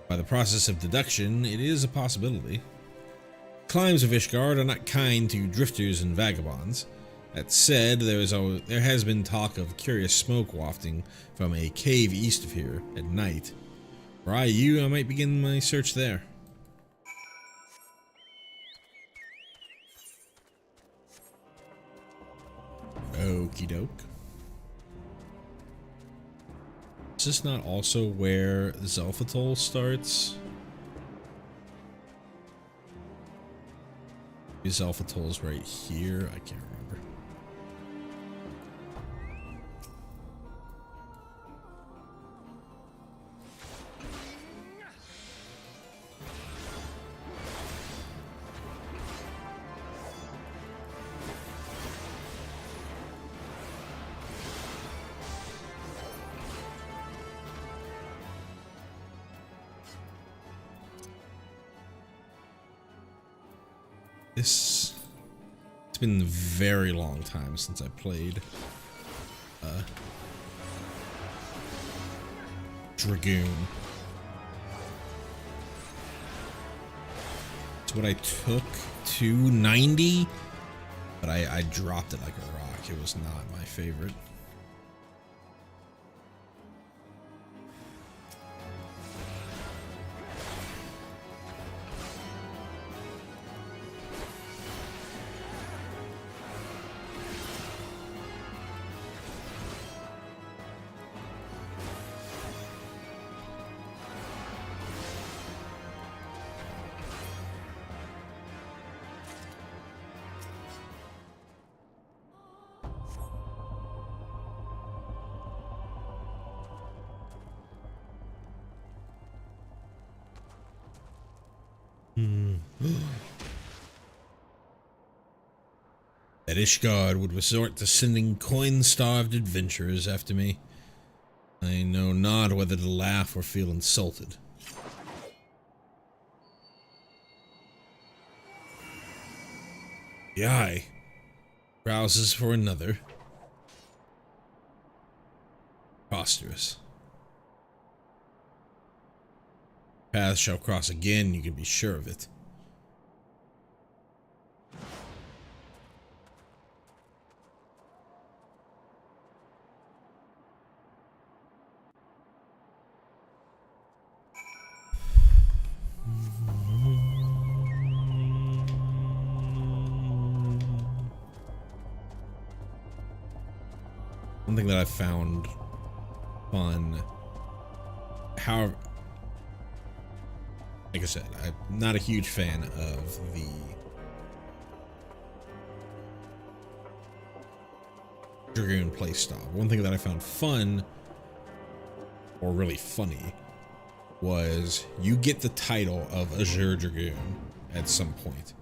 By the process of deduction, it is a possibility. Climbs of Ishgard are not kind to drifters and vagabonds. That said, there has been talk of curious smoke wafting from a cave east of here at night. Were I you, I might begin my search there. Okie doke. Is this not also where Zelphatol starts? Zelphatol's right here. I can't remember. It's been a very long time since I played Dragoon. It's what I took to 90, but I dropped it like a rock. It was not my favorite. That Ishgard would resort to sending coin-starved adventurers after me. I know not whether to laugh or feel insulted. The eye browses for another. Preposterous. Paths shall cross again, you can be sure of it. One thing that I found fun, however, like I said, I'm not a huge fan of the Dragoon playstyle. One thing that I found fun, or really funny, was you get the title of Azure Dragoon at some point.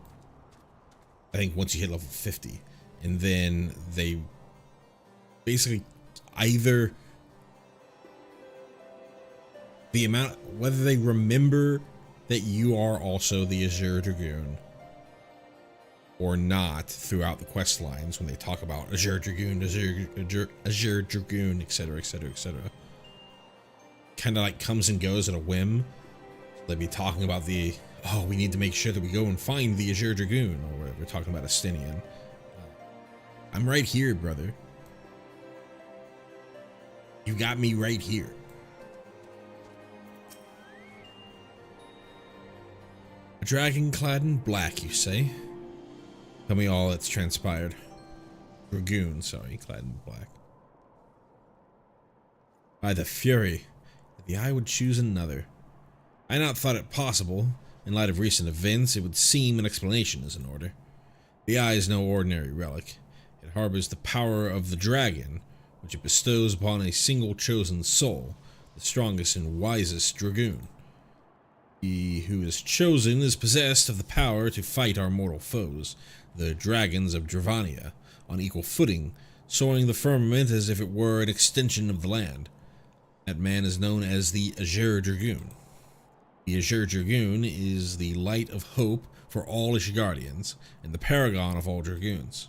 I think once you hit level 50, and then they basically either the amount, whether they remember that you are also the Azure Dragoon or not throughout the quest lines when they talk about Azure Dragoon, Azure Dragoon, etc., etc., etc. Kind of like comes and goes at a whim. They'd be talking about the, oh, we need to make sure that we go and find the Azure Dragoon, or whatever. We're talking about Estinian. I'm right here, brother. You got me right here. A dragon clad in black, you say? Tell me all that's transpired. Dragoon, sorry, clad in black. By the fury, the eye would choose another. I had not thought it possible. In light of recent events, it would seem an explanation is in order. The eye is no ordinary relic. It harbors the power of the dragon, which it bestows upon a single chosen soul, the strongest and wisest dragoon. He who is chosen is possessed of the power to fight our mortal foes, the dragons of Dravania, on equal footing, soaring the firmament as if it were an extension of the land. That man is known as the Azure Dragoon. The Azure Dragoon is the light of hope for all Ishgardians, and the paragon of all dragoons.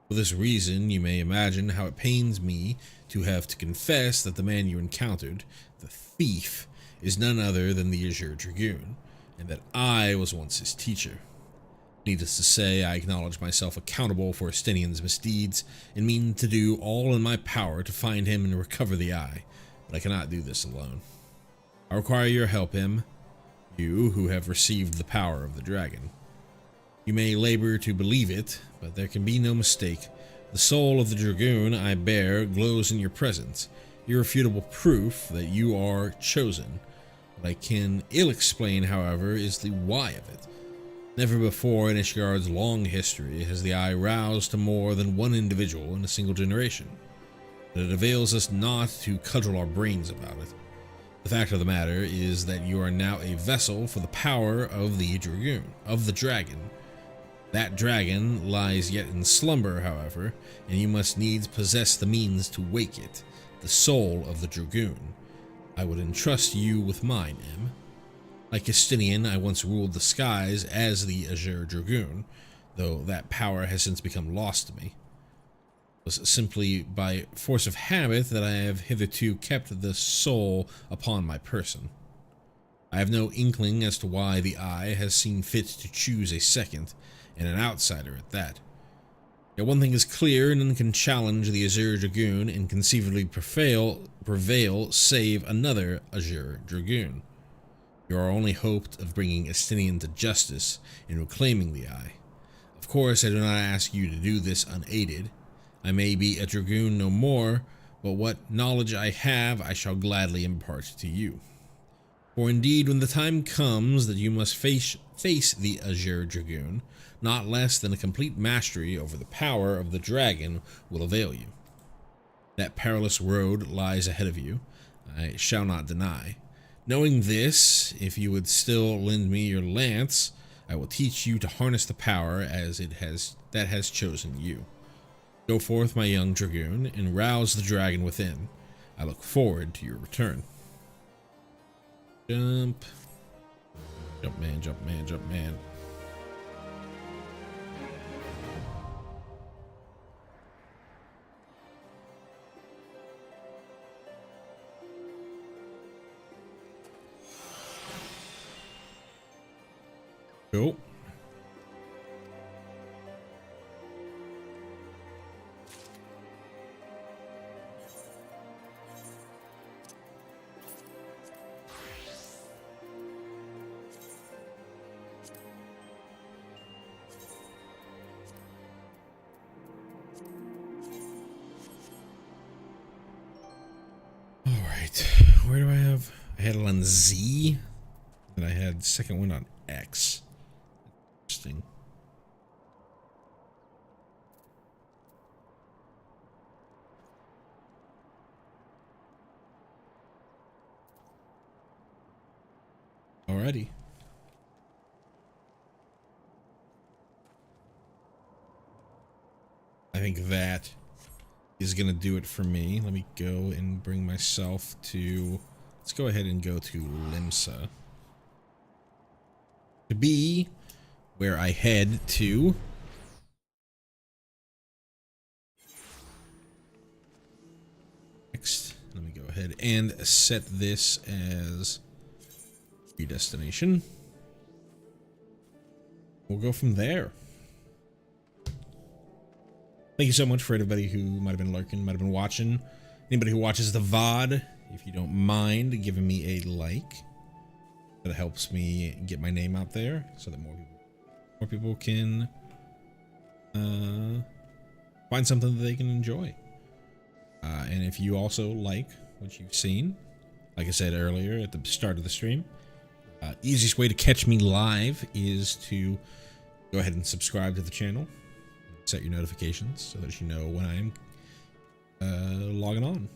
For this reason, you may imagine how it pains me to have to confess that the man you encountered, the thief, is none other than the Azure Dragoon, and that I was once his teacher. Needless to say, I acknowledge myself accountable for Estinian's misdeeds, and mean to do all in my power to find him and recover the eye, but I cannot do this alone. I require your help, Em, you who have received the power of the dragon. You may labor to believe it, but there can be no mistake. The soul of the dragoon I bear glows in your presence, irrefutable proof that you are chosen. What I can ill explain, however, is the why of it. Never before in Ishgard's long history has the eye roused to more than one individual in a single generation, but it avails us not to cudgel our brains about it. The fact of the matter is that you are now a vessel for the power of the dragon. That dragon lies yet in slumber, however, and you must needs possess the means to wake it, the soul of the dragoon. I would entrust you with mine, Em. Like Estinian, I once ruled the skies as the Azure Dragoon, though that power has since become lost to me. It was simply by force of habit that I have hitherto kept the soul upon my person. I have no inkling as to why the eye has seen fit to choose a second, and an outsider at that. Yet one thing is clear, none can challenge the Azure Dragoon and conceivably prevail save another Azure Dragoon. You are only hoped of bringing Estinian to justice in reclaiming the eye. Of course, I do not ask you to do this unaided. I may be a dragoon no more, but what knowledge I have I shall gladly impart to you. For indeed, when the time comes that you must face the Azure Dragoon, not less than a complete mastery over the power of the dragon will avail you. That perilous road lies ahead of you, I shall not deny. Knowing this, if you would still lend me your lance, I will teach you to harness the power that has chosen you. Go forth, my young dragoon, and rouse the dragon within. I look forward to your return. Jump. Jump man, jump man, jump man. Go. All right. Where do I have? I had it on Z, and I had second one on X. Interesting. Alrighty. I think that is gonna do it for me. Let me go and bring myself to. Let's go ahead and go to Limsa to be where I head to. Next, let me go ahead and set this as predestination. We'll go from there. Thank you so much for everybody who might have been lurking, might have been watching. Anybody who watches the VOD, if you don't mind giving me a like, that helps me get my name out there so that more people can find something that they can enjoy. And if you also like what you've seen, like I said earlier at the start of the stream, easiest way to catch me live is to go ahead and subscribe to the channel, set your notifications so that you know when I'm logging on.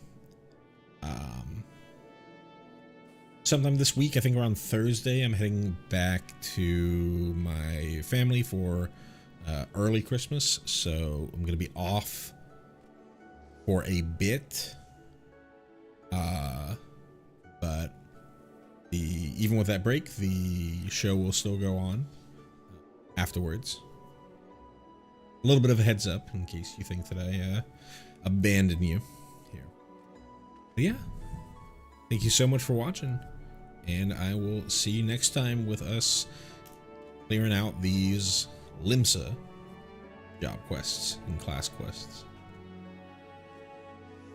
Sometime this week, I think around Thursday, I'm heading back to my family for early Christmas, so I'm gonna be off for a bit. But even with that break, the show will still go on afterwards. A little bit of a heads up in case you think that I abandon you here. But yeah, thank you so much for watching, and I will see you next time with us clearing out these Limsa job quests and class quests.